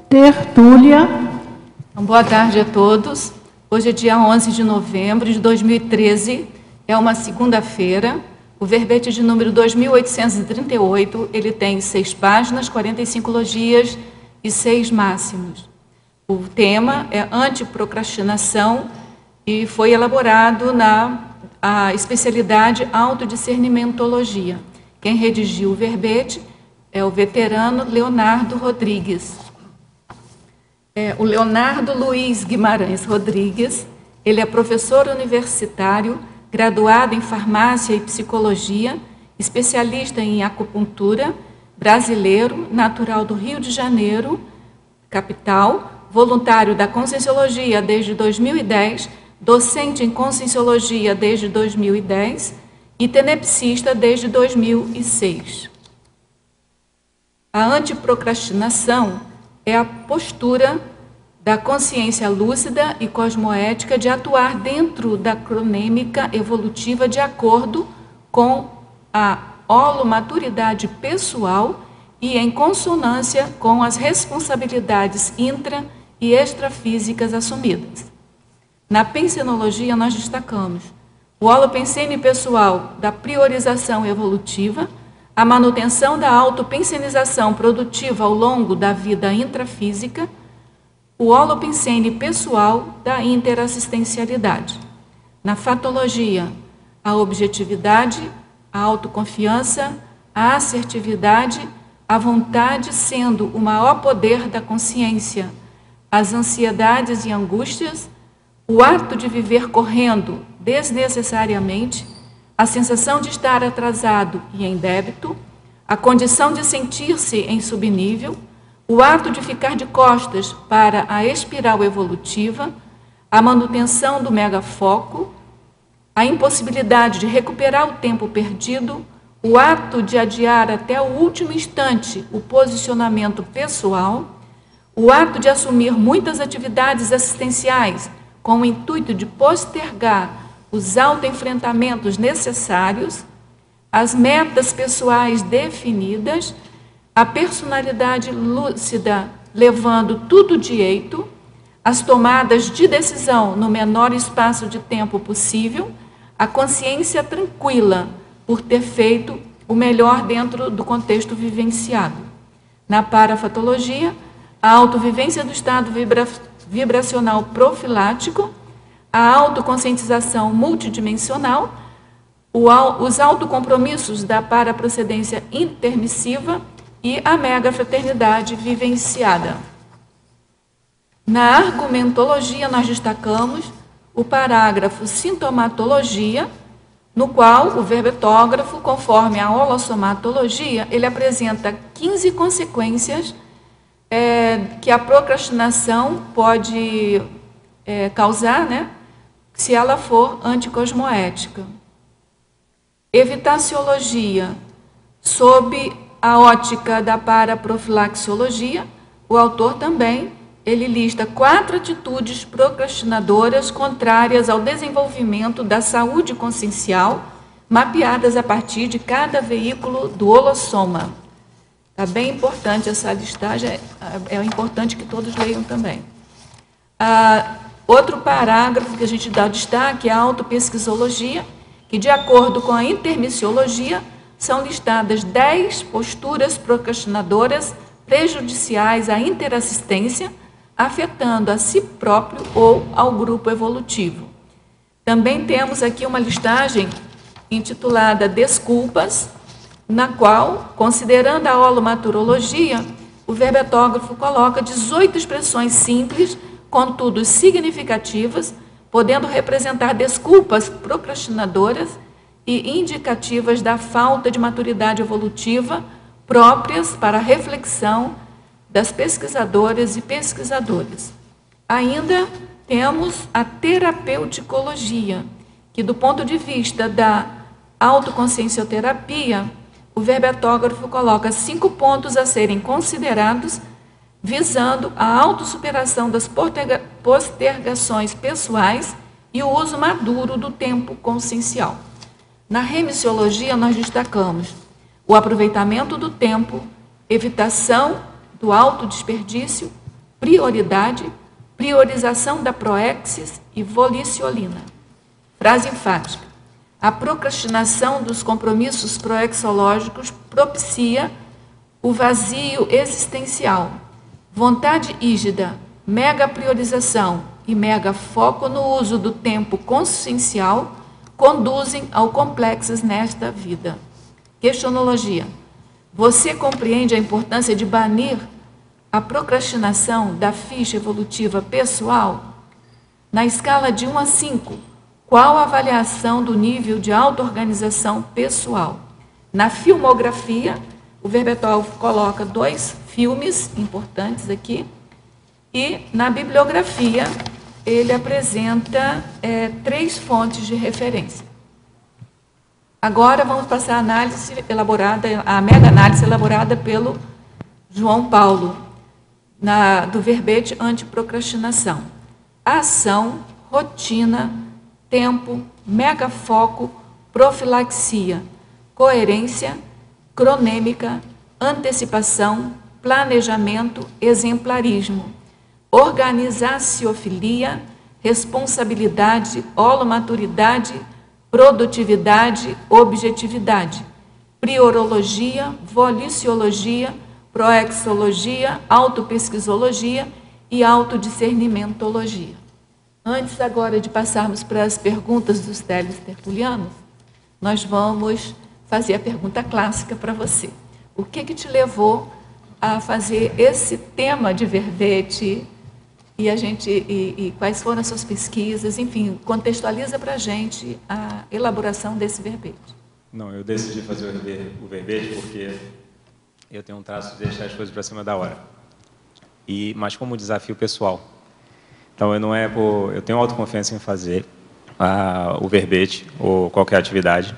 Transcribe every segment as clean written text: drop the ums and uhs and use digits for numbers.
Tertúlia. Boa tarde a todos. Hoje é dia 11 de novembro de 2013, é uma segunda-feira. O verbete de número 2838, ele tem 6 páginas, 45 logias e 6 máximos. O tema é antiprocrastinação e foi elaborado na especialidade autodiscernimentologia. Quem redigiu o verbete é o veterano Leonardo Rodrigues. O Leonardo Luiz Guimarães Rodrigues, ele é professor universitário, graduado em farmácia e psicologia, especialista em acupuntura, brasileiro, natural do Rio de Janeiro, capital, voluntário da Conscienciologia desde 2010, docente em Conscienciologia desde 2010 e tenepsista desde 2006. A antiprocrastinação é a postura da consciência lúcida e cosmoética de atuar dentro da cronêmica evolutiva de acordo com a holomaturidade pessoal e em consonância com as responsabilidades intra- e extrafísicas assumidas. Na pensenologia, nós destacamos o holopensene pessoal da priorização evolutiva, a manutenção da autopensenização produtiva ao longo da vida intrafísica, o holopensene pessoal da interassistencialidade. Na fatologia, a objetividade, a autoconfiança, a assertividade, a vontade sendo o maior poder da consciência, as ansiedades e angústias, o ato de viver correndo desnecessariamente, a sensação de estar atrasado e em débito, a condição de sentir-se em subnível, o ato de ficar de costas para a espiral evolutiva, a manutenção do megafoco, a impossibilidade de recuperar o tempo perdido, o ato de adiar até o último instante o posicionamento pessoal, o ato de assumir muitas atividades assistenciais com o intuito de postergar os autoenfrentamentos necessários, as metas pessoais definidas, a personalidade lúcida levando tudo direito, as tomadas de decisão no menor espaço de tempo possível, a consciência tranquila por ter feito o melhor dentro do contexto vivenciado. Na parafatologia, a autovivência do estado vibracional profilático, a autoconscientização multidimensional, os autocompromissos da paraprocedência intermissiva e a megafraternidade vivenciada. Na argumentologia, nós destacamos o parágrafo sintomatologia, no qual o verbetógrafo, conforme a holossomatologia, ele apresenta 15 consequências que a procrastinação pode causar, né, se ela for anticosmoética. Evitaciologia, sob a ótica da paraprofilaxiologia, o autor também, ele lista 4 atitudes procrastinadoras contrárias ao desenvolvimento da saúde consciencial, mapeadas a partir de cada veículo do holossoma. Está bem importante essa listagem, é importante que todos leiam também. Outro parágrafo que a gente dá destaque é a autopesquisologia, que, de acordo com a intermissiologia, são listadas 10 posturas procrastinadoras prejudiciais à interassistência, afetando a si próprio ou ao grupo evolutivo. Também temos aqui uma listagem intitulada Desculpas, na qual, considerando a holomaturologia, o verbetógrafo coloca 18 expressões simples, contudo significativas, podendo representar desculpas procrastinadoras e indicativas da falta de maturidade evolutiva próprias para a reflexão das pesquisadoras e pesquisadores. Ainda temos a terapeuticologia, que, do ponto de vista da autoconsciencioterapia, o verbetógrafo coloca 5 pontos a serem considerados, visando a autossuperação das postergações pessoais e o uso maduro do tempo consciencial. Na remissiologia, nós destacamos o aproveitamento do tempo, evitação do autodesperdício, prioridade, priorização da proexis e voliciolina. Frase enfática. A procrastinação dos compromissos proexológicos propicia o vazio existencial. Vontade rígida, mega priorização e mega foco no uso do tempo consciencial conduzem ao complexos nesta vida. Questionologia. Você compreende a importância de banir a procrastinação da ficha evolutiva pessoal? Na escala de 1 a 5, qual a avaliação do nível de auto-organização pessoal? Na filmografia, o Verbetógrafo coloca 2 filmes importantes aqui, e na bibliografia ele apresenta 3 fontes de referência. Agora vamos passar a análise elaborada, a mega-análise elaborada pelo João Paulo, do verbete antiprocrastinação. Ação, rotina, tempo, megafoco, profilaxia, coerência, cronêmica, antecipação, planejamento, exemplarismo, organizaciofilia, responsabilidade, holomaturidade, produtividade, objetividade, priorologia, voliciologia, proexologia, autopesquisologia e autodiscernimentologia. Antes agora de passarmos para as perguntas dos teletertulianos, nós vamos fazer a pergunta clássica para você. O que te levou a fazer esse tema de verbete e quais foram as suas pesquisas? Enfim, contextualiza para a gente a elaboração desse verbete. Não, eu decidi fazer o verbete porque eu tenho um traço de deixar as coisas para cima da hora. Mas como desafio pessoal. Então, eu tenho autoconfiança em fazer o verbete ou qualquer atividade.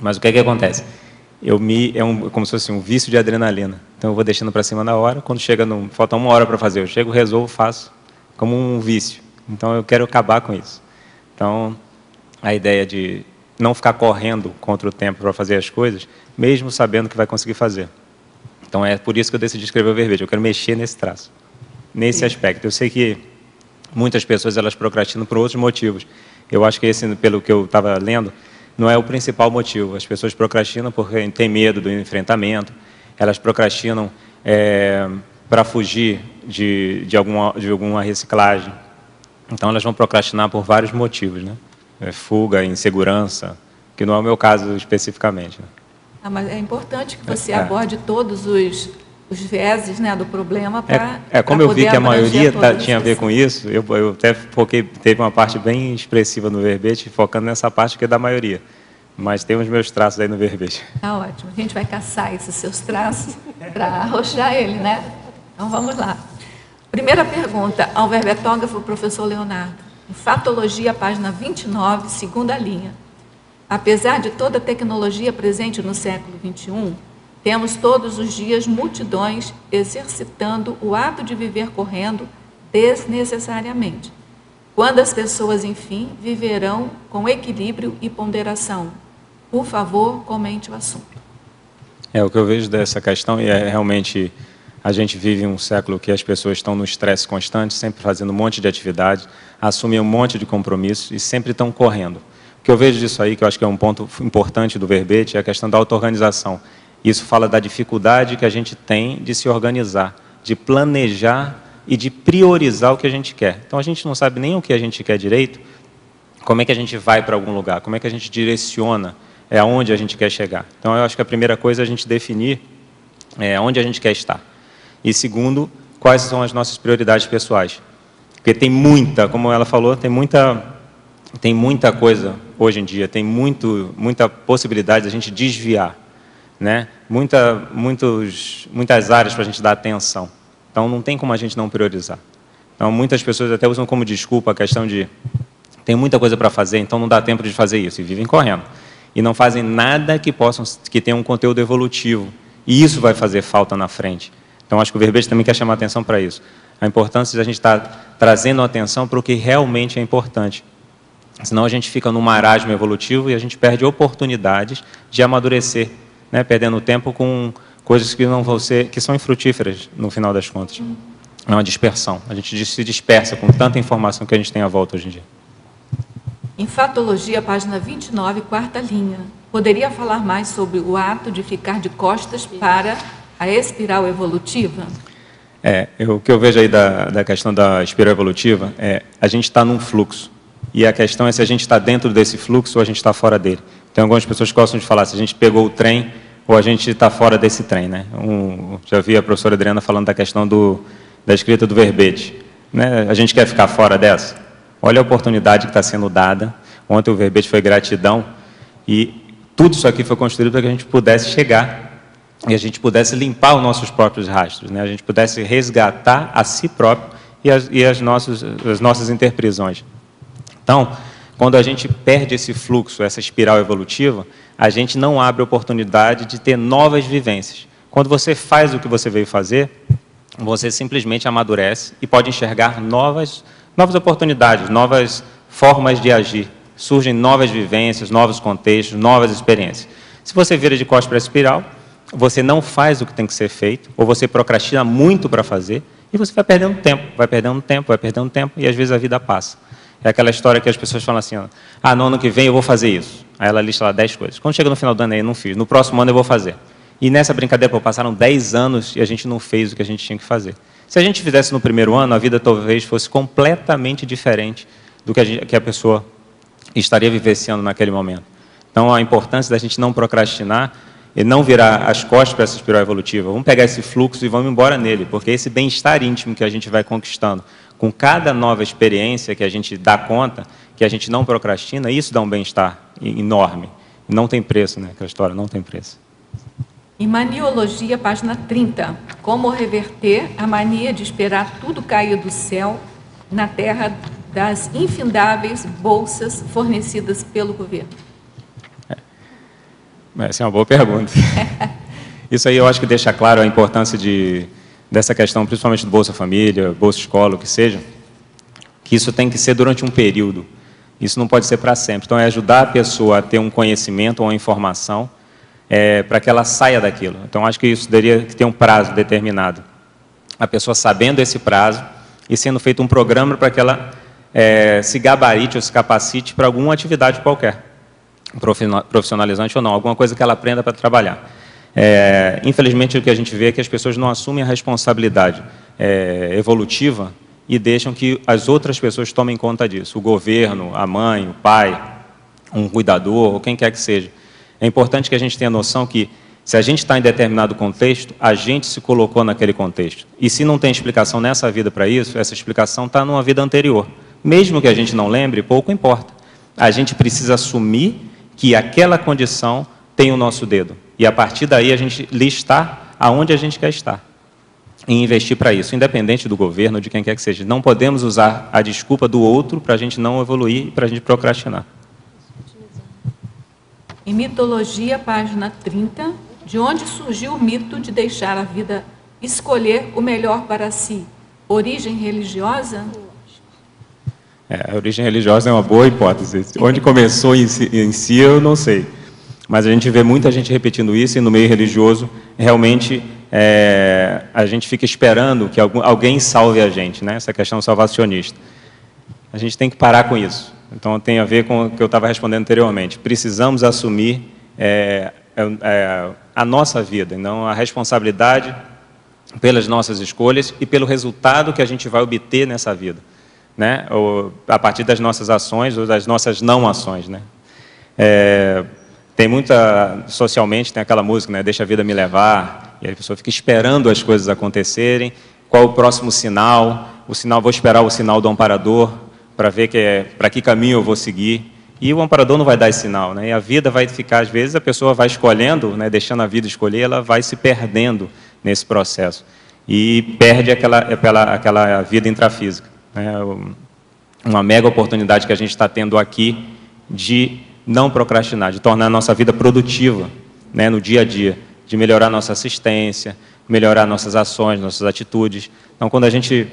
Mas o que é que acontece? Como se fosse um vício de adrenalina. Então, eu vou deixando para cima da hora. Quando falta 1 hora para fazer, eu chego, resolvo, faço, como um vício. Então, eu quero acabar com isso. Então, a ideia de não ficar correndo contra o tempo para fazer as coisas, mesmo sabendo que vai conseguir fazer. Então, é por isso que eu decidi escrever o verbete. Eu quero mexer nesse traço, nesse aspecto. Eu sei que muitas pessoas elas procrastinam por outros motivos. Eu acho que esse, pelo que eu estava lendo, não é o principal motivo. As pessoas procrastinam porque têm medo do enfrentamento, elas procrastinam para fugir de alguma reciclagem. Então, elas vão procrastinar por vários motivos, né? Fuga, insegurança, que não é o meu caso especificamente. Né? Mas é importante que você aborde todos os vieses, né, do problema para como eu vi que a maioria tinha a ver com isso, eu até foquei, teve uma parte bem expressiva no verbete, focando nessa parte que é da maioria. Mas tem os meus traços aí no verbete. Tá ótimo. A gente vai caçar esses seus traços para arrochar ele, né? Então vamos lá. Primeira pergunta ao verbetógrafo, professor Leonardo. Em Fatologia, página 29, segunda linha. Apesar de toda a tecnologia presente no século XXI, temos todos os dias multidões exercitando o ato de viver correndo desnecessariamente. Quando as pessoas, enfim, viverão com equilíbrio e ponderação? Por favor, comente o assunto. O que eu vejo dessa questão é realmente a gente vive um século que as pessoas estão no estresse constante, sempre fazendo um monte de atividades, assumem um monte de compromissos e sempre estão correndo. O que eu vejo disso aí, que eu acho que é um ponto importante do verbete, é a questão da auto-organização. Isso fala da dificuldade que a gente tem de se organizar, de planejar e de priorizar o que a gente quer. Então, a gente não sabe nem o que a gente quer direito, como é que a gente vai para algum lugar, como é que a gente direciona aonde a gente quer chegar. Então, eu acho que a primeira coisa é a gente definir onde a gente quer estar. E segundo, quais são as nossas prioridades pessoais. Porque tem muita, como ela falou, tem muita coisa hoje em dia, tem muita possibilidade de a gente desviar. Né? Muitas áreas para a gente dar atenção. Então, não tem como a gente não priorizar. Então, muitas pessoas até usam como desculpa a questão de tem muita coisa para fazer, então não dá tempo de fazer isso, e vivem correndo. E não fazem nada que tenha um conteúdo evolutivo. E isso vai fazer falta na frente. Então, acho que o verbete também quer chamar atenção para isso. A importância de a gente estar trazendo atenção para o que realmente é importante. Senão, a gente fica num marasmo evolutivo e a gente perde oportunidades de amadurecer, né, perdendo tempo com coisas que não vão ser, que são infrutíferas no final das contas. É uma dispersão. A gente se dispersa com tanta informação que a gente tem à volta hoje em dia. Em Fatologia, página 29, quarta linha. Poderia falar mais sobre o ato de ficar de costas para a espiral evolutiva? O que eu vejo aí da questão da espiral evolutiva a gente está num fluxo. E a questão é se a gente está dentro desse fluxo ou a gente está fora dele. Tem algumas pessoas que gostam de falar se a gente pegou o trem ou a gente está fora desse trem, né? Já vi a professora Adriana falando da questão da escrita do verbete. Né? A gente quer ficar fora dessa? Olha a oportunidade que está sendo dada. Ontem o verbete foi gratidão. E tudo isso aqui foi construído para que a gente pudesse chegar e a gente pudesse limpar os nossos próprios rastros, né? A gente pudesse resgatar a si próprio e as nossas interprisões. Então, quando a gente perde esse fluxo, essa espiral evolutiva, a gente não abre oportunidade de ter novas vivências. Quando você faz o que você veio fazer, você simplesmente amadurece e pode enxergar novas oportunidades, novas formas de agir. Surgem novas vivências, novos contextos, novas experiências. Se você vira de costas para a espiral, você não faz o que tem que ser feito, ou você procrastina muito para fazer, e você vai perdendo tempo, e às vezes a vida passa. É aquela história que as pessoas falam assim, no ano que vem eu vou fazer isso. Aí ela lista lá 10 coisas. Quando chega no final do ano, eu não fiz. No próximo ano eu vou fazer. E nessa brincadeira, passaram 10 anos e a gente não fez o que a gente tinha que fazer. Se a gente fizesse no primeiro ano, a vida talvez fosse completamente diferente do que a pessoa estaria vivenciando naquele momento. Então, a importância da gente não procrastinar e não virar as costas para essa espiral evolutiva. Vamos pegar esse fluxo e vamos embora nele, porque esse bem-estar íntimo que a gente vai conquistando, com cada nova experiência que a gente dá conta, que a gente não procrastina, isso dá um bem-estar enorme. Não tem preço, né? Aquela história não tem preço. Em Maniologia, página 30. Como reverter a mania de esperar tudo cair do céu na terra das infindáveis bolsas fornecidas pelo governo? Essa é uma boa pergunta. Isso aí eu acho que deixa claro a importância dessa questão, principalmente do Bolsa Família, Bolsa Escola, o que seja, que isso tem que ser durante um período. Isso não pode ser para sempre. Então, é ajudar a pessoa a ter um conhecimento ou uma informação para que ela saia daquilo. Então, acho que isso teria que ter um prazo determinado. A pessoa sabendo esse prazo e sendo feito um programa para que ela se gabarite ou se capacite para alguma atividade qualquer, profissionalizante ou não, alguma coisa que ela aprenda para trabalhar. Infelizmente, o que a gente vê é que as pessoas não assumem a responsabilidade evolutiva e deixam que as outras pessoas tomem conta disso. O governo, a mãe, o pai, um cuidador, ou quem quer que seja. É importante que a gente tenha noção que, se a gente está em determinado contexto, a gente se colocou naquele contexto. E se não tem explicação nessa vida para isso, essa explicação está numa vida anterior. Mesmo que a gente não lembre, pouco importa. A gente precisa assumir que aquela condição tem o nosso dedo. E, a partir daí, a gente listar aonde a gente quer estar. E investir para isso, independente do governo, de quem quer que seja. Não podemos usar a desculpa do outro para a gente não evoluir e para a gente procrastinar. Em Mitologia, página 30, de onde surgiu o mito de deixar a vida escolher o melhor para si? Origem religiosa? A origem religiosa é uma boa hipótese. Onde começou em si, eu não sei. Mas a gente vê muita gente repetindo isso, e no meio religioso, realmente, a gente fica esperando que alguém salve a gente, né? Essa questão salvacionista. A gente tem que parar com isso. Então, tem a ver com o que eu estava respondendo anteriormente. Precisamos assumir a nossa vida, não a responsabilidade pelas nossas escolhas e pelo resultado que a gente vai obter nessa vida, né? Ou a partir das nossas ações ou das nossas não ações, né? Tem socialmente, tem aquela música, né? Deixa a vida me levar, e a pessoa fica esperando as coisas acontecerem. Qual o próximo sinal? Vou esperar o sinal do amparador, para ver para que caminho eu vou seguir. E o amparador não vai dar esse sinal, né? E a vida vai ficar, às vezes, a pessoa vai escolhendo, né? Deixando a vida escolher, ela vai se perdendo nesse processo. E perde aquela vida intrafísica, né? Uma mega oportunidade que a gente está tendo aqui de não procrastinar, de tornar a nossa vida produtiva, né? No dia a dia, de melhorar nossa assistência, melhorar nossas ações, nossas atitudes. Então, quando a gente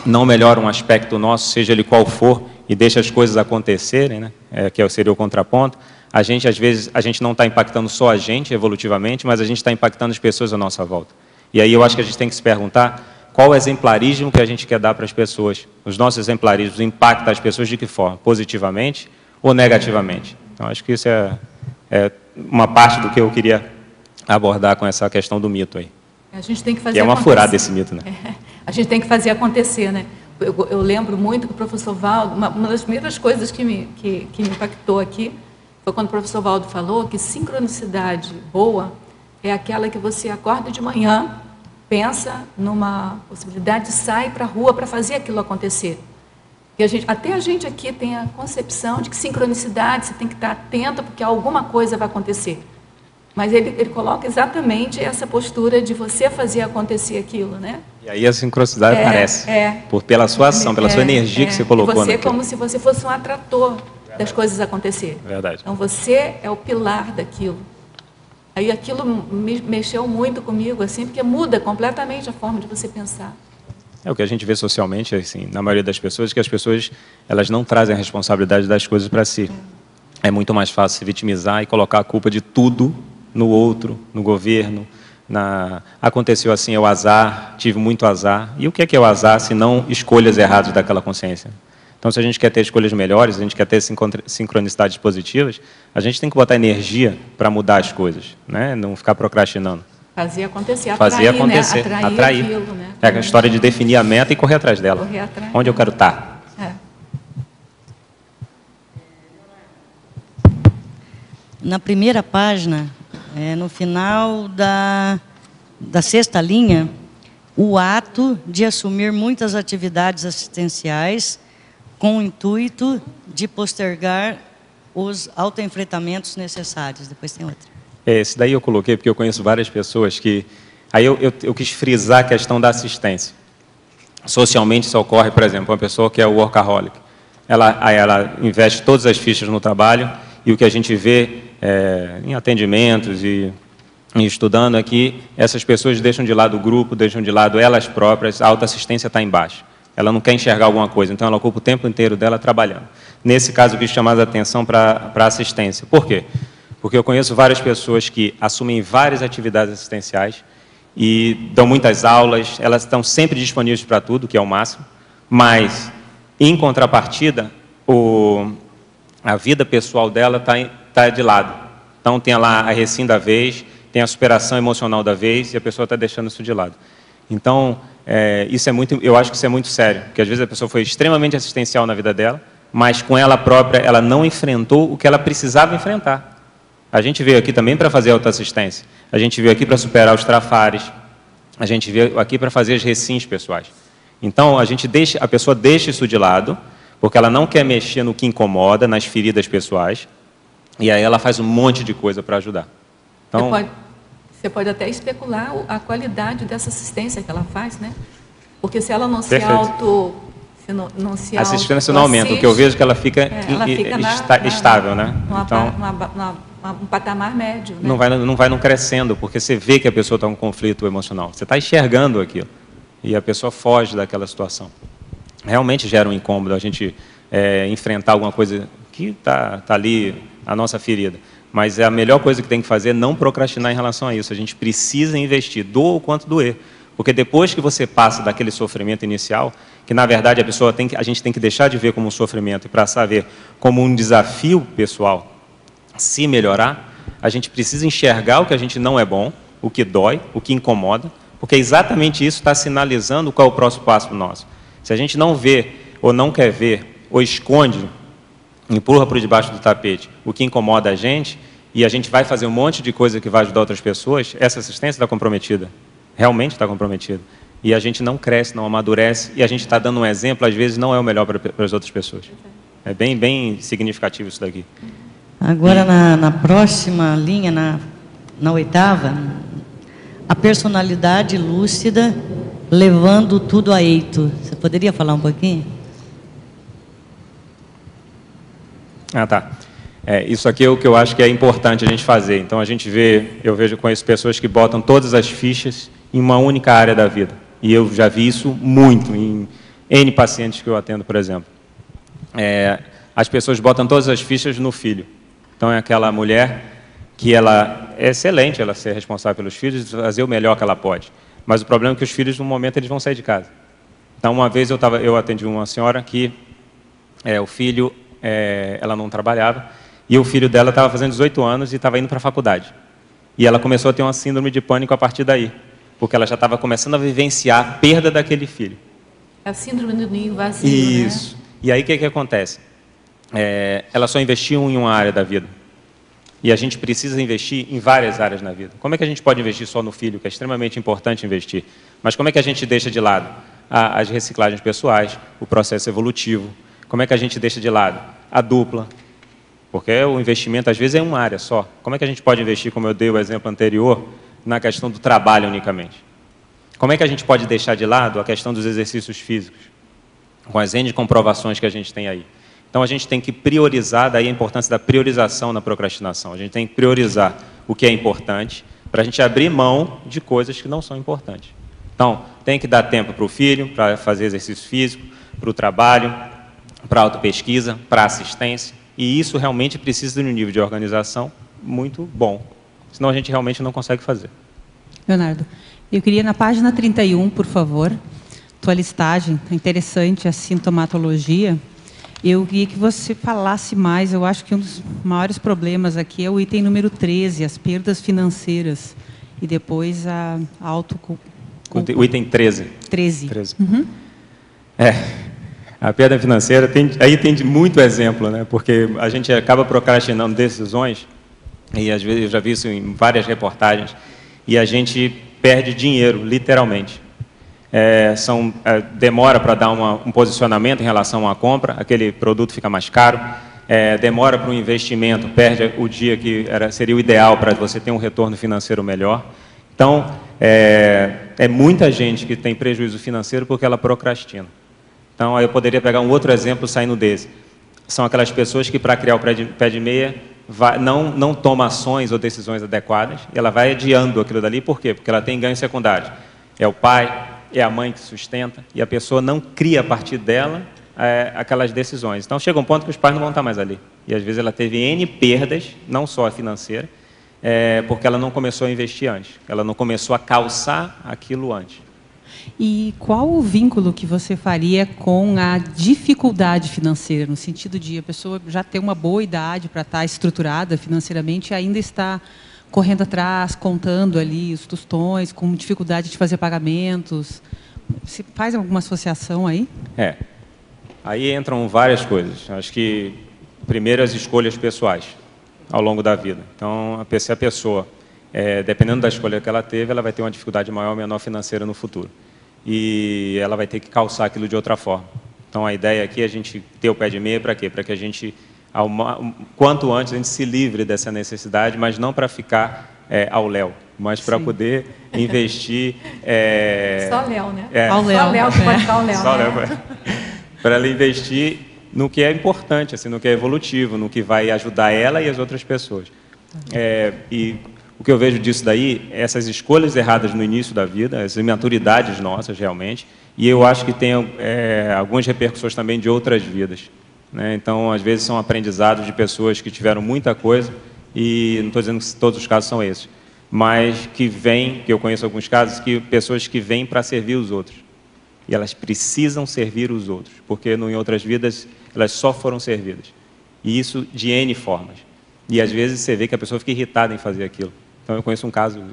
não melhora um aspecto nosso, seja ele qual for, e deixa as coisas acontecerem, né? Que seria o contraponto, às vezes, a gente não está impactando só a gente evolutivamente, mas a gente está impactando as pessoas à nossa volta. E aí eu acho que a gente tem que se perguntar qual o exemplarismo que a gente quer dar para as pessoas. Os nossos exemplarismos impactam as pessoas de que forma? Positivamente ou negativamente? Então, acho que isso é uma parte do que eu queria abordar com essa questão do mito aí. A gente tem que fazer que é uma furada esse mito, né? A gente tem que fazer acontecer, né? Eu lembro muito que o professor Valdo, uma das primeiras coisas que me impactou aqui, foi quando o professor Valdo falou que sincronicidade boa é aquela que você acorda de manhã, pensa numa possibilidade e sai para a rua para fazer aquilo acontecer. E até a gente aqui tem a concepção de que sincronicidade, você tem que estar atenta porque alguma coisa vai acontecer. Mas ele coloca exatamente essa postura de você fazer acontecer aquilo, né? E aí a sincronicidade aparece, pela sua ação, pela sua energia que você colocou naquilo. Você como se você fosse um atrator das coisas acontecerem. Verdade. Então você é o pilar daquilo. Aí aquilo mexeu muito comigo, assim, porque muda completamente a forma de você pensar. É o que a gente vê socialmente, assim, na maioria das pessoas, que as pessoas elas não trazem a responsabilidade das coisas para si. É muito mais fácil se vitimizar e colocar a culpa de tudo no outro, no governo. Aconteceu assim, é o azar, tive muito azar. E o que é o azar, se não escolhas erradas daquela consciência? Então, se a gente quer ter escolhas melhores, a gente quer ter sincronicidades positivas, a gente tem que botar energia para mudar as coisas, né? Não ficar procrastinando. Fazer acontecer, atrair, né? Atrair. Aquilo, né? É a história de definir a meta e correr atrás dela. Correr atrás. Onde eu quero estar. Na primeira página, no final da 6ª linha, o ato de assumir muitas atividades assistenciais com o intuito de postergar os autoenfrentamentos necessários. Depois tem outra. Esse daí eu coloquei porque eu conheço várias pessoas que... Aí eu quis frisar a questão da assistência. Socialmente isso ocorre, por exemplo, uma pessoa que é workaholic. Ela investe todas as fichas no trabalho e o que a gente vê em atendimentos e estudando aqui, essas pessoas deixam de lado o grupo, deixam de lado elas próprias, a autoassistência está embaixo. Ela não quer enxergar alguma coisa, então ela ocupa o tempo inteiro dela trabalhando. Nesse caso, eu quis chamar a atenção para a assistência. Por quê? Porque eu conheço várias pessoas que assumem várias atividades assistenciais e dão muitas aulas, elas estão sempre disponíveis para tudo, que é o máximo, mas, em contrapartida, a vida pessoal dela está de lado. Então, tem lá a recém da vez, tem a superação emocional da vez e a pessoa está deixando isso de lado. Então, eu acho que isso é muito sério, porque às vezes a pessoa foi extremamente assistencial na vida dela, mas com ela própria ela não enfrentou o que ela precisava enfrentar. A gente veio aqui também para fazer autoassistência, a gente veio aqui para superar os trafares, a gente veio aqui para fazer as recins pessoais. Então, a pessoa deixa isso de lado, porque ela não quer mexer no que incomoda, nas feridas pessoais, e aí ela faz um monte de coisa para ajudar. Então, você pode até especular a qualidade dessa assistência que ela faz, né? Porque se ela não se Perfeito. A assistência não aumenta, o que eu vejo é que ela fica estável, né? Então, um patamar médio. Né? Não vai crescendo, porque você vê que a pessoa está em um conflito emocional. Você está enxergando aquilo. E a pessoa foge daquela situação. Realmente gera um incômodo a gente enfrentar alguma coisa que está ali, a nossa ferida. Mas a melhor coisa que tem que fazer é não procrastinar em relação a isso. A gente precisa investir, doa o quanto doer. Porque depois que você passa daquele sofrimento inicial, que na verdade a gente tem que deixar de ver como um sofrimento e passar a ver como um desafio pessoal, se melhorar, a gente precisa enxergar o que a gente não é bom, o que dói, o que incomoda, porque exatamente isso está sinalizando qual é o próximo passo nosso. Se a gente não vê, ou não quer ver, ou esconde, empurra para debaixo do tapete o que incomoda a gente, e a gente vai fazer um monte de coisa que vai ajudar outras pessoas, essa assistência está comprometida. Realmente está comprometida. E a gente não cresce, não amadurece, e a gente está dando um exemplo, às vezes não é o melhor para as outras pessoas. É bem, bem significativo isso daqui. Agora, na próxima linha, na 8ª, a personalidade lúcida levando tudo a eito. Você poderia falar um pouquinho? Tá. Isso aqui é o que eu acho que é importante a gente fazer. Então, conheço pessoas que botam todas as fichas em uma única área da vida. E eu já vi isso muito em N pacientes que eu atendo, por exemplo. As pessoas botam todas as fichas no filho. Então, é aquela mulher que ela é excelente, ela ser responsável pelos filhos e fazer o melhor que ela pode. Mas o problema é que os filhos, no momento, eles vão sair de casa. Então, uma vez eu atendi uma senhora que o filho, ela não trabalhava, e o filho dela estava fazendo 18 anos e estava indo para a faculdade. E ela começou a ter uma síndrome de pânico a partir daí, porque ela já estava começando a vivenciar a perda daquele filho. A síndrome do ninho vazio, Isso. né? E aí, o que acontece? Ela só investiu em uma área da vida. E a gente precisa investir em várias áreas na vida. Como é que a gente pode investir só no filho, que é extremamente importante investir? Mas como é que a gente deixa de lado as reciclagens pessoais, o processo evolutivo? Como é que a gente deixa de lado a dupla? Porque o investimento, às vezes, é em uma área só. Como é que a gente pode investir, como eu dei o exemplo anterior, na questão do trabalho unicamente? Como é que a gente pode deixar de lado a questão dos exercícios físicos, com as N comprovações que a gente tem aí? Então, a gente tem que priorizar, daí a importância da priorização na procrastinação. A gente tem que priorizar o que é importante, para a gente abrir mão de coisas que não são importantes. Então, tem que dar tempo para o filho, para fazer exercício físico, para o trabalho, para a autopesquisa, para a assistência, e isso realmente precisa de um nível de organização muito bom, senão a gente realmente não consegue fazer. Leonardo, eu queria na página 31, por favor, tua listagem, interessante a sintomatologia. Eu queria que você falasse mais, eu acho que um dos maiores problemas aqui é o item número 13, as perdas financeiras, e depois a O item 13. 13. Uhum. A perda financeira, aí tem muito exemplo, né? Porque a gente acaba procrastinando decisões, e às vezes eu já vi isso em várias reportagens, e a gente perde dinheiro, literalmente. Demora para dar um posicionamento em relação à compra, aquele produto fica mais caro, demora para o investimento, perde o dia que seria o ideal para você ter um retorno financeiro melhor. Então, muita gente que tem prejuízo financeiro porque ela procrastina. Então, eu poderia pegar um outro exemplo saindo desse. São aquelas pessoas que, para criar o pé de meia, não toma ações ou decisões adequadas, e ela vai adiando aquilo dali. Por quê? Porque ela tem ganhos secundários. É o pai, é a mãe que sustenta, e a pessoa não cria a partir dela aquelas decisões. Então, chega um ponto que os pais não vão estar mais ali. E, às vezes, ela teve N perdas, não só a financeira, porque ela não começou a investir antes. Ela não começou a calçar aquilo antes. E qual o vínculo que você faria com a dificuldade financeira, no sentido de a pessoa já ter uma boa idade para estar estruturada financeiramente e ainda está correndo atrás, contando ali os tostões, com dificuldade de fazer pagamentos? Você faz alguma associação aí? Aí entram várias coisas. Acho que, primeiro, as escolhas pessoais ao longo da vida. Então, se a pessoa, dependendo da escolha que ela teve, ela vai ter uma dificuldade maior ou menor financeira no futuro. E ela vai ter que calçar aquilo de outra forma. Então, a ideia aqui é a gente ter o pé de meia para quê? Para que a gente, quanto antes, a gente se livre dessa necessidade, mas não para ficar ao léu, mas para poder investir... Só léu, né? Ao léu. Só léu que pode ficar ao léu. Só léu. Para ela investir no que é importante, assim, no que é evolutivo, no que vai ajudar ela e as outras pessoas. E o que eu vejo disso daí, essas escolhas erradas no início da vida, as imaturidades nossas, realmente, e eu acho que tem algumas repercussões também de outras vidas, né? Então, às vezes, são aprendizados de pessoas que tiveram muita coisa, e não estou dizendo que todos os casos são esses, mas que eu conheço alguns casos, pessoas que vêm para servir os outros. E elas precisam servir os outros, porque em outras vidas elas só foram servidas. E isso de N formas. E às vezes você vê que a pessoa fica irritada em fazer aquilo. Então eu conheço um caso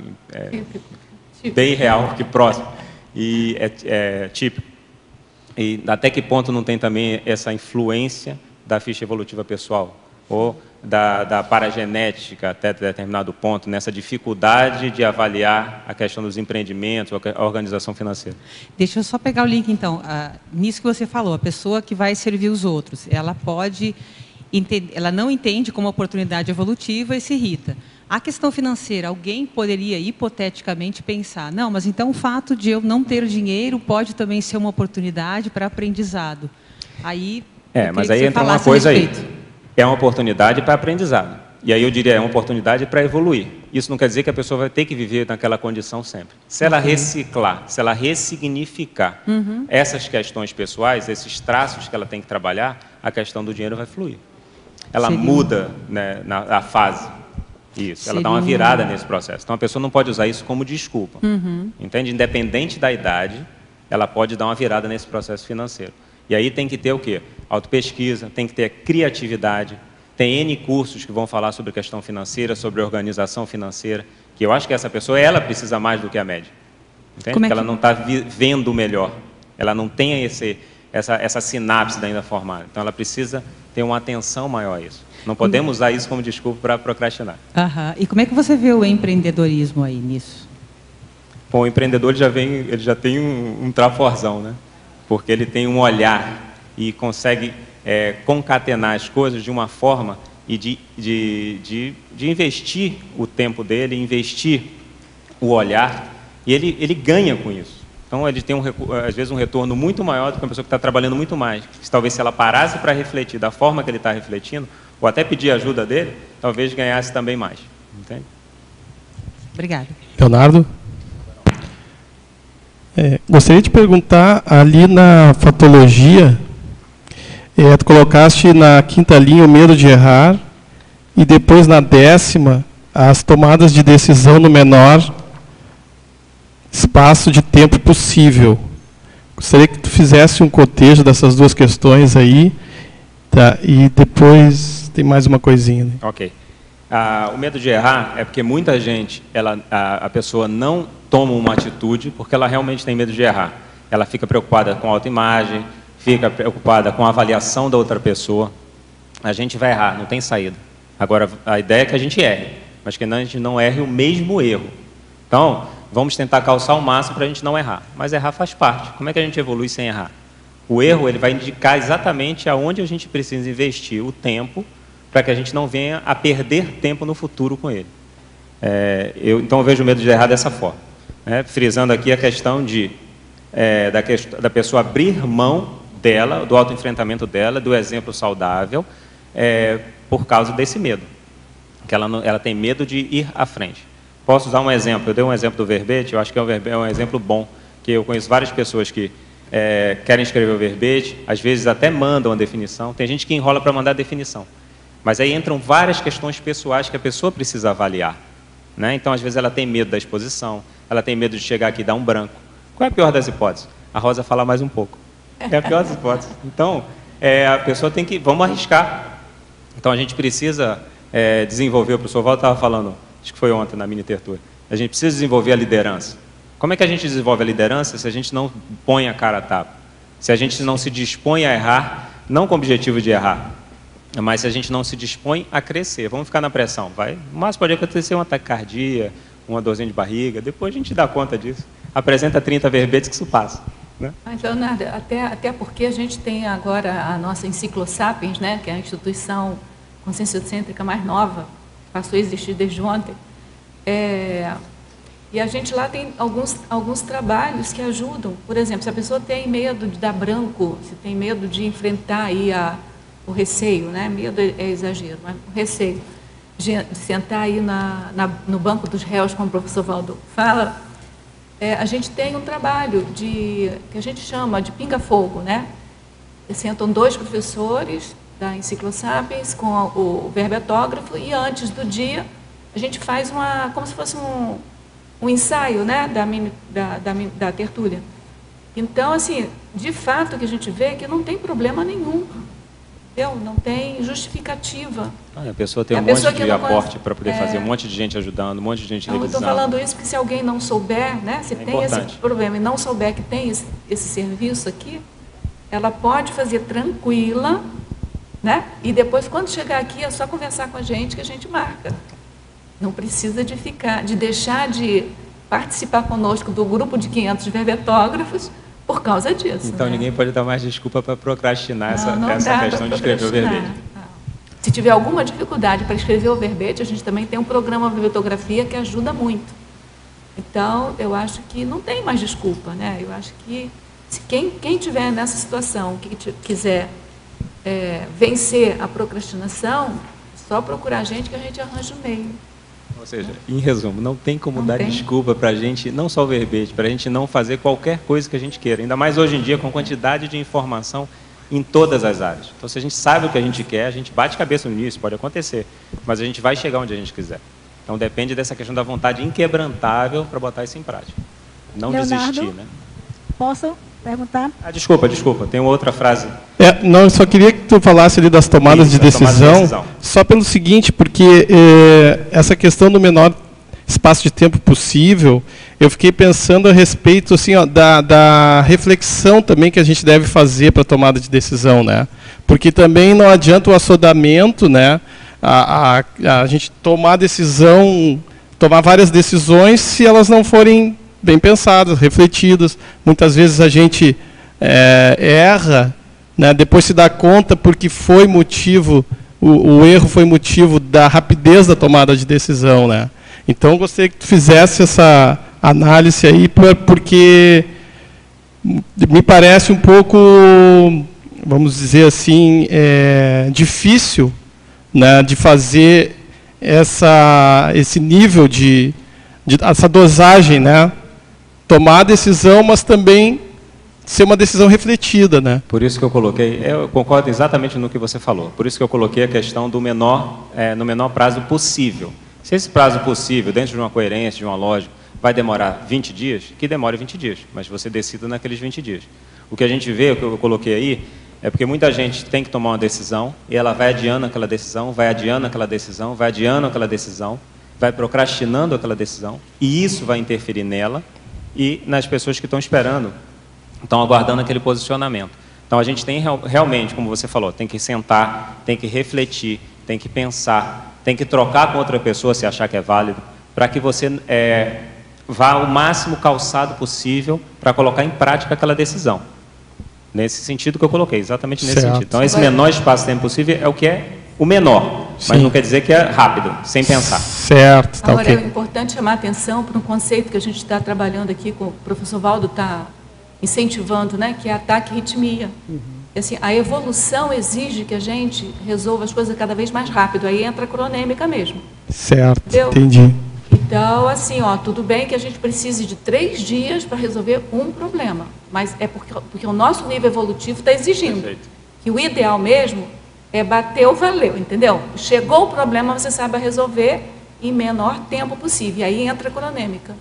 bem real, que próximo, e é típico. E até que ponto não tem também essa influência da ficha evolutiva pessoal, ou da paragenética até determinado ponto, nessa dificuldade de avaliar a questão dos empreendimentos, a organização financeira. Deixa eu só pegar o link, então. Nisso que você falou, a pessoa que vai servir os outros, ela não entende como oportunidade evolutiva e se irrita. A questão financeira, alguém poderia, hipoteticamente, pensar, não, mas então o fato de eu não ter dinheiro pode também ser uma oportunidade para aprendizado. Aí, mas aí entra uma coisa aí. É uma oportunidade para aprendizado. E aí eu diria, é uma oportunidade para evoluir. Isso não quer dizer que a pessoa vai ter que viver naquela condição sempre. Se ela reciclar, se ela ressignificar essas questões pessoais, esses traços que ela tem que trabalhar, a questão do dinheiro vai fluir. Ela muda, né, a fase. Isso, ela dá uma virada nesse processo. Então, a pessoa não pode usar isso como desculpa. Entende? Independente da idade, ela pode dar uma virada nesse processo financeiro. E aí tem que ter o quê? Autopesquisa, tem que ter criatividade. Tem N cursos que vão falar sobre questão financeira, sobre organização financeira, que eu acho que essa pessoa, ela precisa mais do que a média. Entende? Porque ela não está vendo melhor. Ela não tem essa sinapse ainda formada. Então, ela precisa ter uma atenção maior a isso. Não podemos usar isso como desculpa para procrastinar. E como é que você vê o empreendedorismo aí nisso? Bom, o empreendedor ele já tem um traforzão, né? Porque ele tem um olhar e consegue concatenar as coisas de uma forma e de investir o tempo dele, investir o olhar, e ele ganha com isso. Então, ele tem, às vezes, um retorno muito maior do que uma pessoa que está trabalhando muito mais. Talvez, se ela parasse para refletir da forma que ele está refletindo, ou até pedir ajuda dele, talvez ganhasse também mais. Entende? Obrigada. Leonardo? Gostaria de perguntar, ali na fatologia, tu colocaste na 5ª linha o medo de errar, e depois na 10ª, as tomadas de decisão no menor espaço de tempo possível. Gostaria que tu fizesse um cotejo dessas duas questões aí, tá? E depois tem mais uma coisinha. Né? Ok. O medo de errar é porque muita gente, a pessoa não toma uma atitude porque ela realmente tem medo de errar. Ela fica preocupada com a autoimagem, fica preocupada com a avaliação da outra pessoa. A gente vai errar, não tem saída. Agora, a ideia é que a gente erre, mas que a gente não erre o mesmo erro. Então, vamos tentar calçar o máximo para a gente não errar. Mas errar faz parte. Como é que a gente evolui sem errar? O erro ele vai indicar exatamente aonde a gente precisa investir o tempo para que a gente não venha a perder tempo no futuro com ele. Então, eu vejo o medo de errar dessa forma. Frisando aqui a questão da pessoa abrir mão dela, do autoenfrentamento dela, do exemplo saudável, por causa desse medo. Que ela tem medo de ir à frente. Posso usar um exemplo? Eu dei um exemplo do verbete, eu acho que é um exemplo bom, que eu conheço várias pessoas que querem escrever o verbete, às vezes até mandam a definição, tem gente que enrola para mandar a definição. Mas aí entram várias questões pessoais que a pessoa precisa avaliar. Né? Então, às vezes, ela tem medo da exposição, ela tem medo de chegar aqui e dar um branco. Qual é a pior das hipóteses? A Rosa falar mais um pouco. É a pior das hipóteses. Então, a pessoa tem que... Vamos arriscar. Então, a gente precisa desenvolver... O professor Valdo estava falando, acho que foi ontem na mini tertúlia, a gente precisa desenvolver a liderança. Como é que a gente desenvolve a liderança se a gente não põe a cara a tapa? Se a gente não se dispõe a errar, não com o objetivo de errar, mas se a gente não se dispõe a crescer, vamos ficar na pressão, vai. No máximo pode acontecer uma taquicardia, uma dorzinha de barriga, depois a gente dá conta disso. Apresenta 30 verbetes que isso passa. Né? Mas, Leonardo, até porque a gente tem agora a nossa Enciclosapiens, né, que é a instituição conscienciocêntrica mais nova, que passou a existir desde ontem, e a gente lá tem alguns trabalhos que ajudam. Por exemplo, se a pessoa tem medo de dar branco, se tem medo de enfrentar aí o receio, né? Medo é exagero, mas o receio de sentar aí no banco dos réus, como o professor Valdo fala, a gente tem um trabalho que a gente chama de pinga-fogo, né? Sentam 2 professores da Enciclosapiens com o verbetógrafo e antes do dia a gente faz como se fosse um ensaio, né? da tertúlia. Então, assim, de fato o que a gente vê é que não tem problema nenhum. Não tem justificativa. A pessoa tem um monte de aporte para poder fazer, um monte de gente ajudando, um monte de gente revisando. Eu estou falando isso porque se alguém não souber, né, se tem esse problema e não souber que tem esse serviço aqui, ela pode fazer tranquila, né? E depois, quando chegar aqui, é só conversar com a gente que a gente marca. Não precisa de deixar de participar conosco do grupo de 500 verbetógrafos por causa disso. Então, né? Ninguém pode dar mais desculpa para procrastinar essa questão de escrever o verbete. Se tiver alguma dificuldade para escrever o verbete, a gente também tem um programa de verbetografia que ajuda muito. Então, eu acho que não tem mais desculpa, né? Eu acho que se quem estiver nessa situação, que quiser vencer a procrastinação, é só procurar a gente que a gente arranja o meio. Ou seja, em resumo, não tem como dar desculpa para a gente, não só o verbete, para a gente não fazer qualquer coisa que a gente queira. Ainda mais hoje em dia, com a quantidade de informação em todas as áreas. Então, se a gente sabe o que a gente quer, a gente bate cabeça nisso, pode acontecer, mas a gente vai chegar onde a gente quiser. Então depende dessa questão da vontade inquebrantável para botar isso em prática. Não Leonardo, desistir, né? Posso perguntar? Desculpa, tem outra frase. Não, eu só queria que tu falasse ali das tomadas de decisão, só pelo seguinte, porque essa questão do menor espaço de tempo possível, eu fiquei pensando a respeito assim, ó, da reflexão também que a gente deve fazer para a tomada de decisão, né? Porque também não adianta o assodamento, né? A gente tomar decisão, tomar várias decisões se elas não forem bem pensadas, refletidas. Muitas vezes a gente erra, né? Depois se dá conta porque foi motivo, o erro foi motivo da rapidez da tomada de decisão, né? Então, eu gostaria que tu fizesse essa análise aí, porque me parece um pouco, vamos dizer assim, difícil, né, de fazer esse nível essa dosagem, né? Tomar a decisão, mas também ser uma decisão refletida, né? Por isso que eu coloquei, eu concordo exatamente no que você falou, por isso que eu coloquei a questão do no menor prazo possível. Se esse prazo possível, dentro de uma coerência, de uma lógica, vai demorar 20 dias, que demore 20 dias, mas você decida naqueles 20 dias. O que a gente vê, o que eu coloquei aí, é porque muita gente tem que tomar uma decisão e ela vai adiando aquela decisão, vai adiando aquela decisão, vai adiando aquela decisão, vai procrastinando aquela decisão, e isso vai interferir nela e nas pessoas que estão esperando, estão aguardando aquele posicionamento. Então, a gente tem realmente, como você falou, tem que sentar, tem que refletir, tem que pensar, tem que trocar com outra pessoa se achar que é válido, para que você vá o máximo calçado possível para colocar em prática aquela decisão. Nesse sentido que eu coloquei, exatamente nesse sentido. Então, esse menor espaço de tempo possível é o que é o menor, mas não quer dizer que é rápido, sem pensar. Certo, tá. Agora, é importante chamar a atenção para um conceito que a gente está trabalhando aqui, com o professor Valdo está incentivando, né, que é ataque e arritmia. Assim, a evolução exige que a gente resolva as coisas cada vez mais rápido, aí entra a cronêmica mesmo. Certo, entendeu? Entendi. Então, assim, tudo bem que a gente precise de 3 dias para resolver um problema, mas é porque o nosso nível evolutivo está exigindo. Perfeito. Que o ideal mesmo é bateu, valeu, entendeu? Chegou o problema, você sabe resolver em menor tempo possível, e aí entra a cronêmica.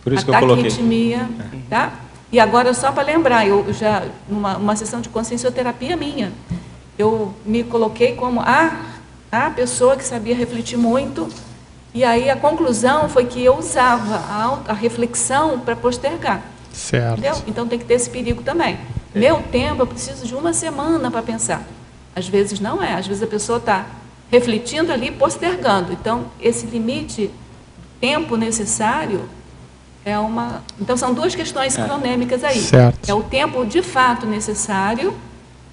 Por isso que eu coloquei. Arritmia, tá? E agora, só para lembrar, eu já, numa sessão de consciencioterapia minha, eu me coloquei como a pessoa que sabia refletir muito, e aí a conclusão foi que eu usava a reflexão para postergar. Certo. Entendeu? Então tem que ter esse perigo também. Meu tempo, eu preciso de 1 semana para pensar. Às vezes não é, às vezes a pessoa está refletindo ali, postergando. Então, esse limite, tempo necessário, então, são 2 questões cronêmicas aí. Certo. É o tempo de fato necessário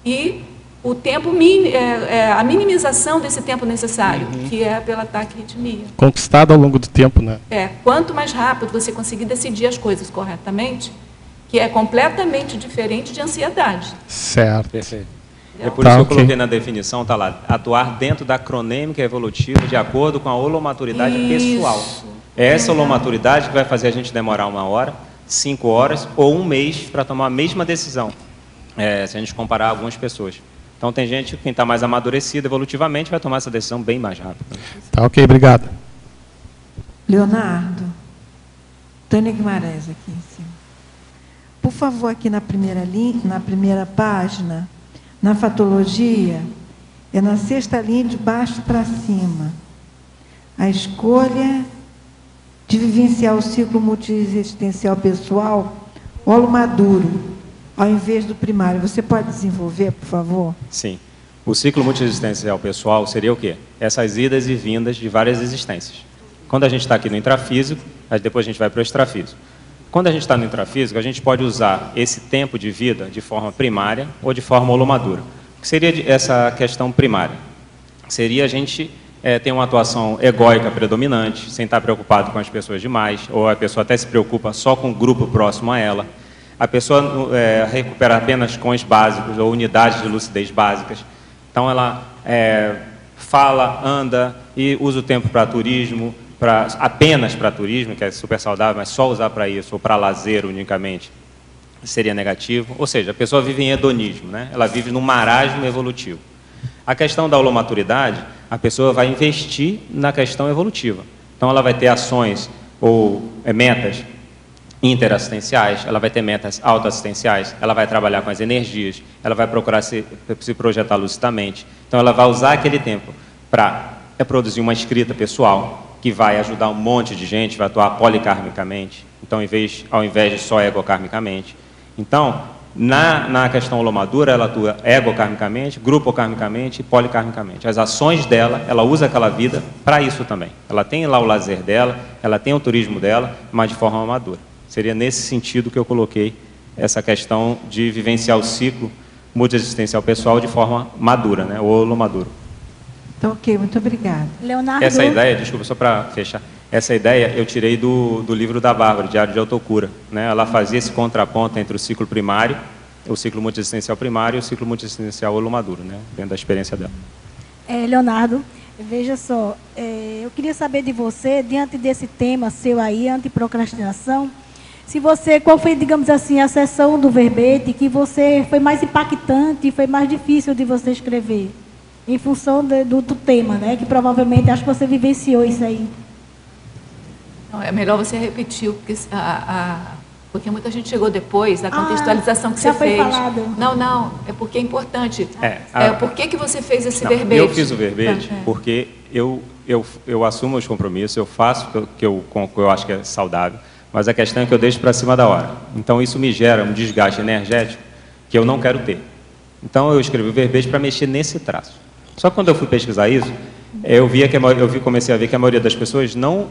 e o tempo, a minimização desse tempo necessário, que é pela taquirritmia. Conquistado ao longo do tempo, né? Quanto mais rápido você conseguir decidir as coisas corretamente, que é completamente diferente de ansiedade. Certo. Perfeito. É por isso que eu coloquei na definição, está lá, atuar dentro da cronêmica evolutiva de acordo com a holomaturidade pessoal. É essa holomaturidade que vai fazer a gente demorar 1 hora, 5 horas ou 1 mês para tomar a mesma decisão, se a gente comparar algumas pessoas. Então, tem gente, quem está mais amadurecido evolutivamente, vai tomar essa decisão bem mais rápido. Tá, ok, obrigado. Leonardo, Tânia Guimarães aqui em cima. Por favor, aqui na primeira página, na fatologia, na 6ª linha de baixo para cima. A escolha de vivenciar o ciclo multiexistencial pessoal, holo maduro, ao invés do primário. Você pode desenvolver, por favor? Sim. O ciclo multiexistencial pessoal seria o quê? Essas idas e vindas de várias existências. Quando a gente está aqui no intrafísico, depois a gente vai para o extrafísico. Quando a gente está no intrafísico, a gente pode usar esse tempo de vida de forma primária ou de forma holomadura. O que seria essa questão primária? Seria a gente ter uma atuação egóica predominante, sem estar preocupado com as pessoas demais, ou a pessoa até se preocupa só com o grupo próximo a ela. A pessoa recupera apenas cons básicos ou unidades de lucidez básicas. Então, ela fala, anda e usa o tempo para turismo, apenas para turismo, que é super saudável, mas só usar para isso, ou para lazer unicamente, seria negativo. Ou seja, a pessoa vive em hedonismo, né? Ela vive num marasmo evolutivo. A questão da holomaturidade, a pessoa vai investir na questão evolutiva. Então, ela vai ter ações ou metas interassistenciais, ela vai ter metas autoassistenciais, ela vai trabalhar com as energias, ela vai procurar se projetar lucidamente. Então, ela vai usar aquele tempo para produzir uma escrita pessoal, que vai ajudar um monte de gente, vai atuar polikarmicamente, então, ao invés de só egokarmicamente. Então, na questão holomadura, ela atua egokarmicamente, grupokarmicamente e polikarmicamente. As ações dela, ela usa aquela vida para isso também. Ela tem lá o lazer dela, ela tem o turismo dela, mas de forma madura. Seria nesse sentido que eu coloquei essa questão de vivenciar o ciclo multiexistencial pessoal de forma madura, né? O holomaduro. Então, ok, muito obrigada. Leonardo. Essa ideia, desculpa, só para fechar, essa ideia eu tirei do livro da Bárbara, Diário de Autocura, né? Ela fazia esse contraponto entre o ciclo primário, o ciclo multiexistencial primário e o ciclo multiexistencial holomaduro, né? Dentro da experiência dela. Leonardo, veja só, eu queria saber de você, diante desse tema seu aí, antiprocrastinação, qual foi, digamos assim, a seção do verbete que você foi mais impactante, foi mais difícil de você escrever, em função do tema, né? Que provavelmente acho que você vivenciou isso aí. Não, é melhor você repetir, porque muita gente chegou depois da contextualização que já você foi fez. Falado. Não, é porque é importante. Por que você fez esse Não, verbete? eu fiz o verbete porque eu assumo os compromissos, eu faço o que eu acho que é saudável, mas a questão é que eu deixo para cima da hora. Então, isso me gera um desgaste energético que eu não quero ter. Então, eu escrevi o verbete para mexer nesse traço. Só que quando eu fui pesquisar isso, comecei a ver que a maioria das pessoas não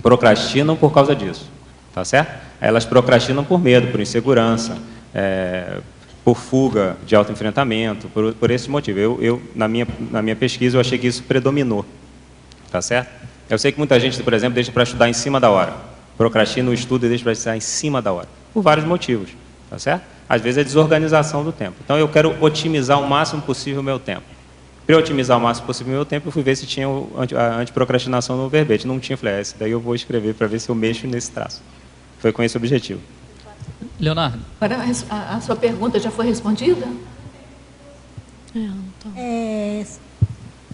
procrastinam por causa disso, tá certo? Elas procrastinam por medo, por insegurança, por fuga de autoenfrentamento, por esse motivo. Na minha pesquisa, eu achei que isso predominou, tá certo? Eu sei que muita gente, por exemplo, deixa para estudar em cima da hora. Procrastina o estudo e deixa para estudar em cima da hora, por vários motivos, tá certo? Às vezes é desorganização do tempo. Então, eu quero otimizar o máximo possível o meu tempo. Para otimizar o máximo possível o meu tempo, eu fui ver se tinha a antiprocrastinação no verbete. Não tinha, falei, esse daí eu vou escrever para ver se eu mexo nesse traço. Foi com esse objetivo. Leonardo. Agora, a sua pergunta já foi respondida?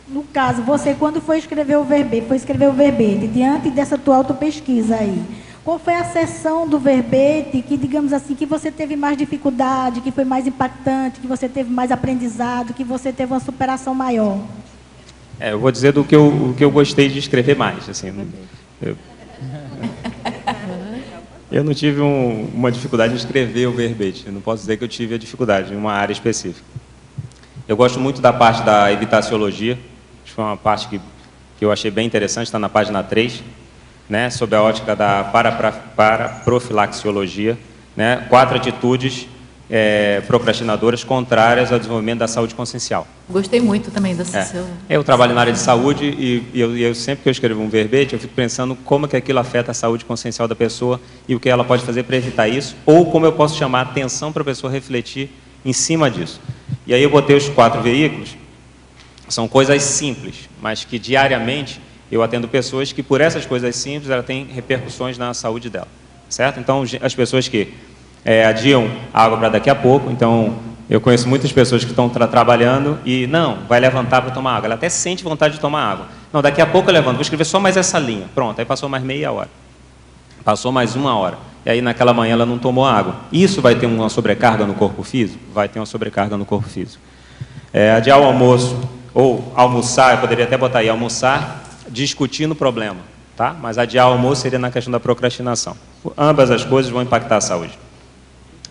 No caso, você quando foi escrever o verbete, diante dessa tua autopesquisa aí, qual foi a seção do verbete que, digamos assim, que você teve mais dificuldade, que foi mais impactante, que você teve mais aprendizado, que você teve uma superação maior? Eu vou dizer do que eu gostei de escrever mais. Assim, eu não tive uma dificuldade em escrever o verbete. Eu não posso dizer que eu tive a dificuldade em uma área específica. Eu gosto muito da parte da evitaciologia. Acho que foi uma parte que eu achei bem interessante, está na página 3. Né, sob a ótica da paraprofilaxiologia, né, 4 atitudes procrastinadoras contrárias ao desenvolvimento da saúde consciencial. Gostei muito também dessa seu... Eu trabalho na área de saúde e eu sempre que eu escrevo um verbete, eu fico pensando como que aquilo afeta a saúde consciencial da pessoa e o que ela pode fazer para evitar isso, ou como eu posso chamar a atenção para a pessoa refletir em cima disso. E aí eu botei os 4 veículos, são coisas simples, mas que diariamente eu atendo pessoas que, por essas coisas simples, ela tem repercussões na saúde dela, certo? Então, as pessoas que adiam a água para daqui a pouco, então, eu conheço muitas pessoas que estão trabalhando e, não, vai levantar para tomar água. Ela até sente vontade de tomar água. Não, daqui a pouco eu levanto, vou escrever só mais essa linha. Pronto, aí passou mais meia hora. Passou mais 1 hora. E aí, naquela manhã, ela não tomou água. Isso vai ter uma sobrecarga no corpo físico? Vai ter uma sobrecarga no corpo físico. Adiar o almoço, ou almoçar, eu poderia até botar aí, almoçar, discutindo o problema, tá? Mas adiar o almoço seria na questão da procrastinação. Ambas as coisas vão impactar a saúde.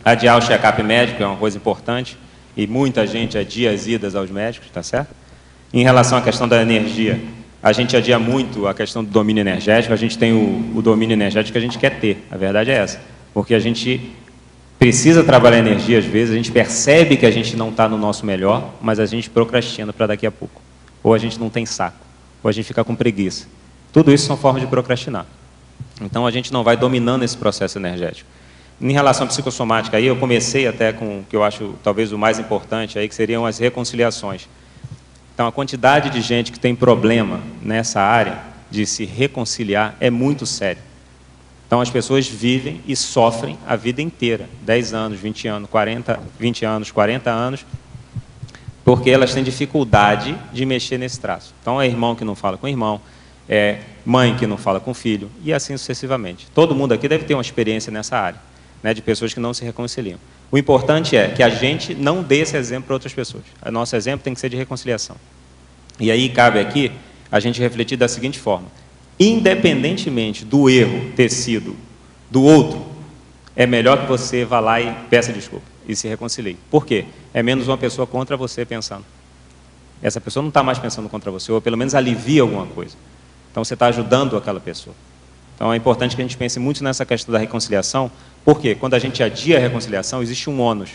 Adiar o check-up médico é uma coisa importante e muita gente adia as idas aos médicos, tá certo? Em relação à questão da energia, a gente adia muito a questão do domínio energético, a gente tem o domínio energético que a gente quer ter, a verdade é essa, porque a gente precisa trabalhar energia às vezes, a gente percebe que a gente não está no nosso melhor, mas a gente procrastina para daqui a pouco, ou a gente não tem saco, ou a gente fica com preguiça. Tudo isso são formas de procrastinar. Então, a gente não vai dominando esse processo energético. Em relação à psicossomática, aí eu comecei até com o que eu acho talvez o mais importante, aí, que seriam as reconciliações. Então, a quantidade de gente que tem problema nessa área de se reconciliar é muito sério. Então, as pessoas vivem e sofrem a vida inteira, 10 anos, 20 anos, 40 anos, porque elas têm dificuldade de mexer nesse traço. Então, é irmão que não fala com irmão, mãe que não fala com o filho, e assim sucessivamente. Todo mundo aqui deve ter uma experiência nessa área, né, de pessoas que não se reconciliam. O importante é que a gente não dê esse exemplo para outras pessoas. O nosso exemplo tem que ser de reconciliação. E aí cabe aqui a gente refletir da seguinte forma: independentemente do erro ter sido do outro, é melhor que você vá lá e peça desculpa e se reconcilie. Por quê? É menos uma pessoa contra você pensando. Essa pessoa não está mais pensando contra você, ou pelo menos alivia alguma coisa. Então você está ajudando aquela pessoa. Então é importante que a gente pense muito nessa questão da reconciliação, porque quando a gente adia a reconciliação, existe um ônus.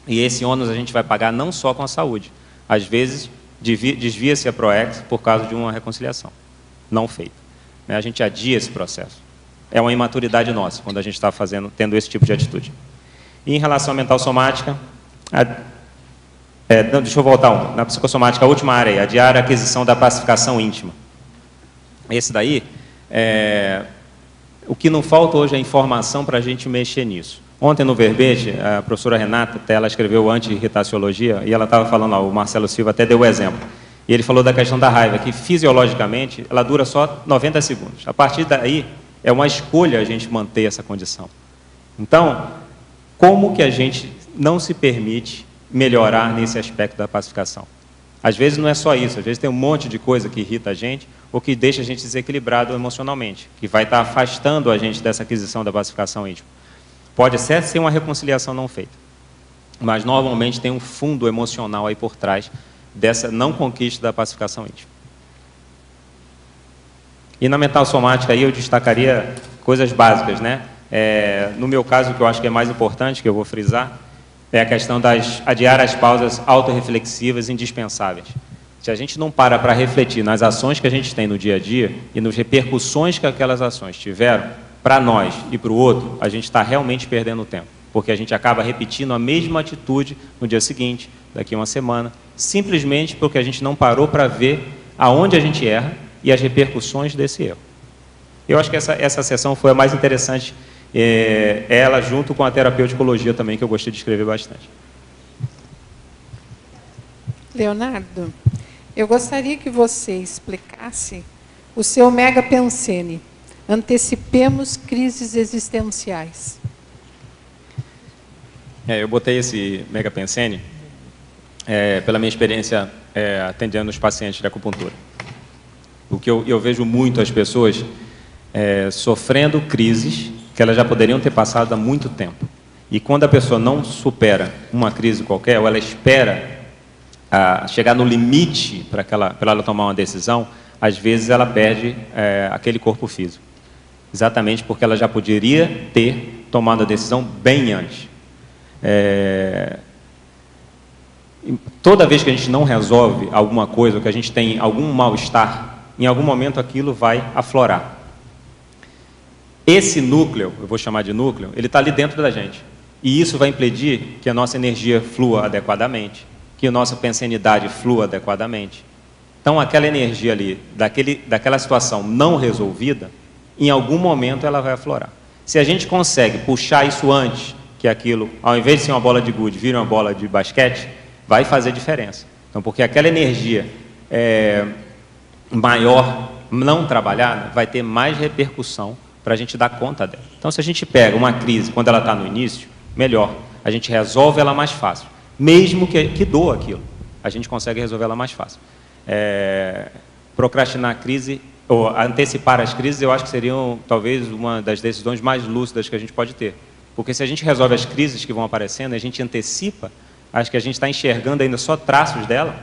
E esse ônus a gente vai pagar não só com a saúde. Às vezes desvia-se a PROEX por causa de uma reconciliação não feita. A gente adia esse processo. É uma imaturidade nossa quando a gente está tendo esse tipo de atitude. E em relação à mental somática, deixa eu voltar na psicossomática, a última área aí, adiar a aquisição da pacificação íntima. Esse daí, o que não falta hoje é informação para a gente mexer nisso. Ontem no verbete, a professora Renata, até ela escreveu anti-irritaciologia, e ela estava falando, o Marcelo Silva até deu o exemplo. E ele falou da questão da raiva, que fisiologicamente ela dura só 90 segundos. A partir daí, é uma escolha a gente manter essa condição. Então, como que a gente não se permite melhorar nesse aspecto da pacificação? Às vezes não é só isso, às vezes tem um monte de coisa que irrita a gente, ou que deixa a gente desequilibrado emocionalmente, que vai estar afastando a gente dessa aquisição da pacificação íntima. Pode ser uma reconciliação não feita, mas normalmente tem um fundo emocional aí por trás dessa não conquista da pacificação íntima. E na mental somática aí eu destacaria coisas básicas, né? No meu caso, o que eu acho que é mais importante, que eu vou frisar, é a questão adiar as pausas autorreflexivas indispensáveis. Se a gente não para refletir nas ações que a gente tem no dia a dia e nas repercussões que aquelas ações tiveram para nós e para o outro, a gente está realmente perdendo tempo, porque a gente acaba repetindo a mesma atitude no dia seguinte, daqui a uma semana, simplesmente porque a gente não parou para ver aonde a gente erra e as repercussões desse erro. Eu acho que essa sessão foi a mais interessante, ela junto com a terapeuticologia também, que eu gostei de escrever bastante. Leonardo, eu gostaria que você explicasse o seu mega pensene. Antecipemos crises existenciais. Eu botei esse mega pensene pela minha experiência atendendo os pacientes de acupuntura. O que eu vejo muito as pessoas sofrendo crises que elas já poderiam ter passado há muito tempo. E quando a pessoa não supera uma crise qualquer, ou ela espera chegar no limite para ela tomar uma decisão, às vezes ela perde aquele corpo físico. Exatamente porque ela já poderia ter tomado a decisão bem antes. Toda vez que a gente não resolve alguma coisa, ou que a gente tem algum mal-estar, em algum momento aquilo vai aflorar. Esse núcleo, eu vou chamar de núcleo, ele está ali dentro da gente. E isso vai impedir que a nossa energia flua adequadamente, que a nossa pensenidade flua adequadamente. Então, aquela energia ali, daquela situação não resolvida, em algum momento ela vai aflorar. Se a gente consegue puxar isso antes, que aquilo, ao invés de ser uma bola de gude, vira uma bola de basquete, vai fazer diferença. Então, porque aquela energia maior, não trabalhada, vai ter mais repercussão para a gente dar conta dela. Então, se a gente pega uma crise quando ela está no início, melhor. A gente resolve ela mais fácil. Mesmo que doa aquilo, a gente consegue resolver ela mais fácil. Procrastinar a crise, ou antecipar as crises, eu acho que seriam talvez uma das decisões mais lúcidas que a gente pode ter. Porque se a gente resolve as crises que vão aparecendo, e a gente antecipa, acho que a gente está enxergando ainda só traços dela,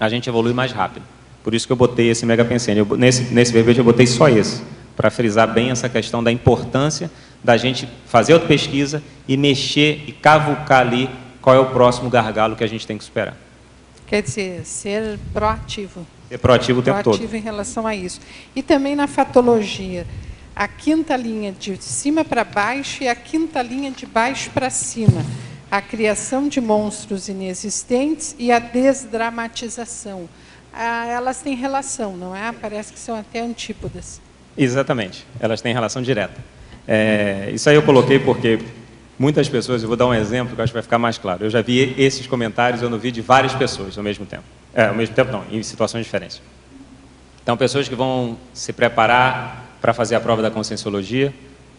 a gente evolui mais rápido. Por isso que eu botei esse mega pensene. Nesse verbete eu botei só esse, para frisar bem essa questão da importância da gente fazer outra pesquisa e mexer e cavucar ali qual é o próximo gargalo que a gente tem que superar. Quer dizer, ser proativo. Ser proativo o tempo todo. Proativo em relação a isso. E também na fatologia, a quinta linha de cima para baixo e a quinta linha de baixo para cima. A criação de monstros inexistentes e a desdramatização. Elas têm relação, não é? Parece que são até antípodas. Exatamente, elas têm relação direta. Isso aí eu coloquei porque muitas pessoas, eu vou dar um exemplo que eu acho que vai ficar mais claro. Eu já vi esses comentários, eu não vi de várias pessoas ao mesmo tempo. Ao mesmo tempo não, em situações diferentes. Então, pessoas que vão se preparar para fazer a prova da Conscienciologia,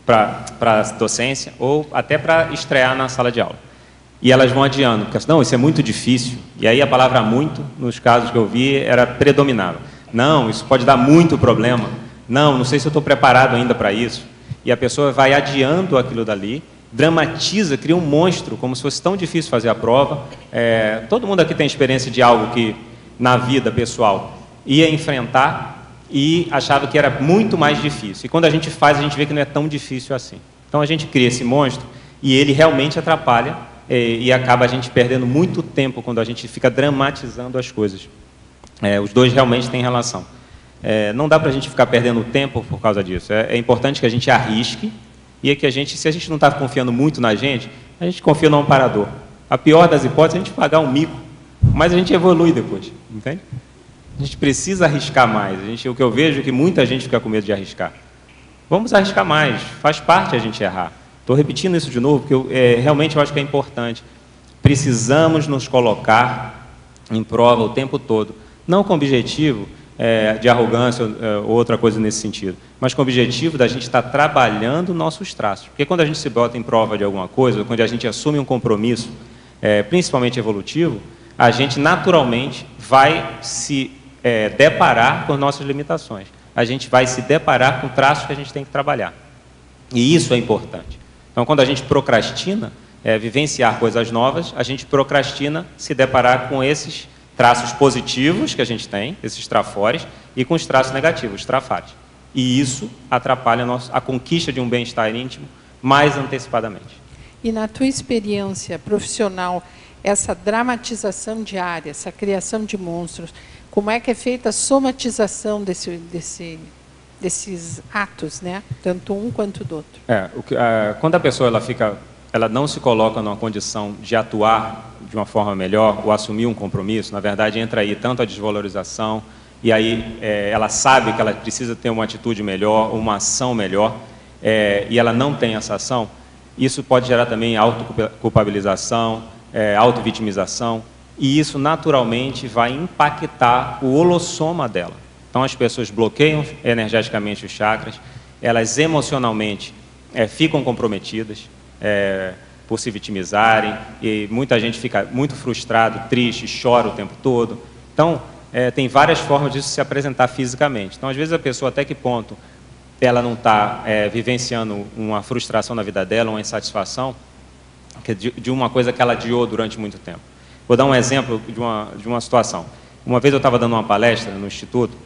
para a docência, ou até para estrear na sala de aula. E elas vão adiando, porque não, isso é muito difícil. E aí a palavra muito, nos casos que eu vi, era predominava. Não, isso pode dar muito problema. Não sei se eu estou preparado ainda para isso. E a pessoa vai adiando aquilo dali, dramatiza, cria um monstro, como se fosse tão difícil fazer a prova. Todo mundo aqui tem experiência de algo que, na vida pessoal, ia enfrentar e achava que era muito mais difícil. E quando a gente faz, a gente vê que não é tão difícil assim. Então a gente cria esse monstro e ele realmente atrapalha e acaba a gente perdendo muito tempo quando a gente fica dramatizando as coisas. Os dois realmente têm relação. Não dá para a gente ficar perdendo tempo por causa disso. É importante que a gente arrisque e que se a gente não está confiando muito na gente, a gente confia no amparador. A pior das hipóteses é a gente pagar um mico, mas a gente evolui depois, entende? A gente precisa arriscar mais. O que eu vejo é que muita gente fica com medo de arriscar. Vamos arriscar mais, faz parte a gente errar. Estou repetindo isso de novo, porque realmente eu acho que é importante. Precisamos nos colocar em prova o tempo todo, não com o objetivo de arrogância ou outra coisa nesse sentido, mas com o objetivo da gente estar trabalhando nossos traços. Porque quando a gente se bota em prova de alguma coisa, quando a gente assume um compromisso, principalmente evolutivo, a gente naturalmente vai se deparar com nossas limitações. A gente vai se deparar com traços que a gente tem que trabalhar. E isso é importante. Então, quando a gente procrastina, vivenciar coisas novas, a gente procrastina se deparar com esses traços positivos que a gente tem, esses trafores, e com os traços negativos, os trafares. E isso atrapalha a conquista de um bem-estar íntimo mais antecipadamente. E na tua experiência profissional, essa dramatização diária, essa criação de monstros, como é que é feita a somatização desses atos, né? Tanto um quanto do outro? Quando a pessoa ela não se coloca numa condição de atuar de uma forma melhor ou assumir um compromisso, na verdade entra aí tanto a desvalorização, e aí ela sabe que ela precisa ter uma atitude melhor, uma ação melhor, e ela não tem essa ação, isso pode gerar também autoculpabilização, autovitimização, e isso naturalmente vai impactar o holossoma dela. Então as pessoas bloqueiam energeticamente os chakras, elas emocionalmente ficam comprometidas por se vitimizarem, e muita gente fica muito frustrado, triste, chora o tempo todo. Então tem várias formas disso se apresentar fisicamente. Então às vezes a pessoa, até que ponto ela não está vivenciando uma frustração na vida dela, uma insatisfação de uma coisa que ela adiou durante muito tempo. Vou dar um exemplo de uma situação. Uma vez eu estava dando uma palestra no Instituto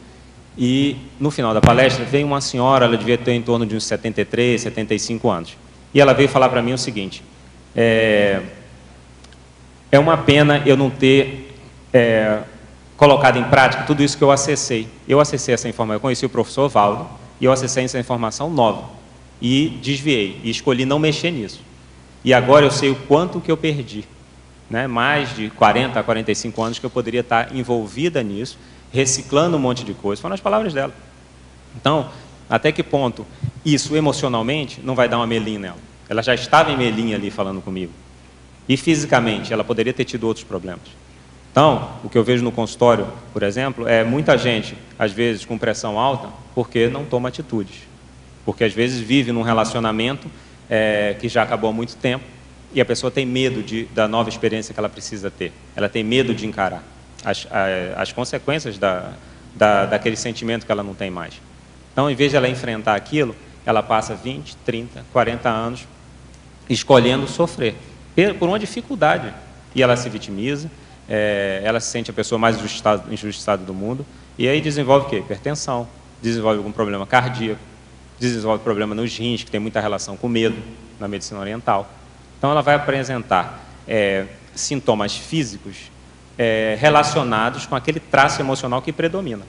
e, no final da palestra, veio uma senhora, ela devia ter em torno de uns 73, 75 anos. E ela veio falar para mim o seguinte, é uma pena eu não ter colocado em prática tudo isso que eu acessei. Eu acessei essa informação, eu conheci o professor Valdo, e eu acessei essa informação nova. E desviei, e escolhi não mexer nisso. E agora eu sei o quanto que eu perdi. Né? Mais de 40 a 45 anos que eu poderia estar envolvida nisso, reciclando um monte de coisas. Foram as palavras dela. Então, até que ponto isso emocionalmente não vai dar uma melinha nela? Ela já estava em melinha ali falando comigo. E fisicamente, ela poderia ter tido outros problemas. Então, o que eu vejo no consultório, por exemplo, é muita gente, às vezes, com pressão alta, porque não toma atitudes. Porque, às vezes, vive num relacionamento que já acabou há muito tempo, e a pessoa tem medo da nova experiência que ela precisa ter. Ela tem medo de encarar as consequências daquele sentimento que ela não tem mais. Então, em vez de ela enfrentar aquilo, ela passa 20, 30, 40 anos escolhendo sofrer por uma dificuldade. E ela se vitimiza, ela se sente a pessoa mais injustiçada do mundo, e aí desenvolve o quê? Hipertensão, desenvolve algum problema cardíaco, desenvolve problema nos rins, que tem muita relação com medo na medicina oriental. Então, ela vai apresentar sintomas físicos relacionados com aquele traço emocional que predomina.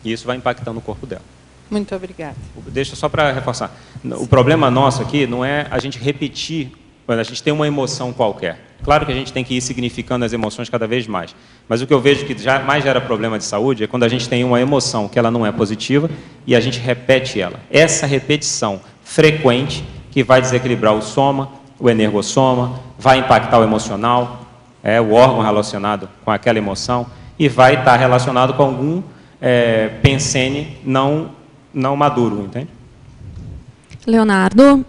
E isso vai impactando o corpo dela. Muito obrigada. Deixa só para reforçar. O problema nosso aqui não é a gente repetir, quando a gente tem uma emoção qualquer. Claro que a gente tem que ir significando as emoções cada vez mais. Mas o que eu vejo que mais gera problema de saúde é quando a gente tem uma emoção que ela não é positiva e a gente repete ela. Essa repetição frequente que vai desequilibrar o soma, o energossoma, vai impactar o emocional, o órgão relacionado com aquela emoção, e vai estar relacionado com algum pensene não maduro, entende? Leonardo,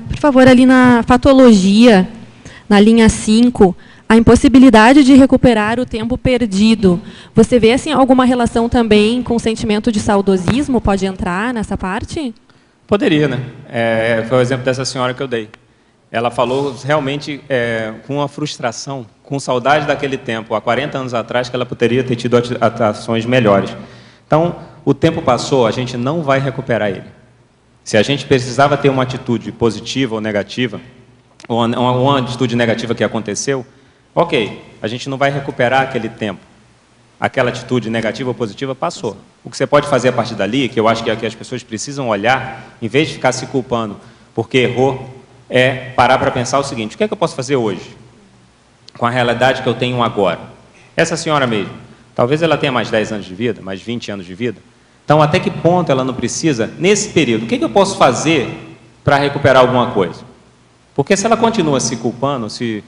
por favor, ali na fatologia, na linha 5, a impossibilidade de recuperar o tempo perdido. Você vê assim, alguma relação também com o sentimento de saudosismo? Pode entrar nessa parte? Poderia, né? Foi o exemplo dessa senhora que eu dei. Ela falou realmente com uma frustração, com saudade daquele tempo, há 40 anos atrás, que ela poderia ter tido ações melhores. Então, o tempo passou, a gente não vai recuperar ele. Se a gente precisava ter uma atitude positiva ou negativa, ou uma atitude negativa que aconteceu, ok, a gente não vai recuperar aquele tempo. Aquela atitude negativa ou positiva passou. O que você pode fazer a partir dali, que eu acho que é que as pessoas precisam olhar, em vez de ficar se culpando porque errou, é parar para pensar o seguinte: o que é que eu posso fazer hoje, com a realidade que eu tenho agora? Essa senhora mesmo, talvez ela tenha mais 10 anos de vida, mais 20 anos de vida. Então, até que ponto ela não precisa, nesse período, o que é que eu posso fazer para recuperar alguma coisa? Porque se ela continua se culpando, se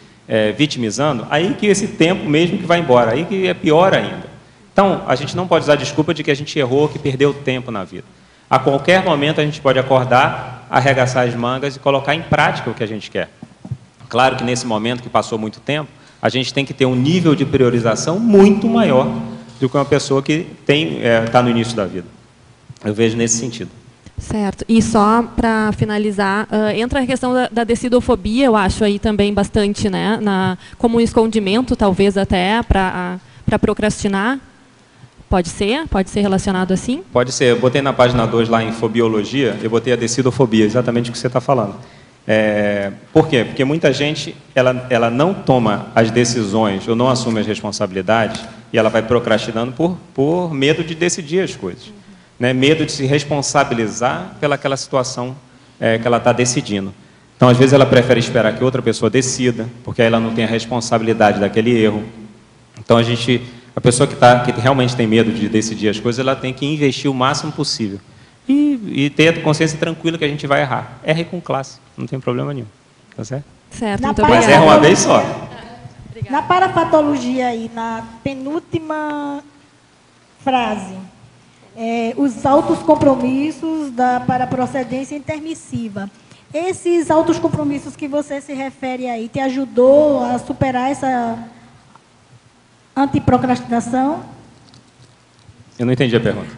vitimizando, aí que esse tempo mesmo que vai embora, aí que é pior ainda. Então, a gente não pode usar a desculpa de que a gente errou, que perdeu tempo na vida. A qualquer momento a gente pode acordar, arregaçar as mangas e colocar em prática o que a gente quer. Claro que nesse momento que passou muito tempo, a gente tem que ter um nível de priorização muito maior do que uma pessoa que está no início da vida. Eu vejo nesse sentido. Certo. E só para finalizar, entra a questão da decidofobia, eu acho aí também bastante, né? Como um escondimento, talvez até, para procrastinar. Pode ser relacionado assim? Pode ser. Eu botei na página 2 lá em fobiologia, eu botei a decidofobia, exatamente o que você está falando. Por quê? Porque muita gente ela não toma as decisões ou não assume as responsabilidades e ela vai procrastinando por medo de decidir as coisas. Né? Medo de se responsabilizar pelaquela situação que ela está decidindo. Então, às vezes, ela prefere esperar que outra pessoa decida, porque aí ela não tem a responsabilidade daquele erro. Então, a pessoa que realmente tem medo de decidir as coisas, ela tem que investir o máximo possível. E ter a consciência tranquila que a gente vai errar. Erre com classe, não tem problema nenhum. Tá certo? Certo, muito obrigada. Mas erra uma vez só. Na parafatologia aí, na penúltima frase, os altos compromissos da paraprocedência intermissiva. Esses altos compromissos que você se refere aí, te ajudou a superar essa antiprocrastinação? Eu não entendi a pergunta.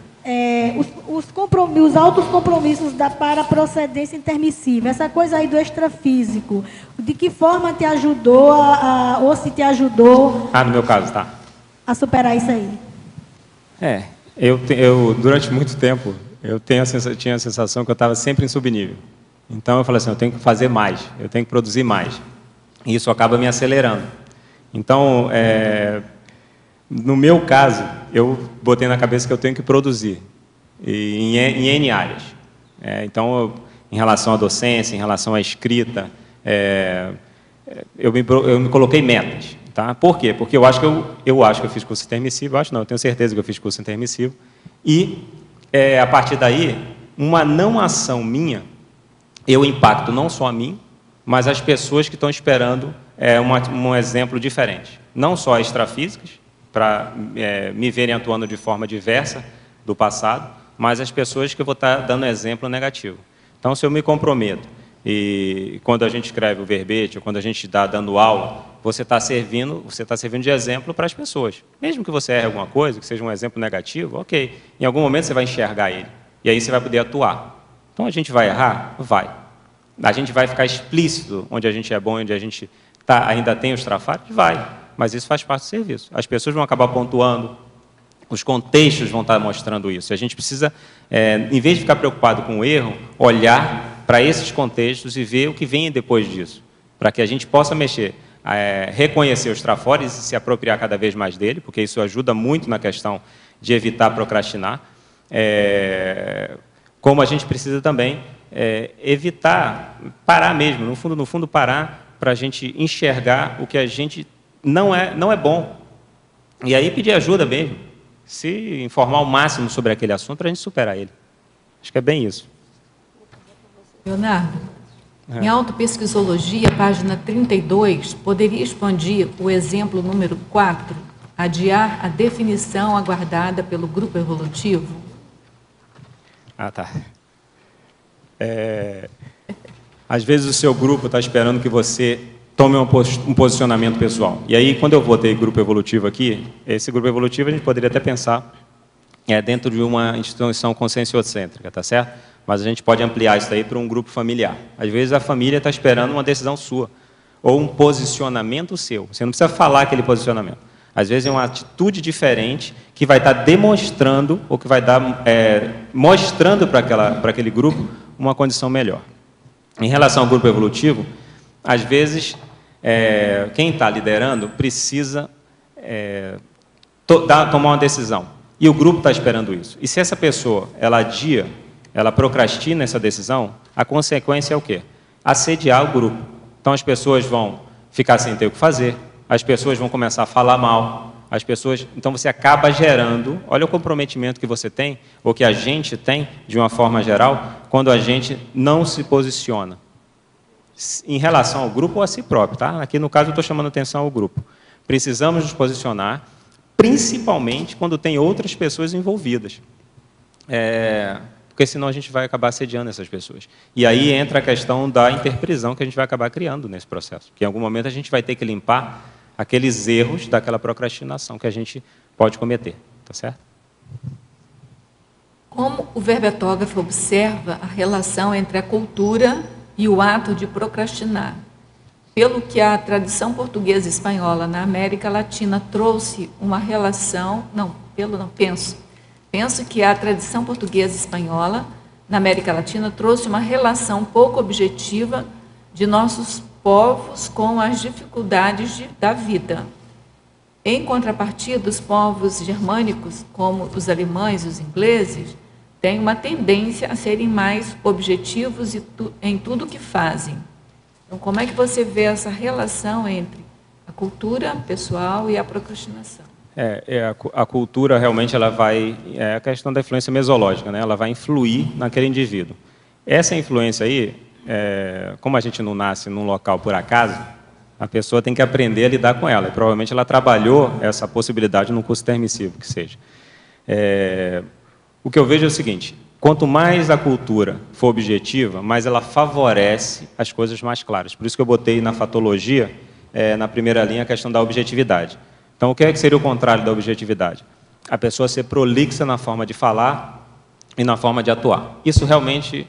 Os altos compromissos da paraprocedência intermissiva, essa coisa aí do extrafísico, de que forma te ajudou ou se te ajudou... no meu caso, tá. A superar isso aí? Eu durante muito tempo, tinha a sensação que eu estava sempre em subnível. Então, eu falei assim, eu tenho que fazer mais, eu tenho que produzir mais. E isso acaba me acelerando. Então, no meu caso, eu botei na cabeça que eu tenho que produzir, em N áreas. Então, em relação à docência, em relação à escrita, eu me coloquei metas. Tá? Por quê? Porque eu acho que eu fiz curso intermissivo, eu tenho certeza que eu fiz curso intermissivo, e a partir daí, uma não ação minha, eu impacto não só a mim, mas as pessoas que estão esperando um exemplo diferente. Não só extrafísicas, para me verem atuando de forma diversa do passado, mas as pessoas que eu vou estar dando exemplo negativo. Então, se eu me comprometo, e quando a gente escreve o verbete, ou quando a gente está dando aula, você está servindo de exemplo para as pessoas. Mesmo que você erre alguma coisa, que seja um exemplo negativo, ok. Em algum momento você vai enxergar ele. E aí você vai poder atuar. Então, a gente vai errar? Vai. A gente vai ficar explícito onde a gente é bom, onde a gente ainda tem os trafares? Vai. Mas isso faz parte do serviço. As pessoas vão acabar pontuando, os contextos vão estar mostrando isso. A gente precisa, em vez de ficar preocupado com o erro, olhar para esses contextos e ver o que vem depois disso, para que a gente possa mexer, reconhecer os trafores e se apropriar cada vez mais dele, porque isso ajuda muito na questão de evitar procrastinar, como a gente precisa também evitar, parar mesmo, no fundo parar para a gente enxergar o que a gente não é bom. E aí pedir ajuda mesmo, se informar o máximo sobre aquele assunto para a gente superar ele. Acho que é bem isso. Leonardo, em autopesquisologia, página 32, poderia expandir o exemplo número 4, adiar a definição aguardada pelo grupo evolutivo? Ah, tá. Às vezes o seu grupo está esperando que você tome um posicionamento pessoal. E aí, quando eu botei grupo evolutivo aqui, esse grupo evolutivo a gente poderia até pensar dentro de uma instituição conscienciocêntrica, tá certo? Mas a gente pode ampliar isso aí para um grupo familiar. Às vezes a família está esperando uma decisão sua, ou um posicionamento seu. Você não precisa falar aquele posicionamento. Às vezes é uma atitude diferente que vai estar demonstrando, ou que vai dar, mostrando para aquele grupo uma condição melhor. Em relação ao grupo evolutivo, às vezes, quem está liderando precisa tomar uma decisão. E o grupo está esperando isso. E se essa pessoa, ela adia, ela procrastina essa decisão, a consequência é o quê? Assediar o grupo. Então, as pessoas vão ficar sem ter o que fazer, as pessoas vão começar a falar mal, as pessoas... Então, você acaba gerando... Olha o comprometimento que você tem, ou que a gente tem, de uma forma geral, quando a gente não se posiciona em relação ao grupo ou a si próprio, tá? Aqui, no caso, eu estou chamando atenção ao grupo. Precisamos nos posicionar, principalmente quando tem outras pessoas envolvidas. Porque senão a gente vai acabar assediando essas pessoas. E aí entra a questão da interprisão que a gente vai acabar criando nesse processo. Que em algum momento a gente vai ter que limpar aqueles erros daquela procrastinação que a gente pode cometer. Tá certo? Como o verbetógrafo observa a relação entre a cultura e o ato de procrastinar? Pelo que a tradição portuguesa e espanhola na América Latina trouxe uma relação... Penso que a tradição portuguesa e espanhola na América Latina trouxe uma relação pouco objetiva de nossos povos com as dificuldades da vida. Em contrapartida, os povos germânicos, como os alemães e os ingleses, têm uma tendência a serem mais objetivos em tudo que fazem. Então, como é que você vê essa relação entre a cultura pessoal e a procrastinação? A cultura realmente ela vai... É a questão da influência mesológica, né? Ela vai influir naquele indivíduo. Essa influência aí, como a gente não nasce num local por acaso, a pessoa tem que aprender a lidar com ela. E provavelmente ela trabalhou essa possibilidade num curso intermissivo, que seja. O que eu vejo é o seguinte: quanto mais a cultura for objetiva, mais ela favorece as coisas mais claras. Por isso que eu botei na fatologia, na primeira linha, a questão da objetividade. Então, o que é que seria o contrário da objetividade? A pessoa ser prolixa na forma de falar e na forma de atuar. Isso realmente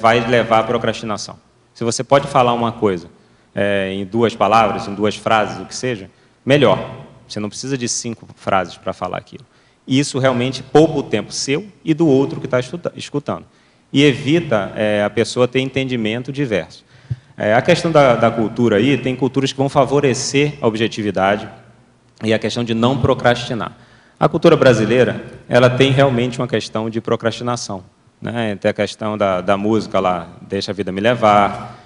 vai levar à procrastinação. Se você pode falar uma coisa em 2 palavras, em 2 frases, o que seja, melhor. Você não precisa de 5 frases para falar aquilo. E isso realmente poupa o tempo seu e do outro que está escutando. E evita a pessoa ter entendimento diverso. A questão da cultura aí, tem culturas que vão favorecer a objetividade e a questão de não procrastinar. A cultura brasileira, ela tem realmente uma questão de procrastinação, né? Tem a questão da música lá, deixa a vida me levar,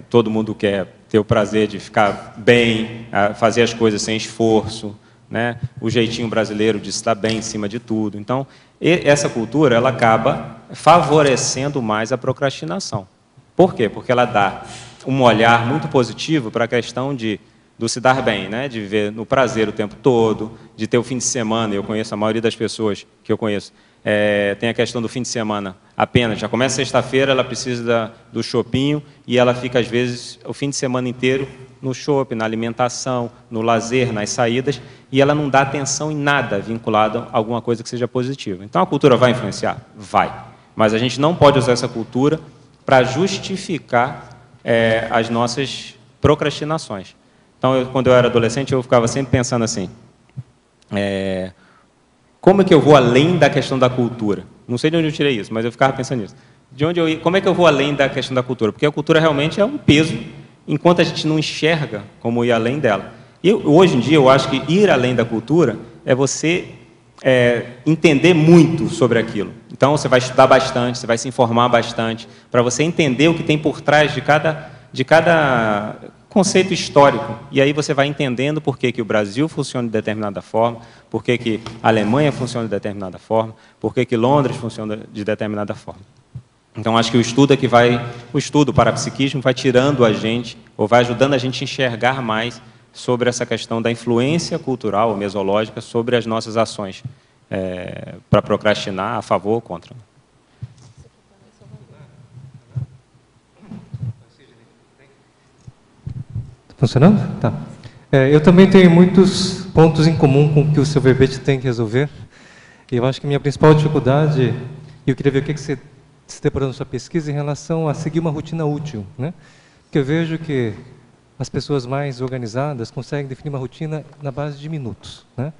todo mundo quer ter o prazer de ficar bem, fazer as coisas sem esforço, né? O jeitinho brasileiro de estar bem em cima de tudo. Então, essa cultura ela acaba favorecendo mais a procrastinação. Por quê? Porque ela dá um olhar muito positivo para a questão do se dar bem, né? De viver no prazer o tempo todo, de ter o fim de semana. Eu conheço a maioria das pessoas que eu conheço. Tem a questão do fim de semana apenas. Já começa sexta-feira, ela precisa do shopping e ela fica, às vezes, o fim de semana inteiro no shopping, na alimentação, no lazer, nas saídas, e ela não dá atenção em nada vinculado a alguma coisa que seja positiva. Então, a cultura vai influenciar? Vai. Mas a gente não pode usar essa cultura para justificar as nossas procrastinações. Então, quando eu era adolescente, eu ficava sempre pensando assim, como é que eu vou além da questão da cultura? Não sei de onde eu tirei isso, mas eu ficava pensando nisso. Como é que eu vou além da questão da cultura? Porque a cultura realmente é um peso, enquanto a gente não enxerga como ir além dela. E hoje em dia, eu acho que ir além da cultura é você entender muito sobre aquilo. Então, você vai estudar bastante, você vai se informar bastante, para você entender o que tem por trás de cada conceito histórico. E aí você vai entendendo por que o Brasil funciona de determinada forma, por que a Alemanha funciona de determinada forma, por que Londres funciona de determinada forma. Então, acho que o estudo, o parapsiquismo vai tirando a gente, ou vai ajudando a gente a enxergar mais sobre essa questão da influência cultural ou mesológica sobre as nossas ações, para procrastinar, a favor ou contra. Funcionando? Tá. Eu também tenho muitos pontos em comum com o que o seu verbete tem que resolver. Eu acho que a minha principal dificuldade, e eu queria ver o que você se deparou na sua pesquisa em relação a seguir uma rotina útil, né? Porque eu vejo que as pessoas mais organizadas conseguem definir uma rotina na base de minutos, né?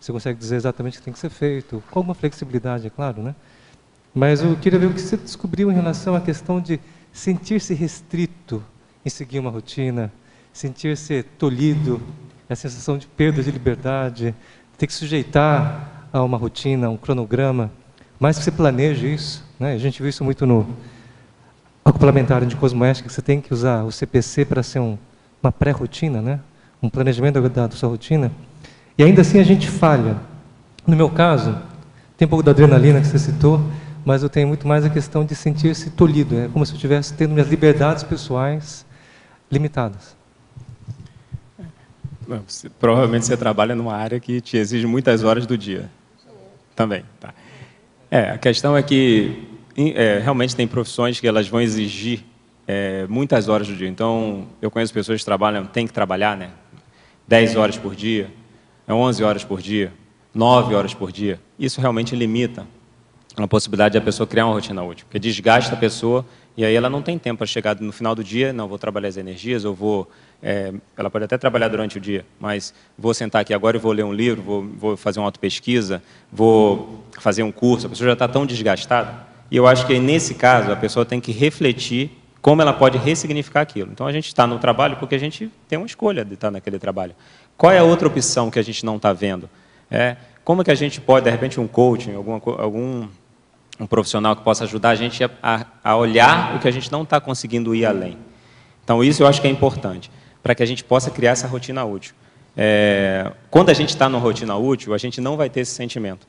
Você consegue dizer exatamente o que tem que ser feito, com alguma flexibilidade, é claro, né? Mas eu queria ver o que você descobriu em relação à questão de sentir-se restrito em seguir uma rotina, sentir-se tolhido, a sensação de perda de liberdade, ter que sujeitar a uma rotina, a um cronograma, mais que você planeje isso, né? A gente viu isso muito no complementar de cosmoética, que você tem que usar o CPC para ser uma pré-rotina, né? Um planejamento da sua rotina. E ainda assim a gente falha. No meu caso, tem um pouco da adrenalina que você citou, mas eu tenho muito mais a questão de sentir-se tolhido, é como se eu estivesse tendo minhas liberdades pessoais limitadas. Provavelmente você trabalha numa área que te exige muitas horas do dia. Também, tá. A questão é que realmente tem profissões que elas vão exigir muitas horas do dia. Então, eu conheço pessoas que trabalham, têm que trabalhar, né? 10 horas por dia, 11 horas por dia, 9 horas por dia. Isso realmente limita a possibilidade de a pessoa criar uma rotina útil, porque desgasta a pessoa e aí ela não tem tempo para chegar no final do dia, não, vou trabalhar as energias, eu vou... ela pode até trabalhar durante o dia, mas vou sentar aqui agora e vou ler um livro, vou fazer uma autopesquisa, vou fazer um curso, a pessoa já está tão desgastada. E eu acho que, nesse caso, a pessoa tem que refletir como ela pode ressignificar aquilo. Então, a gente está no trabalho porque a gente tem uma escolha de estar naquele trabalho. Qual é a outra opção que a gente não está vendo? Como é que a gente pode, de repente, um coaching, um profissional que possa ajudar a gente a olhar o que a gente não está conseguindo ir além. Então, isso eu acho que é importante, para que a gente possa criar essa rotina útil. Quando a gente está numa rotina útil, a gente não vai ter esse sentimento.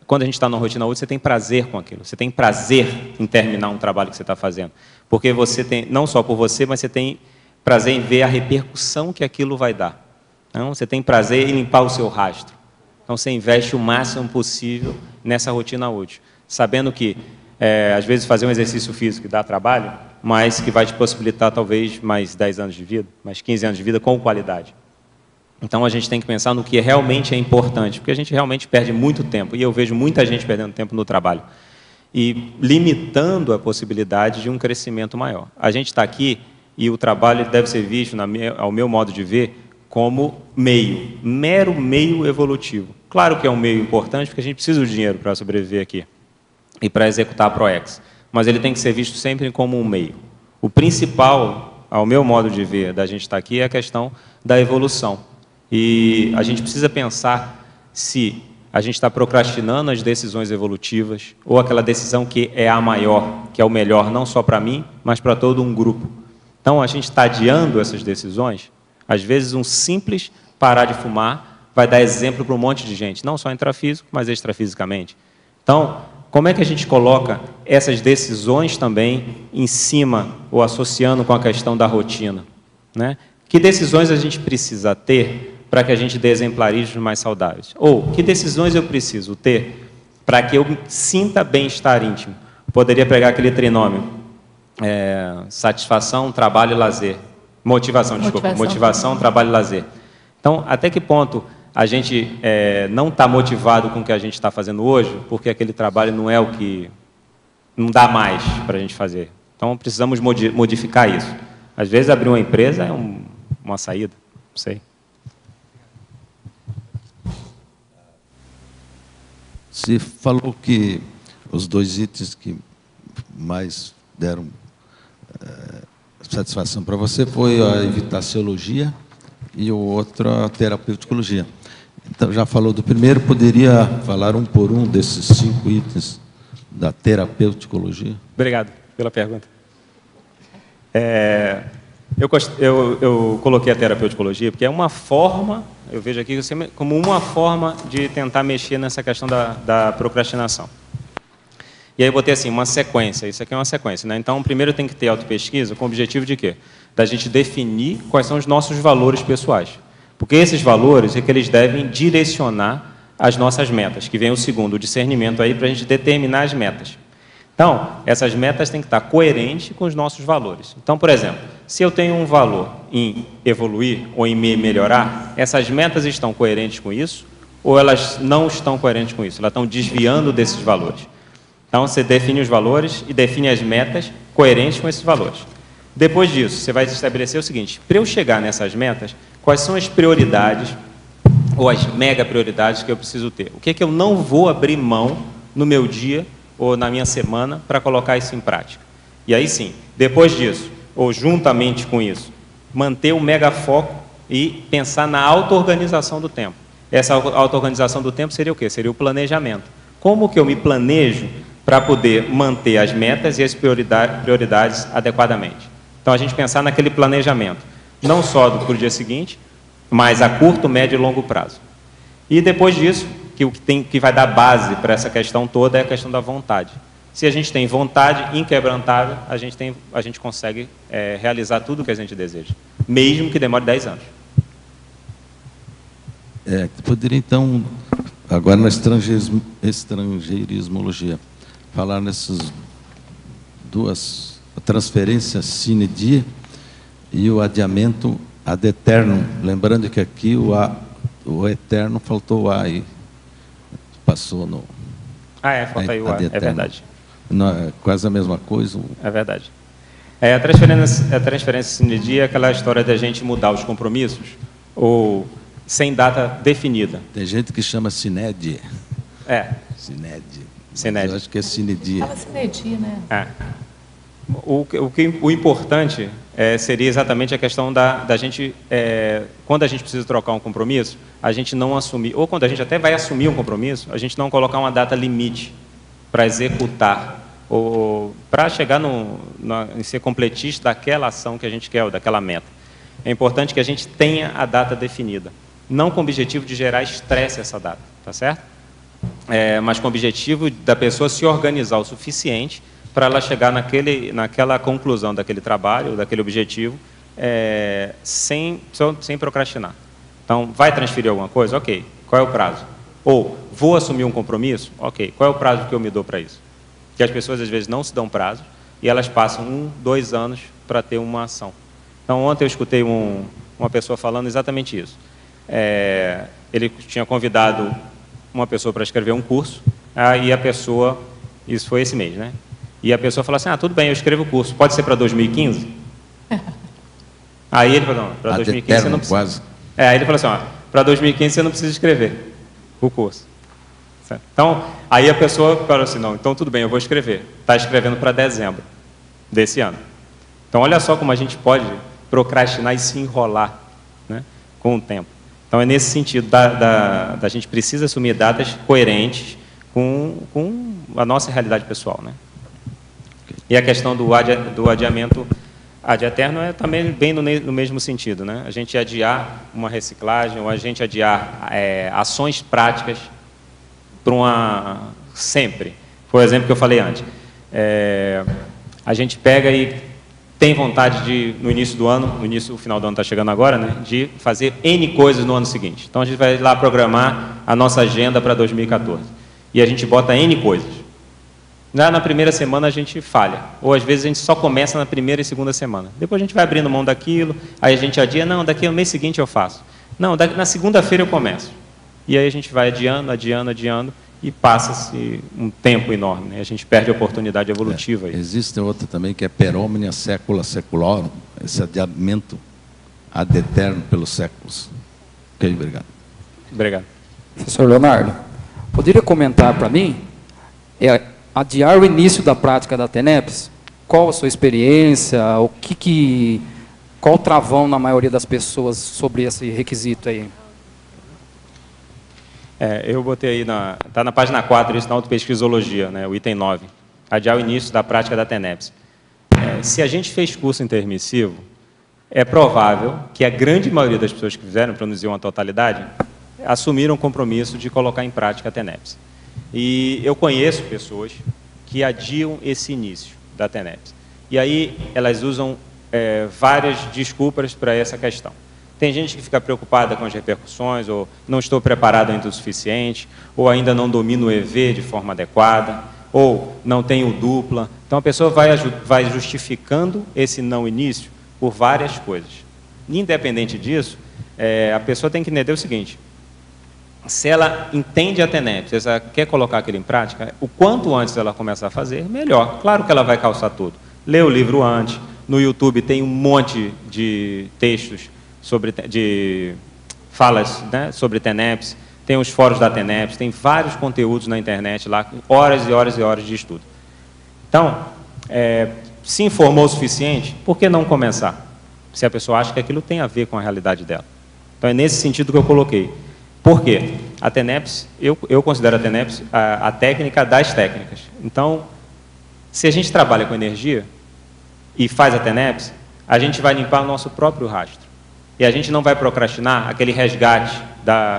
Quando a gente está numa rotina útil, você tem prazer com aquilo. Você tem prazer em terminar um trabalho que você está fazendo. Porque você tem, não só por você, mas você tem prazer em ver a repercussão que aquilo vai dar. Então, você tem prazer em limpar o seu rastro. Então, você investe o máximo possível nessa rotina útil. Sabendo que, às vezes, fazer um exercício físico dá trabalho, mas que vai te possibilitar, talvez, mais 10 anos de vida, mais 15 anos de vida com qualidade. Então, a gente tem que pensar no que realmente é importante, porque a gente realmente perde muito tempo, e eu vejo muita gente perdendo tempo no trabalho, e limitando a possibilidade de um crescimento maior. A gente está aqui, e o trabalho deve ser visto, ao meu modo de ver, como mero meio evolutivo. Claro que é um meio importante, porque a gente precisa do dinheiro para sobreviver aqui, e para executar a ProEx, mas ele tem que ser visto sempre como um meio. O principal, ao meu modo de ver, da gente estar aqui, é a questão da evolução. E a gente precisa pensar se a gente está procrastinando as decisões evolutivas ou aquela decisão que é a maior, que é o melhor, não só para mim, mas para todo um grupo. Então, a gente está adiando essas decisões. Às vezes, um simples parar de fumar vai dar exemplo para um monte de gente, não só intrafísico, mas extrafisicamente. Então, como é que a gente coloca essas decisões também em cima ou associando com a questão da rotina, né? Que decisões a gente precisa ter para que a gente dê exemplarismos mais saudáveis? Ou, que decisões eu preciso ter para que eu sinta bem-estar íntimo? Eu poderia pegar aquele trinômio, satisfação, trabalho e lazer. Motivação, trabalho e lazer. Então, até que ponto a gente não está motivado com o que a gente está fazendo hoje, porque aquele trabalho não é o que... não dá mais para a gente fazer. Então, precisamos modificar isso. Às vezes, abrir uma empresa é uma saída, não sei. Você falou que os dois itens que mais deram satisfação para você foi a evitaciologia e o outro a terapeuticologia. Então, já falou do primeiro, poderia falar um por um desses 5 itens da terapeuticologia? Obrigado pela pergunta. Eu coloquei a terapeuticologia porque é uma forma, eu vejo aqui como uma forma de tentar mexer nessa questão da procrastinação. E aí eu botei assim, uma sequência, isso aqui é uma sequência, né? Então, primeiro tem que ter autopesquisa com o objetivo de quê? da gente definir quais são os nossos valores pessoais. Porque esses valores é que eles devem direcionar as nossas metas, que vem o segundo, o discernimento aí para a gente determinar as metas. Então, essas metas têm que estar coerentes com os nossos valores. Então, por exemplo, se eu tenho um valor em evoluir ou em me melhorar, essas metas estão coerentes com isso ou elas não estão coerentes com isso? Elas estão desviando desses valores. Então, você define os valores e define as metas coerentes com esses valores. Depois disso, você vai estabelecer o seguinte: para eu chegar nessas metas, quais são as prioridades ou as mega prioridades que eu preciso ter? O que é que eu não vou abrir mão no meu dia ou na minha semana para colocar isso em prática? E aí sim, depois disso, ou juntamente com isso, manter o mega foco e pensar na auto-organização do tempo. Essa auto-organização do tempo seria o quê? Seria o planejamento. Como que eu me planejo para poder manter as metas e as prioridades adequadamente? Então, a gente pensar naquele planejamento, não só para o dia seguinte, mas a curto, médio e longo prazo. E depois disso, o que vai dar base para essa questão toda é a questão da vontade. Se a gente tem vontade inquebrantável, a gente consegue realizar tudo o que a gente deseja, mesmo que demore 10 anos. Poderia, então, agora na estrangeirismologia, falar nessas duas, a transferência sine die e o adiamento ad eternum. Lembrando que aqui o eterno faltou o A aí. Passou no... falta aí o A, é verdade. Não, é quase a mesma coisa. É verdade. A transferência sine die é aquela história da gente mudar os compromissos ou sem data definida. Tem gente que chama sine die. Sine die. Eu acho que é sine die. Fala sine die, né? O importante seria exatamente a questão da gente, quando a gente precisa trocar um compromisso, a gente não assumir, ou quando a gente até vai assumir um compromisso, a gente não colocar uma data limite para executar, ou para chegar em ser completista daquela ação que a gente quer, ou daquela meta. É importante que a gente tenha a data definida, não com o objetivo de gerar estresse essa data, tá certo? Mas com o objetivo da pessoa se organizar o suficiente para ela chegar naquela conclusão daquele trabalho, daquele objetivo, sem procrastinar. Então, vai transferir alguma coisa? Ok. Qual é o prazo? Ou, vou assumir um compromisso? Ok. Qual é o prazo que eu me dou para isso? Porque as pessoas, às vezes, não se dão prazo e elas passam 1, 2 anos para ter uma ação. Então, ontem eu escutei uma pessoa falando exatamente isso. Ele tinha convidado uma pessoa para escrever um curso, e a pessoa, isso foi esse mês, né? E a pessoa falou assim: tudo bem, eu escrevo o curso, pode ser para 2015? Aí ele falou: não, para 2015 você não precisa. Quase. Aí ele falou assim: para 2015 você não precisa escrever o curso. Certo? Então, aí a pessoa falou assim: não, então tudo bem, eu vou escrever. Está escrevendo para dezembro desse ano. Então, olha só como a gente pode procrastinar e se enrolar, né, com o tempo. Então, é nesse sentido, da gente precisa assumir datas coerentes com a nossa realidade pessoal, né? E a questão do adiamento ad eterno é também bem no mesmo sentido, né? A gente adiar uma reciclagem, ou a gente adiar ações práticas para sempre. Foi o exemplo que eu falei antes. A gente pega e tem vontade de, no início do ano, o final do ano está chegando agora, né, de fazer N coisas no ano seguinte. Então, a gente vai lá programar a nossa agenda para 2014. E a gente bota N coisas. Na primeira semana a gente falha, ou às vezes a gente só começa na primeira e segunda semana. Depois a gente vai abrindo mão daquilo, aí a gente adia, não, daqui ao mês seguinte eu faço. Não, na segunda-feira eu começo. E aí a gente vai adiando, e passa-se um tempo enorme, né? A gente perde a oportunidade evolutiva. Aí. Existe outra também que é per omnia secula seculorum, esse adiamento ad eterno pelos séculos. Ok, obrigado. Obrigado. Professor Leonardo, poderia comentar para mim, adiar o início da prática da TENEPS? Qual a sua experiência? Qual o travão na maioria das pessoas sobre esse requisito aí? Eu botei aí, está na página 4, isso na autopesquisologia, né, o item 9. Adiar o início da prática da TENEPS. Se a gente fez curso intermissivo, é provável que a grande maioria das pessoas que fizeram, para não dizer uma totalidade, assumiram o compromisso de colocar em prática a TENEPS. E eu conheço pessoas que adiam esse início da TENEPS. E aí elas usam várias desculpas para essa questão. Tem gente que fica preocupada com as repercussões, ou não estou preparado ainda o suficiente, ou ainda não domino o EV de forma adequada, ou não tenho dupla. Então, a pessoa vai justificando esse não início por várias coisas. Independente disso, a pessoa tem que entender o seguinte: se ela entende a TENEPS, se ela quer colocar aquilo em prática, o quanto antes ela começar a fazer, melhor. Claro que ela vai calçar tudo. Lê o livro antes. No YouTube tem um monte de textos de falas, né, sobre TENEPS, tem os fóruns da TENEPS, tem vários conteúdos na internet lá, horas e horas e horas de estudo. Então, se informou o suficiente, por que não começar? Se a pessoa acha que aquilo tem a ver com a realidade dela. Então, é nesse sentido que eu coloquei. Por quê? A TENEPS, eu considero a TENEPS a técnica das técnicas. Então, se a gente trabalha com energia e faz a TENEPS, a gente vai limpar o nosso próprio rastro. E a gente não vai procrastinar aquele resgate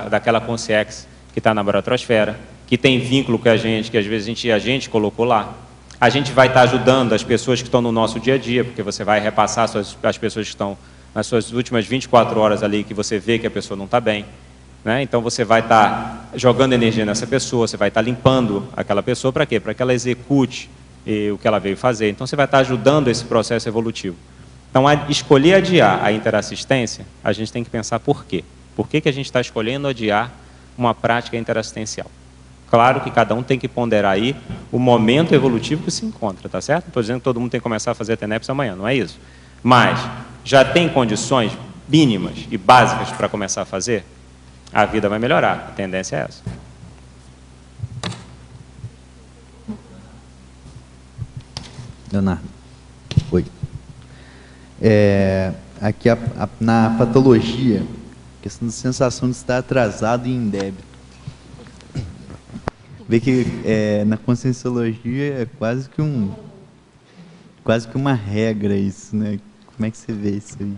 daquela consciência que está na baratrosfera, que tem vínculo com a gente, que às vezes a gente colocou lá. A gente vai estar ajudando as pessoas que estão no nosso dia a dia, porque você vai repassar as pessoas que estão nas suas últimas 24 horas ali, que você vê que a pessoa não está bem. Né? Então, você vai estar jogando energia nessa pessoa, você vai estar limpando aquela pessoa para quê? Para que ela execute o que ela veio fazer. Então, você vai estar ajudando esse processo evolutivo. Então, escolher adiar a interassistência, a gente tem que pensar por quê. Por que a gente está escolhendo adiar uma prática interassistencial? Claro que cada um tem que ponderar aí o momento evolutivo que se encontra, tá certo? Não estou dizendo que todo mundo tem que começar a fazer TENEPS amanhã, não é isso. Mas, já tem condições mínimas e básicas para começar a fazer? A vida vai melhorar, a tendência é essa. Leonardo. Oi. Aqui na patologia, questão da sensação de estar atrasado e em débito. Vê que na conscienciologia é quase que uma regra isso, né? Como é que você vê isso aí?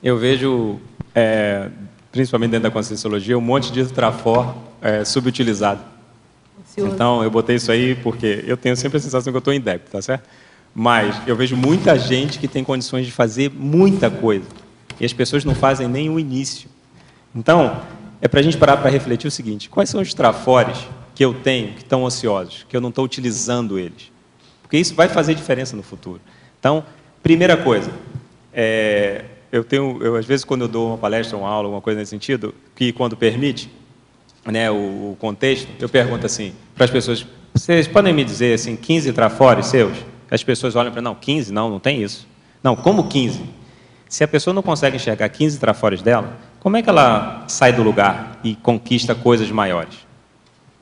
Eu vejo, principalmente dentro da conscienciologia, um monte de trafor subutilizado. Então, eu botei isso aí porque eu tenho sempre a sensação que eu estou em débito, tá certo? Mas eu vejo muita gente que tem condições de fazer muita coisa. E as pessoas não fazem nem o início. Então, é para a gente parar para refletir o seguinte: quais são os trafores que eu tenho que estão ociosos, que eu não estou utilizando eles? Porque isso vai fazer diferença no futuro. Então, primeira coisa, eu às vezes, quando eu dou uma palestra, uma aula, alguma coisa nesse sentido, que quando permite, né, o contexto, eu pergunto assim para as pessoas: vocês podem me dizer assim, 15 trafores seus? As pessoas olham para mim: não, 15? Não tem isso. Não, como 15? Se a pessoa não consegue enxergar 15 trafores dela, como é que ela sai do lugar e conquista coisas maiores?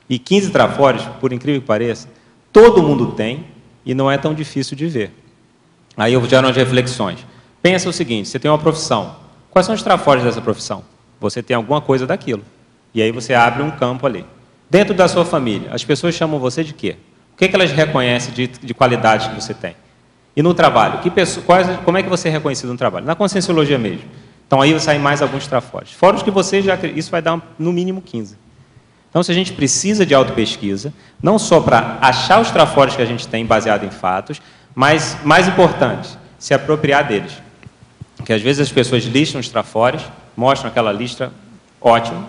E 15 trafores, por incrível que pareça, todo mundo tem e não é tão difícil de ver. Aí eu gero umas reflexões. Pensa o seguinte: você tem uma profissão. Quais são os trafores dessa profissão? Você tem alguma coisa daquilo. E aí você abre um campo ali. Dentro da sua família, as pessoas chamam você de quê? O que elas reconhecem de qualidades que você tem? E no trabalho, como é que você é reconhecido no trabalho? Na conscienciologia mesmo. Então, aí saem mais alguns trafores. Fora os que você já... Isso vai dar, no mínimo, 15. Então, se a gente precisa de autopesquisa, não só para achar os trafores que a gente tem baseado em fatos, mas, mais importante, se apropriar deles. Porque, às vezes, as pessoas listam os trafores, mostram aquela lista, ótimo,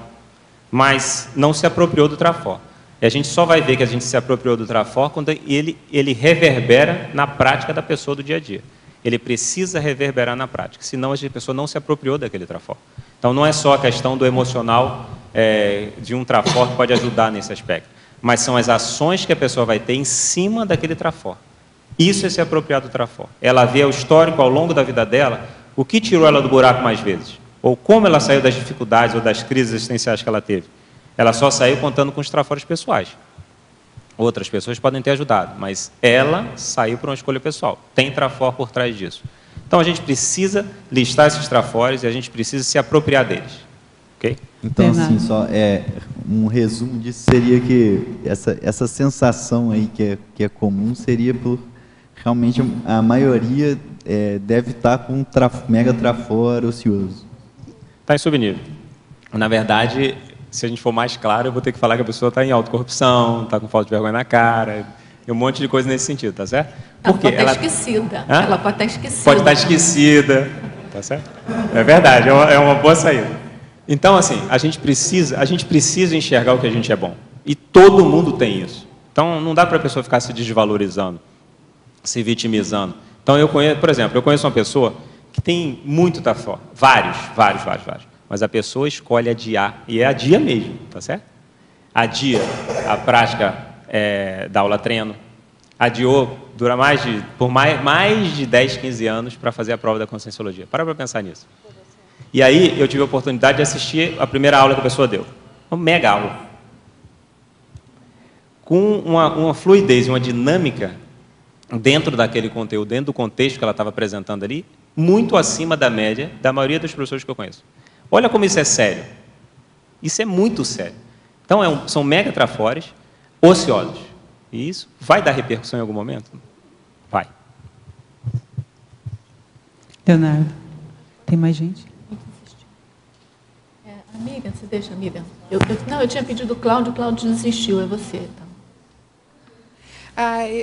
mas não se apropriou do trafor. E a gente só vai ver que a gente se apropriou do trafor quando ele reverbera na prática da pessoa do dia a dia. Ele precisa reverberar na prática, senão a pessoa não se apropriou daquele trafor. Então, não é só a questão do emocional de um trafor que pode ajudar nesse aspecto, mas são as ações que a pessoa vai ter em cima daquele trafor. Isso é se apropriar do trafor. Ela vê o histórico ao longo da vida dela, o que tirou ela do buraco mais vezes, ou como ela saiu das dificuldades ou das crises existenciais que ela teve. Ela só saiu contando com os trafores pessoais. Outras pessoas podem ter ajudado, mas ela saiu por uma escolha pessoal. Tem trafor por trás disso. Então, a gente precisa listar esses trafores e a gente precisa se apropriar deles. Ok? Então, assim, só um resumo disso seria que essa sensação aí que é comum seria por realmente a maioria deve estar com um mega trafor ocioso. Está em subnível. Na verdade, se a gente for mais claro, eu vou ter que falar que a pessoa está em autocorrupção, está com falta de vergonha na cara, e um monte de coisa nesse sentido, tá certo? Ela pode estar esquecida. Hã? Ela pode estar esquecida. Pode estar esquecida, tá certo? É verdade, é uma boa saída. Então, assim, a gente precisa enxergar o que a gente é bom. E todo mundo tem isso. Então, não dá para a pessoa ficar se desvalorizando, se vitimizando. Então, por exemplo, eu conheço uma pessoa que tem muito tafor, vários. Mas a pessoa escolhe adiar, e adia mesmo, tá certo? Adia a prática da aula treino, adiou, dura por mais de 10, 15 anos para fazer a prova da Conscienciologia. Para pensar nisso. E aí, eu tive a oportunidade de assistir a primeira aula que a pessoa deu. Uma mega aula. Com uma fluidez, uma dinâmica dentro daquele conteúdo, dentro do contexto que ela estava apresentando ali, muito acima da média da maioria dos professores que eu conheço. Olha como isso é sério. Isso é muito sério. Então, são mega trafores ociosos. E isso vai dar repercussão em algum momento? Vai. Leonardo, tem mais gente? Amiga, você deixa, amiga. Eu tinha pedido o Cláudio desistiu, é você. Então.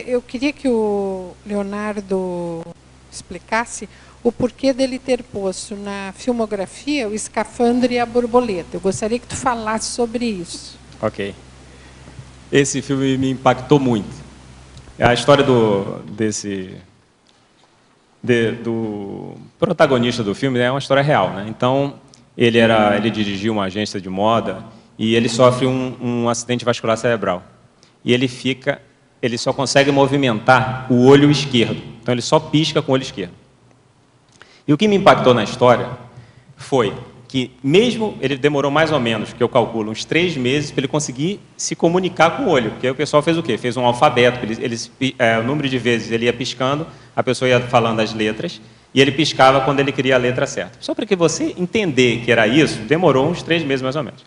Eu queria que o Leonardo explicasse o porquê dele ter posto na filmografia o Escafandro e a Borboleta. Eu gostaria que tu falasse sobre isso. Ok. Esse filme me impactou muito. A história do protagonista do filme é uma história real, né? Então, ele dirigiu uma agência de moda e ele sofre um acidente vascular cerebral. E ele só consegue movimentar o olho esquerdo. Então, ele só pisca com o olho esquerdo. E o que me impactou na história foi que, mesmo ele demorou mais ou menos, que eu calculo, uns 3 meses para ele conseguir se comunicar com o olho. Porque o pessoal fez o quê? Fez um alfabeto. O número de vezes ele ia piscando, a pessoa ia falando as letras, e ele piscava quando ele queria a letra certa. Só para que você entender que era isso, demorou uns 3 meses mais ou menos.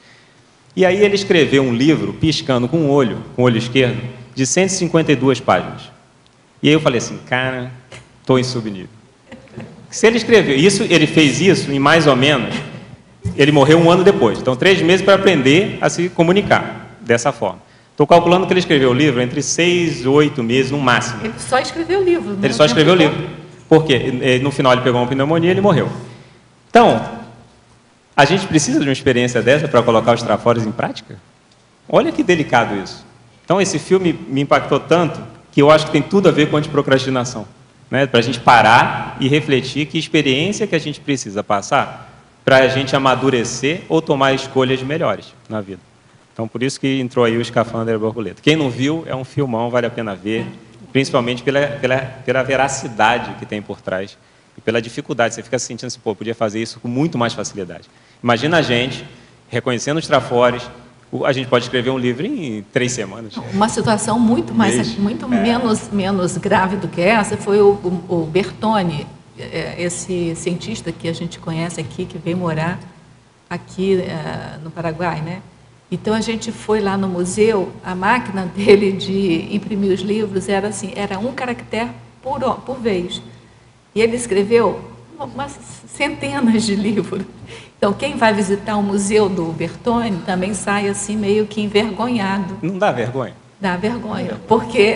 E aí ele escreveu um livro, piscando com o olho esquerdo, de 152 páginas. E aí eu falei assim, cara, estou em subnível. Se ele escreveu isso, ele fez isso em mais ou menos, ele morreu 1 ano depois. Então, 3 meses para aprender a se comunicar dessa forma. Estou calculando que ele escreveu o livro entre 6, 8 meses no máximo. Ele só escreveu o livro. Ele só escreveu o livro. Porque no final ele pegou uma pneumonia e ele morreu. Então, a gente precisa de uma experiência dessa para colocar os trafores em prática? Olha que delicado isso. Então, esse filme me impactou tanto que eu acho que tem tudo a ver com antiprocrastinação. Né? Para a gente parar e refletir que experiência que a gente precisa passar para a gente amadurecer ou tomar escolhas melhores na vida. Então, por isso que entrou aí o Escafandro e a Borboleta. Quem não viu, é um filmão, vale a pena ver, principalmente pela veracidade que tem por trás e pela dificuldade. Você fica se sentindo assim, pô, podia fazer isso com muito mais facilidade. Imagina a gente, reconhecendo os trafores, a gente pode escrever um livro em 3 semanas. Uma situação muito menos grave do que essa foi o Bertone, esse cientista que a gente conhece aqui, que veio morar aqui no Paraguai, né? Então a gente foi lá no museu, a máquina dele de imprimir os livros era assim, era 1 caractere por vez. E ele escreveu umas centenas de livros. Então, quem vai visitar o museu do Bertone também sai assim meio que envergonhado. Não dá vergonha? Dá vergonha, porque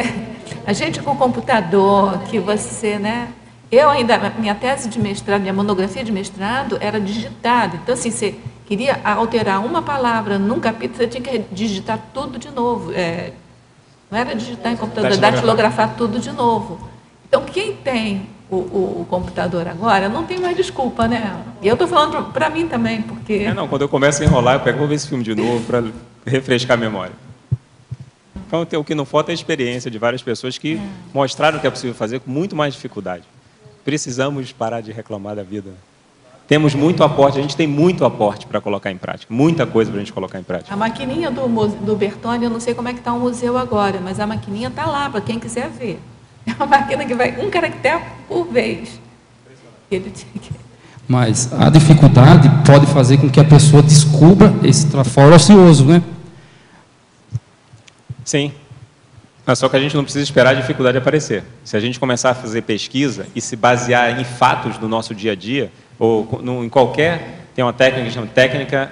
a gente com o computador, que você, né? Eu ainda, minha tese de mestrado, minha monografia de mestrado era digitada. Então, assim, você queria alterar uma palavra num capítulo, você tinha que digitar tudo de novo. Não era digitar em computador, era datilografar tudo de novo. Então, quem tem o computador agora, não tem mais desculpa, né? E eu estou falando para mim também, porque... Não, quando eu começo a enrolar, eu pego, vou ver esse filme de novo para refrescar a memória. Então, o que não falta é a experiência de várias pessoas que mostraram que é possível fazer com muito mais dificuldade. Precisamos parar de reclamar da vida. Temos muito aporte, a gente tem muito aporte para colocar em prática, muita coisa para a gente colocar em prática. A maquininha do Bertone, eu não sei como é que está o museu agora, mas a maquininha está lá para quem quiser ver. É uma máquina que vai 1 caractere por vez. Mas a dificuldade pode fazer com que a pessoa descubra esse traforo ocioso, né? Sim. Mas só que a gente não precisa esperar a dificuldade aparecer. Se a gente começar a fazer pesquisa e se basear em fatos do nosso dia a dia, ou em qualquer... Tem uma técnica que chama técnica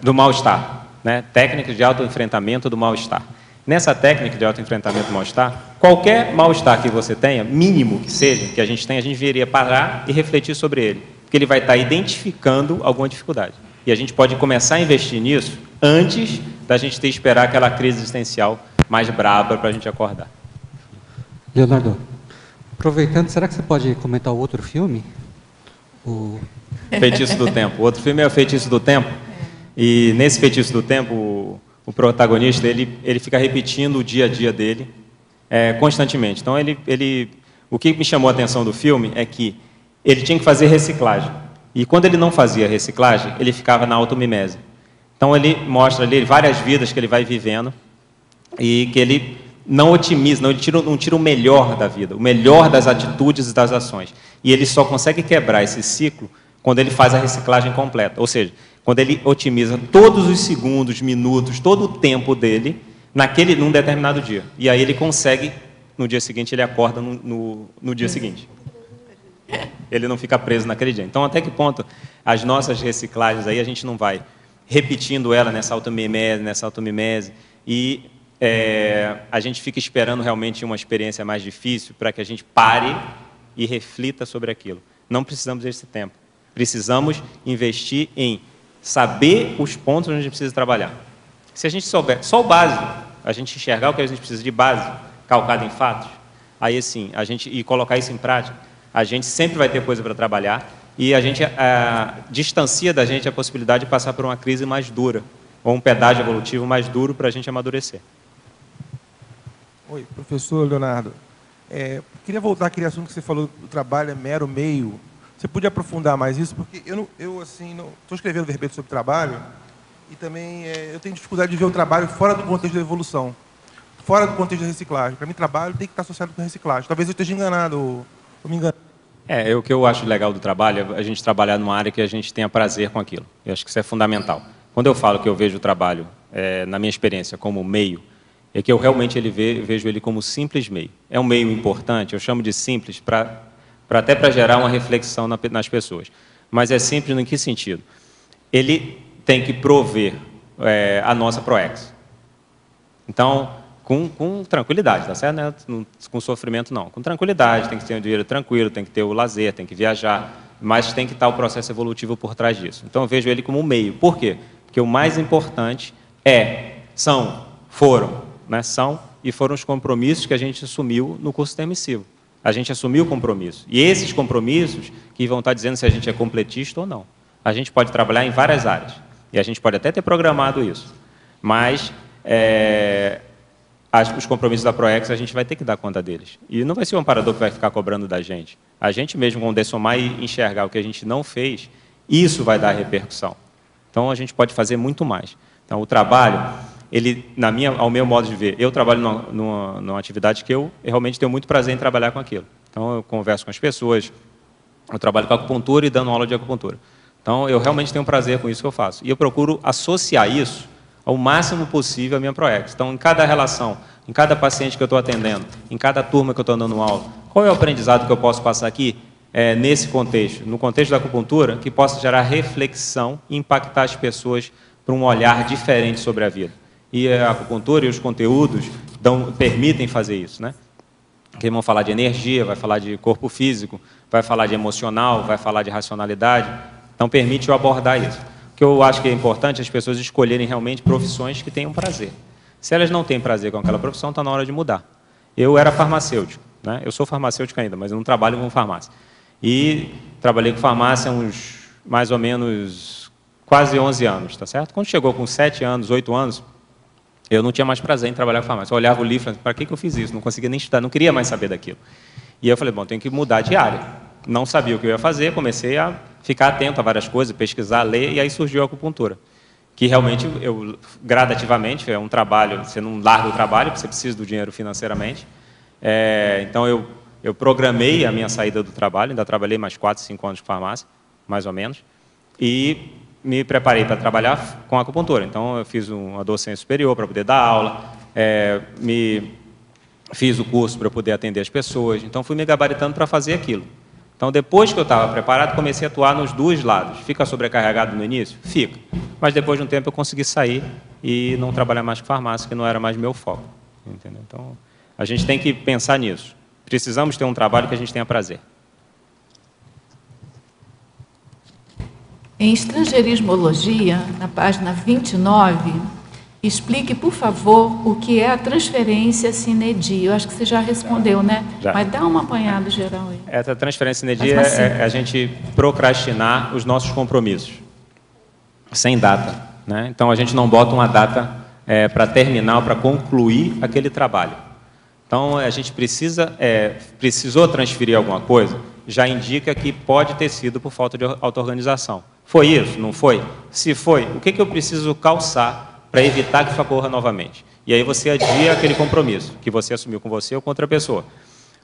do mal-estar. né? Técnica de autoenfrentamento do mal-estar. Nessa técnica de autoenfrentamento do mal-estar, qualquer mal-estar que você tenha, mínimo que seja, que a gente tenha, a gente deveria parar e refletir sobre ele, porque ele vai estar identificando alguma dificuldade. E a gente pode começar a investir nisso antes da gente ter que esperar aquela crise existencial mais braba para a gente acordar. Leonardo, aproveitando, será que você pode comentar o outro filme? Feitiço do Tempo. O outro filme é o Feitiço do Tempo. E nesse Feitiço do Tempo, o protagonista ele fica repetindo o dia a dia dele constantemente. Então, o que me chamou a atenção do filme é que ele tinha que fazer reciclagem. E quando ele não fazia reciclagem, ele ficava na automimese. Então, ele mostra ali várias vidas que ele vai vivendo e que ele não otimiza, não tira o melhor da vida, o melhor das atitudes e das ações. E ele só consegue quebrar esse ciclo quando ele faz a reciclagem completa. Ou seja, quando ele otimiza todos os segundos, minutos, todo o tempo dele num determinado dia. E aí ele consegue, no dia seguinte, ele acorda no dia seguinte. Ele não fica preso naquele dia. Então, até que ponto as nossas reciclagens aí a gente não vai repetindo ela nessa automimese, e a gente fica esperando realmente uma experiência mais difícil para que a gente pare e reflita sobre aquilo. Não precisamos desse tempo. Precisamos investir em saber os pontos onde a gente precisa trabalhar. Se a gente souber só o básico, a gente enxergar o que a gente precisa de base, calcado em fatos, aí sim, e colocar isso em prática, a gente sempre vai ter coisa para trabalhar e a gente distancia da gente a possibilidade de passar por uma crise mais dura, ou um pedágio evolutivo mais duro para a gente amadurecer. Oi, professor Leonardo. Queria voltar àquele assunto que você falou, o trabalho é mero meio. Você podia aprofundar mais isso? Porque eu estou escrevendo verbete sobre trabalho e também eu tenho dificuldade de ver o trabalho fora do contexto da evolução, fora do contexto da reciclagem. Para mim, trabalho tem que estar associado com a reciclagem. Talvez eu esteja enganado ou me engano. O que eu acho legal do trabalho é a gente trabalhar numa área que a gente tenha prazer com aquilo. Eu acho que isso é fundamental. Quando eu falo que eu vejo o trabalho, na minha experiência, como meio, é que eu realmente vejo ele como simples meio. É um meio importante, eu chamo de simples, até para gerar uma reflexão nas pessoas. Mas é simples em que sentido? Ele tem que prover a nossa ProEx. Então, com tranquilidade, tá certo? Não, com sofrimento, não. Com tranquilidade, tem que ter um dinheiro tranquilo, tem que ter o lazer, tem que viajar, mas tem que estar o processo evolutivo por trás disso. Então, eu vejo ele como um meio. Por quê? Porque o mais importante foram os compromissos que a gente assumiu no curso intermissivo. A gente assumiu o compromisso. E esses compromissos que vão estar dizendo se a gente é completista ou não. A gente pode trabalhar em várias áreas. E a gente pode até ter programado isso. Mas os compromissos da ProEx, a gente vai ter que dar conta deles. E não vai ser um amparador que vai ficar cobrando da gente. A gente mesmo, quando dessomar e enxergar o que a gente não fez, isso vai dar repercussão. Então, a gente pode fazer muito mais. Então, o trabalho, ao meu modo de ver, eu trabalho numa atividade que eu realmente tenho muito prazer em trabalhar com aquilo. Então, eu converso com as pessoas, eu trabalho com acupuntura e dando aula de acupuntura. Então, eu realmente tenho prazer com isso que eu faço. E eu procuro associar isso ao máximo possível à minha ProEx. Então, em cada relação, em cada paciente que eu estou atendendo, em cada turma que eu estou dando aula, qual é o aprendizado que eu posso passar aqui nesse contexto, no contexto da acupuntura, que possa gerar reflexão e impactar as pessoas para um olhar diferente sobre a vida. E a acupuntura e os conteúdos permitem fazer isso, né? Que vão falar de energia, vai falar de corpo físico, vai falar de emocional, vai falar de racionalidade. Então, permite eu abordar isso. O que eu acho que é importante é as pessoas escolherem realmente profissões que tenham prazer. Se elas não têm prazer com aquela profissão, está na hora de mudar. Eu era farmacêutico, né? Eu sou farmacêutico ainda, mas eu não trabalho com farmácia. E trabalhei com farmácia há uns, mais ou menos, quase 11 anos, tá certo? Quando chegou com 7 anos, 8 anos, eu não tinha mais prazer em trabalhar com farmácia. Eu olhava o livro e falava, para que eu fiz isso? Não conseguia nem estudar, não queria mais saber daquilo. E eu falei, bom, tenho que mudar de área. Não sabia o que eu ia fazer, comecei a ficar atento a várias coisas, pesquisar, ler, e aí surgiu a acupuntura. Que realmente, gradativamente, é um trabalho, você não larga o trabalho, porque você precisa do dinheiro financeiramente. Então, eu programei a minha saída do trabalho, ainda trabalhei mais 4, 5 anos com farmácia, mais ou menos, e me preparei para trabalhar com acupuntura. Então, eu fiz uma docência superior para poder dar aula, fiz o curso para poder atender as pessoas, então fui me gabaritando para fazer aquilo. Então, depois que eu estava preparado, comecei a atuar nos dois lados. Fica sobrecarregado no início? Fica. Mas depois de um tempo eu consegui sair e não trabalhar mais com farmácia, que não era mais meu foco. Entendeu? Então, a gente tem que pensar nisso. Precisamos ter um trabalho que a gente tenha prazer. Em estrangeirismologia, na página 29, explique, por favor, o que é a transferência sine die. Eu acho que você já respondeu, né? Já. Mas dá uma apanhada geral aí. Essa transferência sine die é a gente procrastinar os nossos compromissos, sem data, né? Então, a gente não bota uma data para terminar ou para concluir aquele trabalho. Então, a gente precisou transferir alguma coisa, já indica que pode ter sido por falta de auto-organização. Foi isso? Não foi? Se foi, o que eu preciso calçar para evitar que isso ocorra novamente? E aí você adia aquele compromisso que você assumiu com você ou com outra pessoa.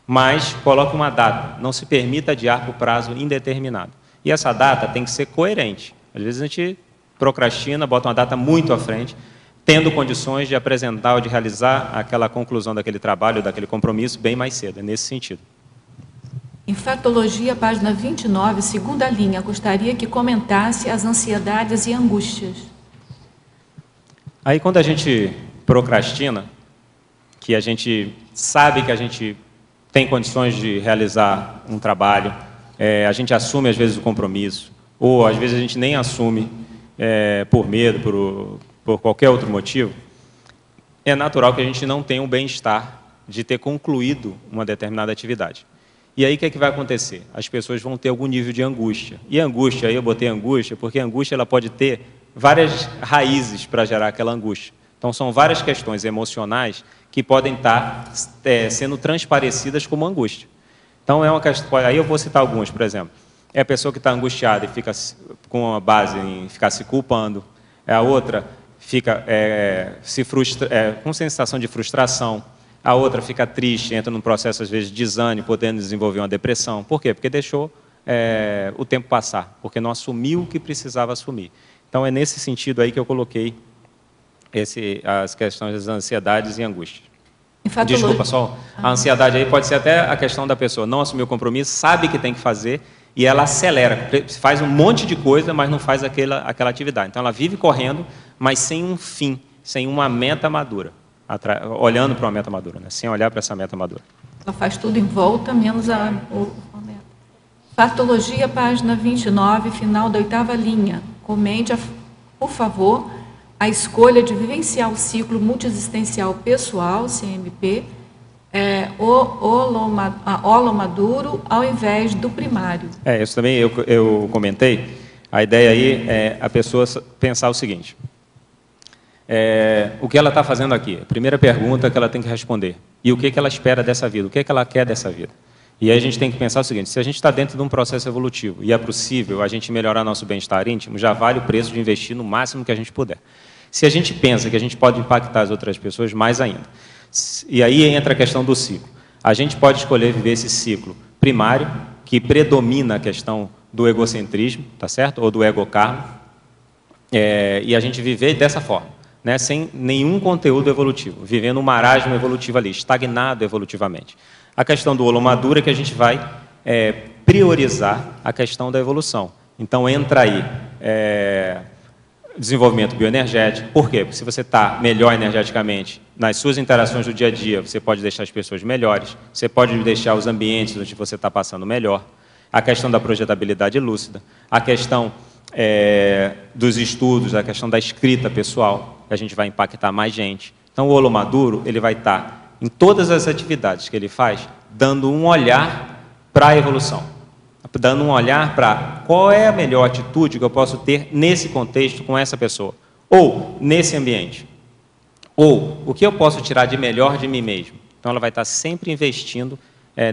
Mas coloque uma data, não se permita adiar por prazo indeterminado. E essa data tem que ser coerente. Às vezes a gente procrastina, bota uma data muito à frente, tendo condições de apresentar ou de realizar aquela conclusão daquele trabalho, daquele compromisso, bem mais cedo. É nesse sentido. Em Fatologia, página 29, segunda linha, gostaria que comentasse as ansiedades e angústias. Aí, quando a gente procrastina, que a gente sabe que a gente tem condições de realizar um trabalho, a gente assume, às vezes, o compromisso, ou, às vezes, a gente nem assume por medo, por qualquer outro motivo, é natural que a gente não tenha um bem-estar de ter concluído uma determinada atividade. E aí, o que é que vai acontecer? As pessoas vão ter algum nível de angústia. E a angústia, aí eu botei angústia, porque a angústia ela pode ter várias raízes para gerar aquela angústia. Então, são várias questões emocionais que podem estar sendo transparecidas como angústia. Então, é uma questão, aí eu vou citar algumas, por exemplo. É a pessoa que está angustiada e fica com a base em ficar se culpando. É a outra fica com sensação de frustração. A outra fica triste, entra num processo, às vezes, de desânimo, podendo desenvolver uma depressão. Por quê? Porque deixou o tempo passar, porque não assumiu o que precisava assumir. Então, é nesse sentido aí que eu coloquei as questões das ansiedades e angústias. Desculpa, só a ansiedade aí pode ser até a questão da pessoa não assumir o compromisso, sabe que tem que fazer e ela acelera, faz um monte de coisa, mas não faz aquela atividade. Então, ela vive correndo, mas sem um fim, sem uma meta madura. Olhando para uma meta madura, né? Sem olhar para essa meta madura. Ela faz tudo em volta, menos a meta. Patologia, página 29, final da 8ª linha. Comente, por favor, a escolha de vivenciar o ciclo multiexistencial pessoal, CMP, holomaduro, ao invés do primário. Isso também eu comentei. A ideia aí é a pessoa pensar o seguinte. O que ela está fazendo aqui? A primeira pergunta que ela tem que responder. E o que ela espera dessa vida? O que ela quer dessa vida? E aí a gente tem que pensar o seguinte, se a gente está dentro de um processo evolutivo e é possível a gente melhorar nosso bem-estar íntimo, já vale o preço de investir no máximo que a gente puder. Se a gente pensa que a gente pode impactar as outras pessoas, mais ainda. E aí entra a questão do ciclo. A gente pode escolher viver esse ciclo primário, que predomina a questão do egocentrismo, tá certo? Ou do egokarma, e a gente viver dessa forma. Né, sem nenhum conteúdo evolutivo, vivendo um marasmo evolutivo ali, estagnado evolutivamente. A questão do holomadura é que a gente vai priorizar a questão da evolução. Então, entra aí desenvolvimento bioenergético. Por quê? Porque se você está melhor energeticamente nas suas interações do dia a dia, você pode deixar as pessoas melhores, você pode deixar os ambientes onde você está passando melhor. A questão da projetabilidade lúcida, a questão dos estudos, a questão da escrita pessoal, a gente vai impactar mais gente. Então, o holomaduro, ele vai estar em todas as atividades que ele faz, dando um olhar para a evolução, dando um olhar para qual é a melhor atitude que eu posso ter nesse contexto com essa pessoa, ou nesse ambiente, ou o que eu posso tirar de melhor de mim mesmo. Então, ela vai estar sempre investindo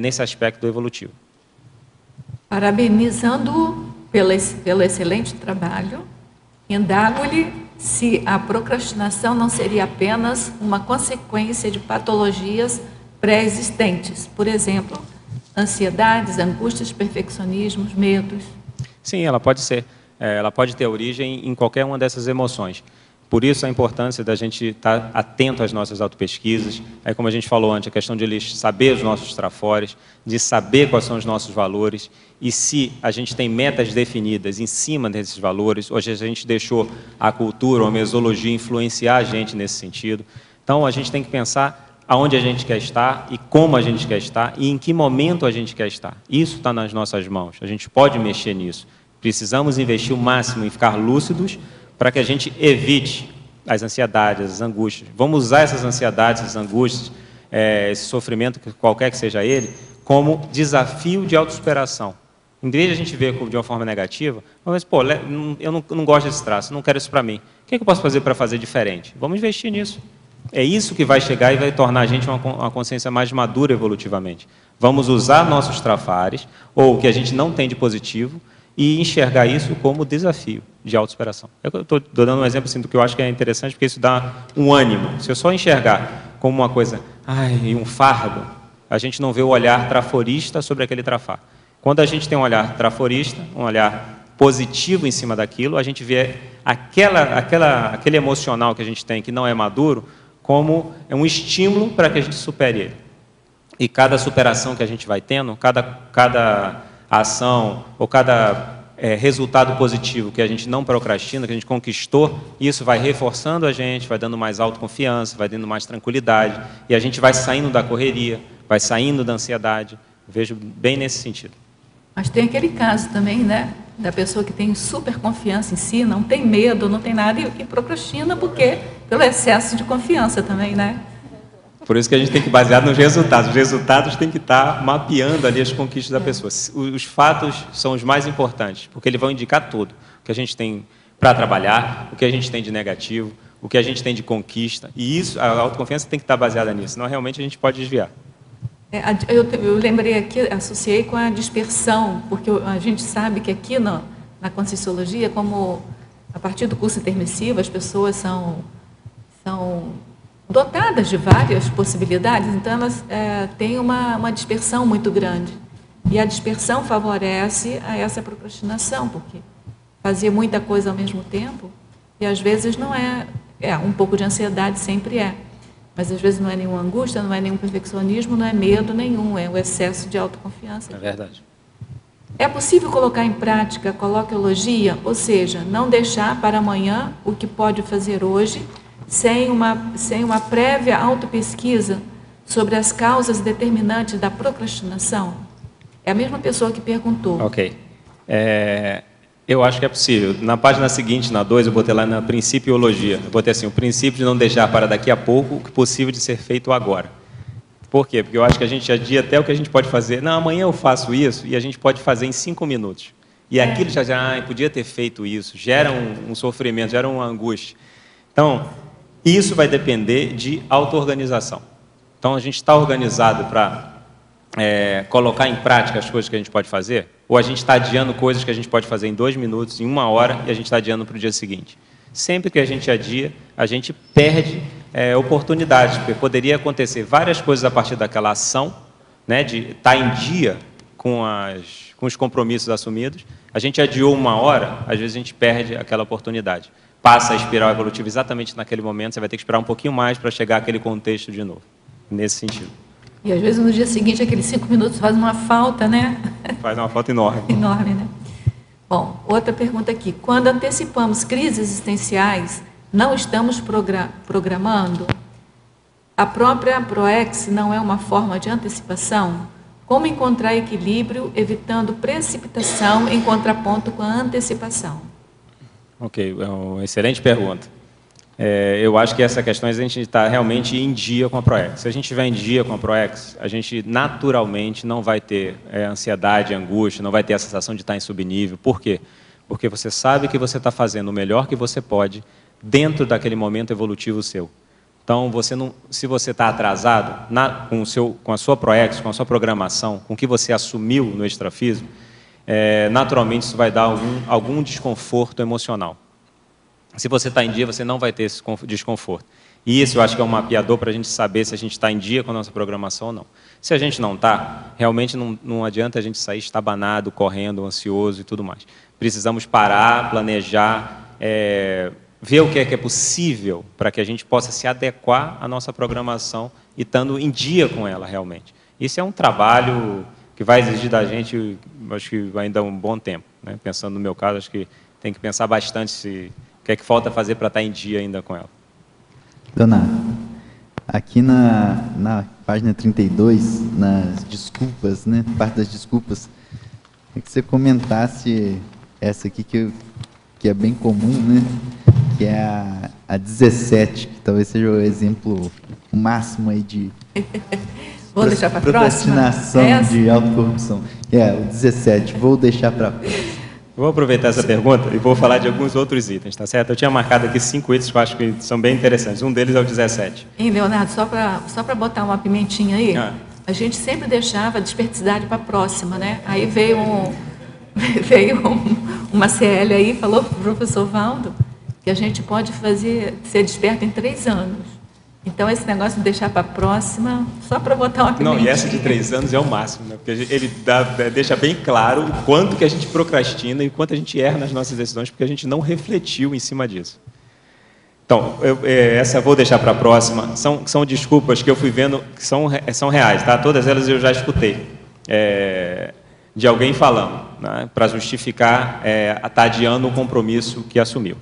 nesse aspecto evolutivo. Parabenizando pelo excelente trabalho, indago-lhe se a procrastinação não seria apenas uma consequência de patologias pré-existentes, por exemplo, ansiedades, angústias, perfeccionismos, medos. Sim, ela pode ser. Ela pode ter origem em qualquer uma dessas emoções. Por isso a importância da gente estar atento às nossas autopesquisas. Aí, como a gente falou antes, a questão de saber os nossos trafores, de saber quais são os nossos valores, e se a gente tem metas definidas em cima desses valores, hoje a gente deixou a cultura ou a mesologia influenciar a gente nesse sentido. Então, a gente tem que pensar aonde a gente quer estar e como a gente quer estar e em que momento a gente quer estar. Isso está nas nossas mãos, a gente pode mexer nisso. Precisamos investir o máximo em ficar lúcidos para que a gente evite as ansiedades, as angústias. Vamos usar essas ansiedades, essas angústias, esse sofrimento, qualquer que seja ele, como desafio de autossuperação. Em vez de a gente ver de uma forma negativa, vamos dizer, pô, eu não gosto desse traço, não quero isso para mim. O que eu posso fazer para fazer diferente? Vamos investir nisso. É isso que vai chegar e vai tornar a gente uma consciência mais madura evolutivamente. Vamos usar nossos trafares, ou o que a gente não tem de positivo, e enxergar isso como desafio de autossuperação. Eu estou dando um exemplo assim, do que eu acho que é interessante, porque isso dá um ânimo. Se eu só enxergar como uma coisa, um fardo, a gente não vê o olhar traforista sobre aquele trafar. Quando a gente tem um olhar traforista, um olhar positivo em cima daquilo, a gente vê aquele emocional que a gente tem, que não é maduro, como um estímulo para que a gente supere ele. E cada superação que a gente vai tendo, cada ação ou cada resultado positivo que a gente não procrastina, que a gente conquistou, isso vai reforçando a gente, vai dando mais autoconfiança, vai dando mais tranquilidade, e a gente vai saindo da correria, vai saindo da ansiedade. Vejo bem nesse sentido. Mas tem aquele caso também, né, da pessoa que tem super confiança em si, não tem medo, não tem nada, e procrastina pelo excesso de confiança também, né? Por isso que a gente tem que basear nos resultados. Os resultados têm que estar mapeando ali as conquistas da pessoa. Os fatos são os mais importantes, porque eles vão indicar tudo. O que a gente tem para trabalhar, o que a gente tem de negativo, o que a gente tem de conquista. E isso, a autoconfiança tem que estar baseada nisso, senão realmente a gente pode desviar. Eu lembrei aqui, associei com a dispersão, porque a gente sabe que aqui na Conscienciologia, como a partir do curso intermissivo, as pessoas são dotadas de várias possibilidades, então elas têm uma dispersão muito grande. E a dispersão favorece a essa procrastinação, porque fazer muita coisa ao mesmo tempo, e às vezes não um pouco de ansiedade sempre é, mas às vezes não é nenhuma angústia, não é nenhum perfeccionismo, não é medo nenhum, é o excesso de autoconfiança. É verdade. É possível colocar em prática a coloquiologia, ou seja, não deixar para amanhã o que pode fazer hoje, sem uma prévia autopesquisa sobre as causas determinantes da procrastinação? É a mesma pessoa que perguntou. Ok. Eu acho que é possível. Na página seguinte, na 2, eu botei lá na Principiologia. Eu botei assim, o princípio de não deixar para daqui a pouco o que é possível de ser feito agora. Por quê? Porque eu acho que a gente adia até o que a gente pode fazer. Não, amanhã eu faço isso, e a gente pode fazer em 5 minutos. E aquilo já podia ter feito isso. Gera um sofrimento, gera uma angústia. Então, isso vai depender de auto-organização. Então, a gente está organizado para colocar em prática as coisas que a gente pode fazer, ou a gente está adiando coisas que a gente pode fazer em 2 minutos, em 1 hora, e a gente está adiando para o dia seguinte. Sempre que a gente adia, a gente perde oportunidades, porque poderia acontecer várias coisas a partir daquela ação, né, de estar em dia com os compromissos assumidos. A gente adiou 1 hora, às vezes a gente perde aquela oportunidade. Passa a espiral evolutiva exatamente naquele momento, você vai ter que esperar um pouquinho mais para chegar àquele contexto de novo, nesse sentido. E às vezes no dia seguinte aqueles 5 minutos faz uma falta, né? Faz uma falta enorme. Enorme, né? Bom, outra pergunta aqui. Quando antecipamos crises existenciais, não estamos programando? A própria ProEx não é uma forma de antecipação? Como encontrar equilíbrio, evitando precipitação em contraponto com a antecipação? Ok, é uma excelente pergunta. Eu acho que essa questão a gente está realmente em dia com a ProEx. Se a gente estiver em dia com a ProEx, a gente naturalmente não vai ter ansiedade, angústia, não vai ter a sensação de estar em subnível. Por quê? Porque você sabe que você está fazendo o melhor que você pode dentro daquele momento evolutivo seu. Então, se você está atrasado com a sua ProEx, com a sua programação, com o que você assumiu no extrafísico, naturalmente isso vai dar algum desconforto emocional. Se você está em dia, você não vai ter esse desconforto. E isso eu acho que é um mapeador para a gente saber se a gente está em dia com a nossa programação ou não. Se a gente não está, realmente não adianta a gente sair estabanado, correndo, ansioso e tudo mais. Precisamos parar, planejar, ver o que é possível para que a gente possa se adequar à nossa programação e estando em dia com ela realmente. Isso é um trabalho que vai exigir da gente, acho que ainda um bom tempo, né? Pensando no meu caso, acho que tem que pensar bastante o que é que falta fazer para estar em dia ainda com ela. Leonardo, aqui na página 32, nas desculpas, né, parte das desculpas, é que você comentasse essa aqui que é bem comum, né, que é a 17, que talvez seja o exemplo máximo aí de Vou deixar para a procrastinação de autocorrupção. O 17, vou deixar para a próxima. Vou aproveitar essa pergunta e vou falar de alguns outros itens, tá certo? Eu tinha marcado aqui 5 itens que eu acho que são bem interessantes. Um deles é o 17. Hein, Leonardo, só para botar uma pimentinha aí, a gente sempre deixava a desperdicidade para a próxima, né? Aí veio uma CL aí, falou para o professor Valdo que a gente pode ser desperto em 3 anos. Então, esse negócio de deixar para a próxima, só para botar uma pimentinha. Não, e essa de 3 anos é o máximo, né? Porque ele deixa bem claro o quanto que a gente procrastina e o quanto a gente erra nas nossas decisões, porque a gente não refletiu em cima disso. Então, essa eu vou deixar para a próxima. São desculpas que eu fui vendo que são reais, tá? Todas elas eu já escutei. De alguém falando, né? Para justificar estar adiando o compromisso que assumiu.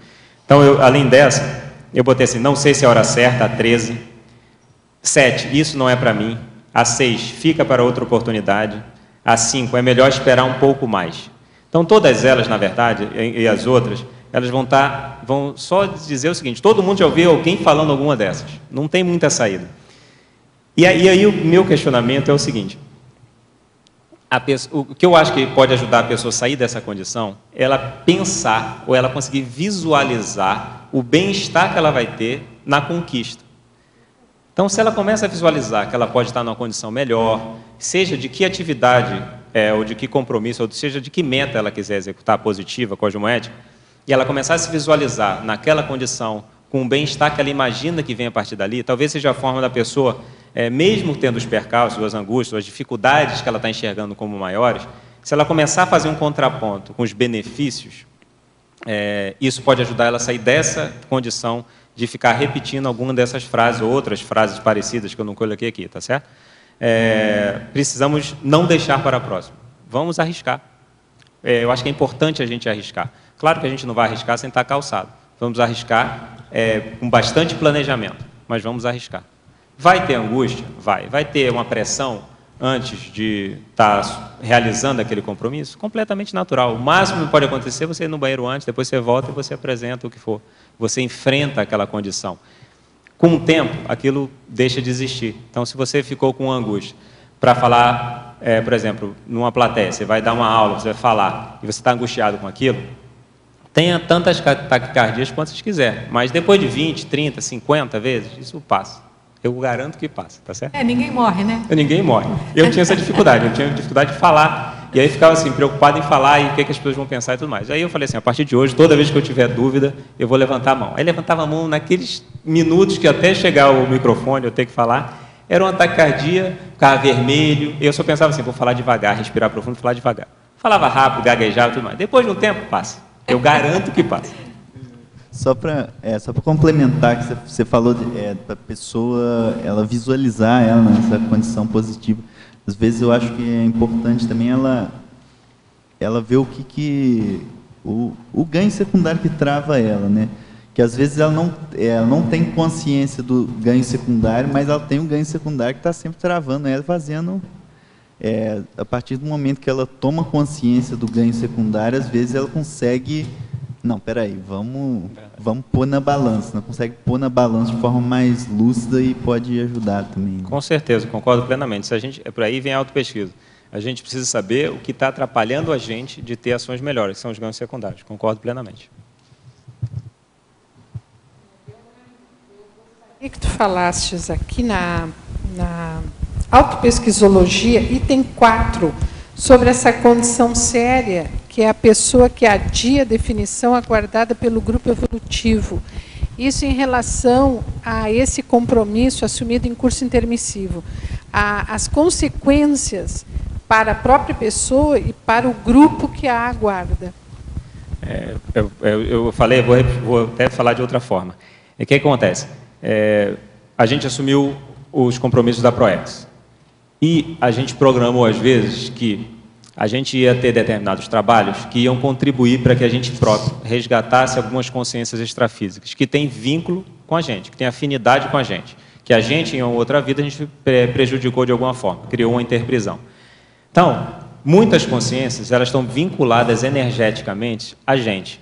Então, além dessa, eu botei assim, não sei se é a hora certa, a 13. 7, isso não é para mim. A 6, fica para outra oportunidade. A 5, é melhor esperar um pouco mais. Então, todas elas, na verdade, e as outras, elas vão só dizer o seguinte, todo mundo já ouviu alguém falando alguma dessas. Não tem muita saída. E aí o meu questionamento é o seguinte, o que eu acho que pode ajudar a pessoa a sair dessa condição é ela pensar ou ela conseguir visualizar o bem-estar que ela vai ter na conquista. Então, se ela começa a visualizar que ela pode estar numa condição melhor, seja de que atividade, ou de que compromisso, ou seja de que meta ela quiser executar positiva, cosmoética, e ela começar a se visualizar naquela condição, com o bem-estar que ela imagina que vem a partir dali, talvez seja a forma da pessoa, mesmo tendo os percalços, as angústias, as dificuldades que ela está enxergando como maiores, se ela começar a fazer um contraponto com os benefícios, isso pode ajudar ela a sair dessa condição de ficar repetindo alguma dessas frases ou outras frases parecidas que eu não coloquei aqui, tá certo? Precisamos não deixar para a próxima. Vamos arriscar. Eu acho que é importante a gente arriscar. Claro que a gente não vai arriscar sem estar calçado. Vamos arriscar com bastante planejamento, mas vamos arriscar. Vai ter angústia? Vai. Vai ter uma pressão antes de estar realizando aquele compromisso? Completamente natural. O máximo que pode acontecer é você ir no banheiro antes, depois você volta e você apresenta o que for. Você enfrenta aquela condição. Com o tempo, aquilo deixa de existir. Então, se você ficou com angústia para falar, por exemplo, numa plateia, você vai dar uma aula, você vai falar, e você está angustiado com aquilo, tenha tantas taquicardias quanto você quiser, mas depois de 20, 30, 50 vezes, isso passa. Eu garanto que passa, tá certo? Ninguém morre, né? Ninguém morre. Eu tinha essa dificuldade, eu tinha dificuldade de falar, e aí ficava assim, preocupado em falar e o que as pessoas vão pensar e tudo mais. Aí eu falei assim, a partir de hoje, toda vez que eu tiver dúvida, eu vou levantar a mão. Aí levantava a mão naqueles minutos que até chegar o microfone, eu ter que falar, era um ataque cardíaco, ficava vermelho, e eu só pensava assim, vou falar devagar, respirar profundo, falar devagar. Falava rápido, gaguejava e tudo mais. Depois de um tempo, passa. Eu garanto que passa. Só para complementar, que você falou para a pessoa ela visualizar ela nessa condição positiva. Às vezes eu acho que é importante também ela ver o ganho secundário que trava ela, né? Que às vezes ela não tem consciência do ganho secundário, mas ela tem um ganho secundário que está sempre travando ela, fazendo... a partir do momento que ela toma consciência do ganho secundário, às vezes ela consegue... Não, peraí, vamos pôr na balança. Não consegue pôr na balança de forma mais lúcida e pode ajudar também. Com certeza, concordo plenamente. Por aí vem a autopesquisa. A gente precisa saber o que está atrapalhando a gente de ter ações melhores, que são os ganhos secundários. Concordo plenamente. O que tu falastes aqui na autopesquisologia, item 4, sobre essa condição séria, que é a pessoa que adia a definição aguardada pelo grupo evolutivo. Isso em relação a esse compromisso assumido em curso intermissivo. As consequências para a própria pessoa e para o grupo que a aguarda. Eu falei, vou até falar de outra forma. O que acontece? A gente assumiu os compromissos da PROEX. E a gente programou, às vezes, que a gente ia ter determinados trabalhos que iam contribuir para que a gente próprio resgatasse algumas consciências extrafísicas, que têm vínculo com a gente, que têm afinidade com a gente, que a gente, em outra vida, a gente prejudicou de alguma forma, criou uma interprisão. Então, muitas consciências, elas estão vinculadas energeticamente a gente.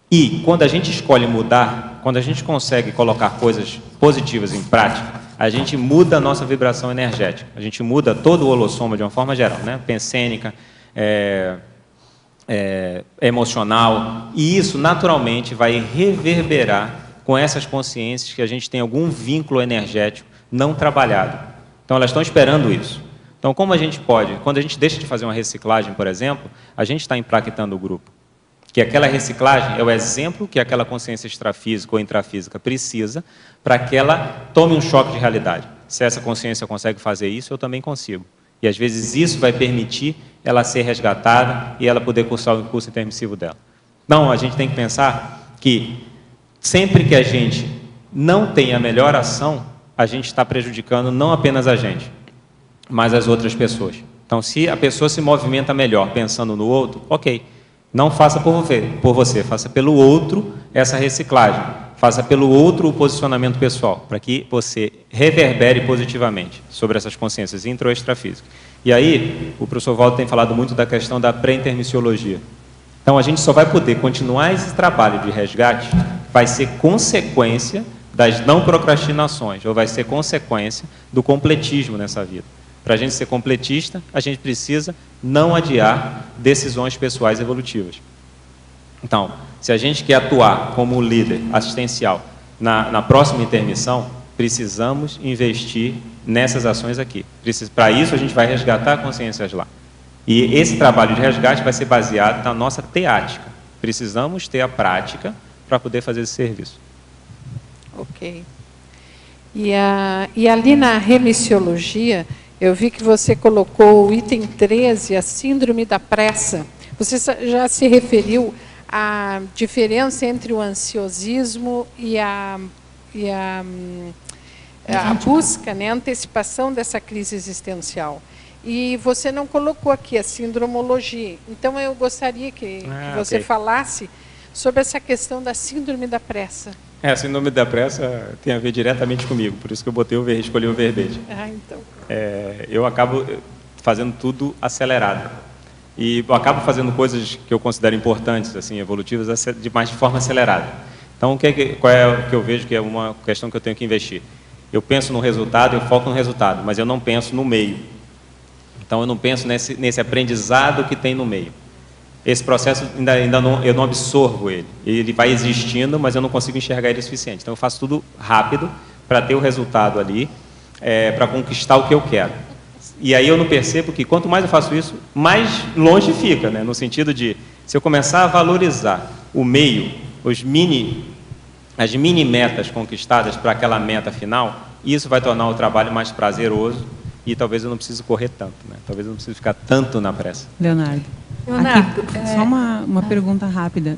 E, quando a gente escolhe mudar, quando a gente consegue colocar coisas positivas em prática, a gente muda a nossa vibração energética. A gente muda todo o holossoma de uma forma geral, né? Pensênica, emocional. E isso, naturalmente, vai reverberar com essas consciências que a gente tem algum vínculo energético não trabalhado. Então, elas estão esperando isso. Então, como a gente pode, quando a gente deixa de fazer uma reciclagem, por exemplo, a gente está impactando o grupo. Que aquela reciclagem é o exemplo que aquela consciência extrafísica ou intrafísica precisa para que ela tome um choque de realidade. Se essa consciência consegue fazer isso, eu também consigo. E, às vezes, isso vai permitir ela ser resgatada e ela poder cursar o curso intermissivo dela. Então, a gente tem que pensar que, sempre que a gente não tem a melhor ação, a gente está prejudicando não apenas a gente, mas as outras pessoas. Então, se a pessoa se movimenta melhor pensando no outro, ok. Não faça por você, faça pelo outro essa reciclagem. Faça pelo outro o posicionamento pessoal, para que você reverbere positivamente sobre essas consciências intro- e extrafísicas. E aí, o professor Waldo tem falado muito da questão da pré-intermissiologia. Então, a gente só vai poder continuar esse trabalho de resgate, vai ser consequência das não procrastinações, ou vai ser consequência do completismo nessa vida. Para a gente ser completista, a gente precisa não adiar decisões pessoais evolutivas. Então, se a gente quer atuar como líder assistencial na próxima intermissão, precisamos investir nessas ações aqui. Para isso, a gente vai resgatar consciências lá. E esse trabalho de resgate vai ser baseado na nossa teática. Precisamos ter a prática para poder fazer esse serviço. Ok. E ali na remissiologia, eu vi que você colocou o item 13, a síndrome da pressa. Você já se referiu à diferença entre o ansiosismo e a busca, né, a antecipação dessa crise existencial. E você não colocou aqui a sindromologia. Então, eu gostaria que você falasse sobre essa questão da síndrome da pressa. A síndrome da pressa tem a ver diretamente comigo, por isso que eu escolhi o verbete. Então. Eu acabo fazendo tudo acelerado. E eu acabo fazendo coisas que eu considero importantes, assim, evolutivas, de forma acelerada. Então, qual é o que eu vejo que é uma questão que eu tenho que investir? Eu penso no resultado, eu foco no resultado, mas eu não penso no meio. Então, eu não penso nesse aprendizado que tem no meio. Esse processo, eu não absorvo ele. Ele vai existindo, mas eu não consigo enxergar ele o suficiente. Então, eu faço tudo rápido para ter o resultado ali, para conquistar o que eu quero. E aí eu não percebo que, quanto mais eu faço isso, mais longe fica, né? No sentido de, se eu começar a valorizar o meio, as mini metas conquistadas para aquela meta final, isso vai tornar o trabalho mais prazeroso e talvez eu não precise correr tanto, né? Talvez eu não precise ficar tanto na pressa. Leonardo, aqui, só uma pergunta rápida.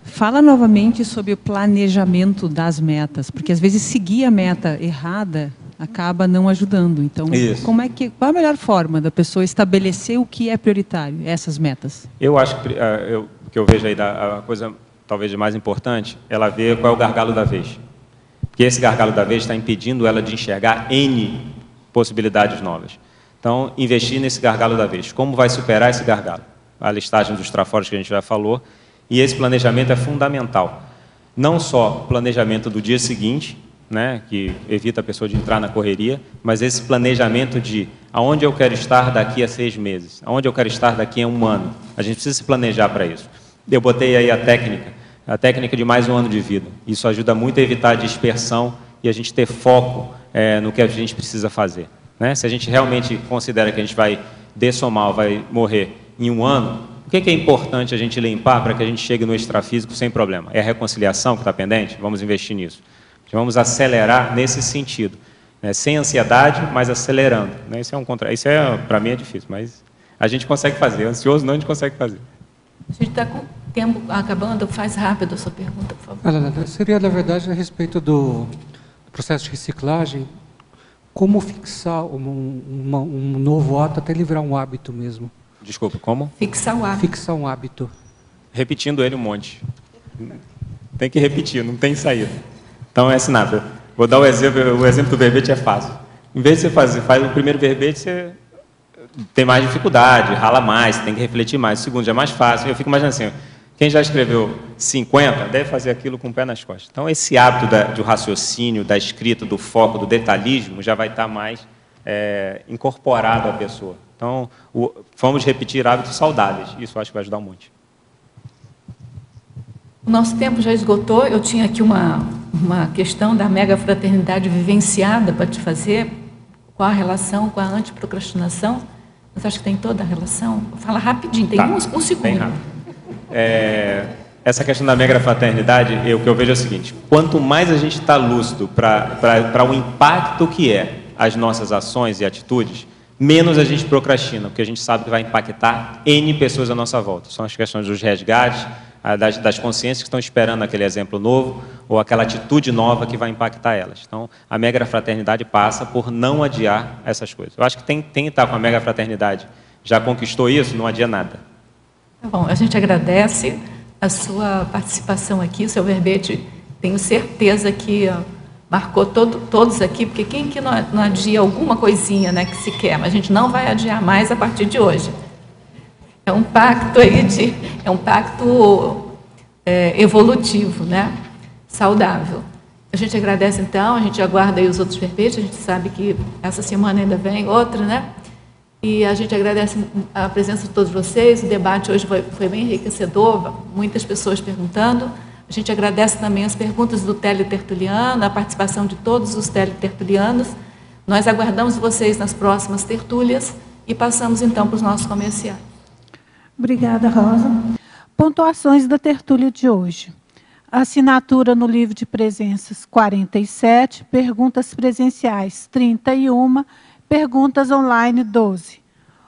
Fala novamente sobre o planejamento das metas, porque às vezes seguir a meta errada acaba não ajudando. Então, qual a melhor forma da pessoa estabelecer o que é prioritário, essas metas? Eu acho que eu vejo aí a coisa talvez mais importante, ela vê qual é o gargalo da vez. Porque esse gargalo da vez está impedindo ela de enxergar N possibilidades novas. Então, investir nesse gargalo da vez. Como vai superar esse gargalo? A listagem dos trafores que a gente já falou. E esse planejamento é fundamental. Não só o planejamento do dia seguinte, né, que evita a pessoa de entrar na correria, mas esse planejamento de aonde eu quero estar daqui a 6 meses, aonde eu quero estar daqui a 1 ano. A gente precisa se planejar para isso. Eu botei aí a técnica de mais 1 ano de vida. Isso ajuda muito a evitar a dispersão e a gente ter foco no que a gente precisa fazer. Né? Se a gente realmente considera que a gente vai dessomar, vai morrer em 1 ano, o que é importante a gente limpar para que a gente chegue no extrafísico sem problema? É a reconciliação que está pendente? Vamos investir nisso. Vamos acelerar nesse sentido, né? Sem ansiedade, mas acelerando. Né? Isso para mim é difícil, mas a gente consegue fazer. Ansioso não, a gente consegue fazer. A gente está com tempo acabando, faz rápido a sua pergunta, por favor. Seria, na verdade, a respeito do processo de reciclagem, como fixar um novo ato até ele virar um hábito mesmo? Desculpa, como? Fixar o hábito. Fixar um hábito. Repetindo ele um monte. Tem que repetir, não tem saída. Então é assim, nada. Vou dar o exemplo do verbete é fácil. Em vez de você faz o primeiro verbete, você tem mais dificuldade, rala mais, tem que refletir mais. O segundo já é mais fácil. Eu fico imaginando assim, quem já escreveu 50 deve fazer aquilo com o pé nas costas. Então esse hábito do raciocínio, da escrita, do foco, do detalhismo, já vai estar mais incorporado à pessoa. Então, vamos repetir hábitos saudáveis. Isso eu acho que vai ajudar um monte. O nosso tempo já esgotou. Eu tinha aqui uma questão da mega fraternidade vivenciada para te fazer, qual a relação com a antiprocrastinação. Mas acho que tem toda a relação. Fala rapidinho, tem um segundo. Bem rápido. Essa questão da mega fraternidade, o que eu vejo é o seguinte: quanto mais a gente está lúcido para o impacto que é as nossas ações e atitudes, menos a gente procrastina, porque a gente sabe que vai impactar N pessoas à nossa volta. São as questões dos resgates, das consciências que estão esperando aquele exemplo novo ou aquela atitude nova que vai impactar elas. Então, a mega fraternidade passa por não adiar essas coisas. Eu acho que tem que estar com a mega fraternidade. Já conquistou isso, não adia nada. Tá bom, a gente agradece a sua participação aqui, o seu verbete, tenho certeza que marcou todos aqui, porque quem que não adia alguma coisinha, né, que se quer, mas a gente não vai adiar mais a partir de hoje. É um pacto aí evolutivo, né, saudável. A gente agradece então, a gente aguarda aí os outros verbetes, a gente sabe que essa semana ainda vem outra, né? E a gente agradece a presença de todos vocês, o debate hoje foi bem enriquecedor, muitas pessoas perguntando. A gente agradece também as perguntas do teletertuliano, a participação de todos os teletertulianos. Nós aguardamos vocês nas próximas tertúlias e passamos então para os nossos comerciais. Obrigada, Rosa. Pontuações da tertúlia de hoje. Assinatura no livro de presenças 47, perguntas presenciais 31, perguntas online 12.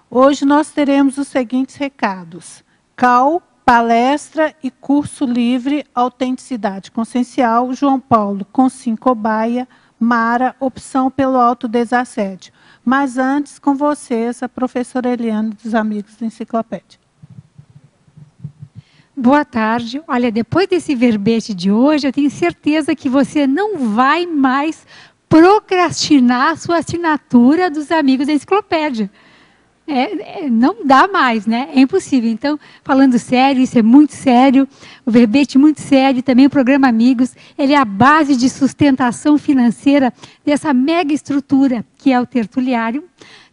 Hoje nós teremos os seguintes recados: CAU, palestra e curso livre Autenticidade Consciencial, João Paulo, Consim Cobaia, Mara, opção pelo autodesassédio. Mas antes, com vocês, a professora Eliane dos Amigos da Enciclopédia. Boa tarde. Olha, depois desse verbete de hoje, eu tenho certeza que você não vai mais procrastinar a sua assinatura dos Amigos da Enciclopédia. Não dá mais, né? É impossível. Então, falando sério, isso é muito sério, o verbete muito sério, também o programa Amigos, ele é a base de sustentação financeira dessa mega estrutura que é o tertuliário,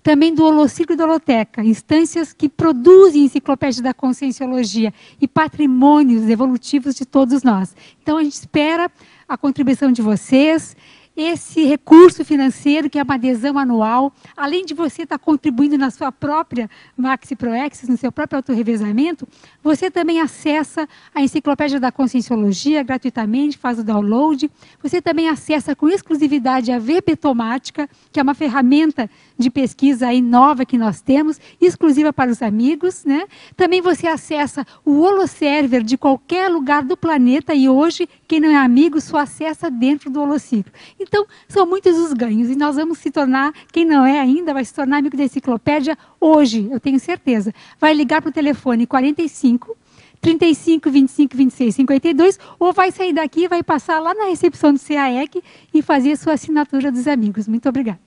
também do Holociclo e da Holoteca, instâncias que produzem enciclopédia da conscienciologia e patrimônios evolutivos de todos nós. Então, a gente espera a contribuição de vocês, esse recurso financeiro, que é uma adesão anual, além de você estar contribuindo na sua própria Maxi ProExis, no seu próprio autorrevezamento, você também acessa a Enciclopédia da Conscienciologia gratuitamente, faz o download. Você também acessa com exclusividade a Verbetomática, que é uma ferramenta de pesquisa aí nova que nós temos, exclusiva para os amigos, né? Também você acessa o Holoserver de qualquer lugar do planeta e hoje, quem não é amigo, só acessa dentro do Holociclo. Então, são muitos os ganhos e nós vamos se tornar, quem não é ainda, vai se tornar amigo da Enciclopédia hoje, eu tenho certeza. Vai ligar para o telefone 45 35 25 26 52 ou vai sair daqui e vai passar lá na recepção do CAEC e fazer a sua assinatura dos amigos. Muito obrigada.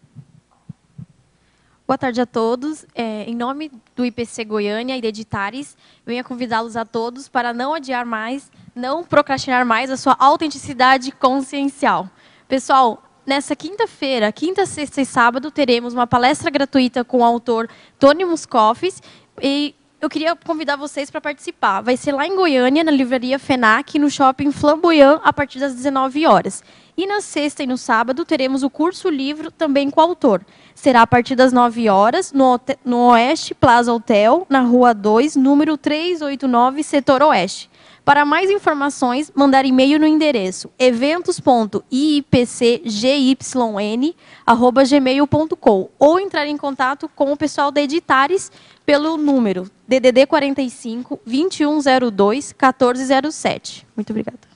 Boa tarde a todos. Em nome do IPC Goiânia e de Editares, venho convidá-los a todos para não adiar mais, não procrastinar mais a sua autenticidade consciencial. Pessoal, nessa quinta-feira, quinta, sexta e sábado, teremos uma palestra gratuita com o autor Tony Muscoffis e eu queria convidar vocês para participar. Vai ser lá em Goiânia, na livraria FENAC, no Shopping Flamboyant, a partir das 19 horas. E na sexta e no sábado teremos o curso livro também com o autor. Será a partir das 9 horas, no Oeste Plaza Hotel, na Rua 2, número 389, Setor Oeste. Para mais informações, mandar e-mail no endereço eventos.iipcgyn@gmail.com ou entrar em contato com o pessoal da Editares pelo número DDD 45 2102 1407. Muito obrigada.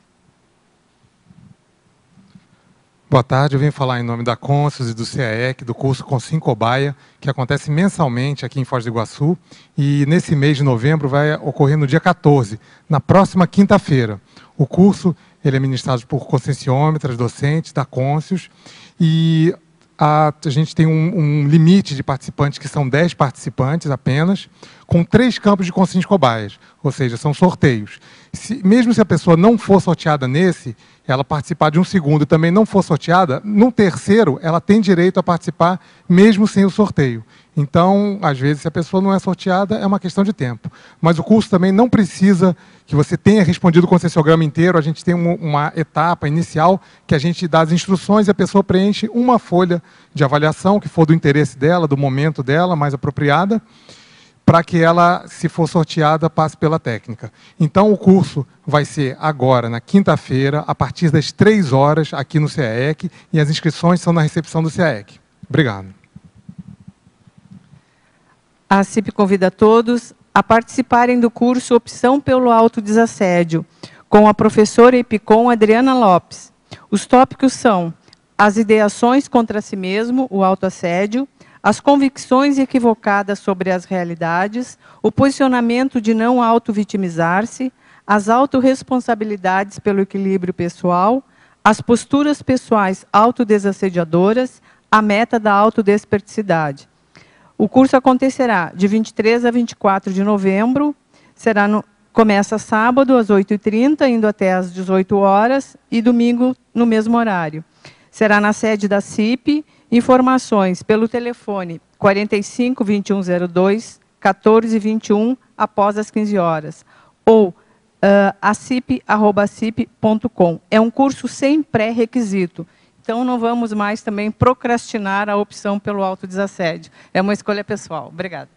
Boa tarde, eu venho falar em nome da Conscius e do CAEC, do curso Consim Cobaia, que acontece mensalmente aqui em Foz do Iguaçu, e nesse mês de novembro vai ocorrer no dia 14, na próxima quinta-feira. O curso ele é ministrado por conscienciômetras, docentes da Conscius, e a gente tem um limite de participantes, que são 10 participantes apenas, com 3 campos de consciência cobaias, ou seja, são sorteios. Mesmo se a pessoa não for sorteada nesse, ela participar de um segundo e também não for sorteada, no terceiro ela tem direito a participar mesmo sem o sorteio. Então, às vezes, se a pessoa não é sorteada, é uma questão de tempo. Mas o curso também não precisa que você tenha respondido o conscienciograma inteiro, a gente tem uma etapa inicial que a gente dá as instruções e a pessoa preenche uma folha de avaliação que for do interesse dela, do momento dela, mais apropriada, para que ela, se for sorteada, passe pela técnica. Então, o curso vai ser agora, na quinta-feira, a partir das 3 horas, aqui no CAEC, e as inscrições são na recepção do CAEC. Obrigado. A CIP convida todos a participarem do curso Opção pelo Autodesassédio, com a professora EPICOM Adriana Lopes. Os tópicos são as ideações contra si mesmo, o autoassédio, as convicções equivocadas sobre as realidades, o posicionamento de não auto-vitimizar-se, as autorresponsabilidades pelo equilíbrio pessoal, as posturas pessoais autodesassediadoras, a meta da autodesperticidade. O curso acontecerá de 23 a 24 de novembro, começa sábado às 8h30, indo até às 18 horas, e domingo no mesmo horário. Será na sede da CIP. Informações pelo telefone 45 2102 1421 após as 15 horas ou acip@cip.com. É um curso sem pré-requisito. Então não vamos mais também procrastinar a opção pelo autodesassédio. É uma escolha pessoal. Obrigada.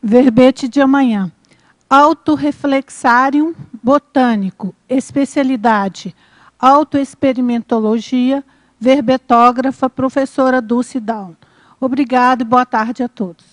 Verbete de amanhã. Autoreflexarium botânico, especialidade autoexperimentologia, verbetógrafa, professora Dulce Down. Obrigada e boa tarde a todos.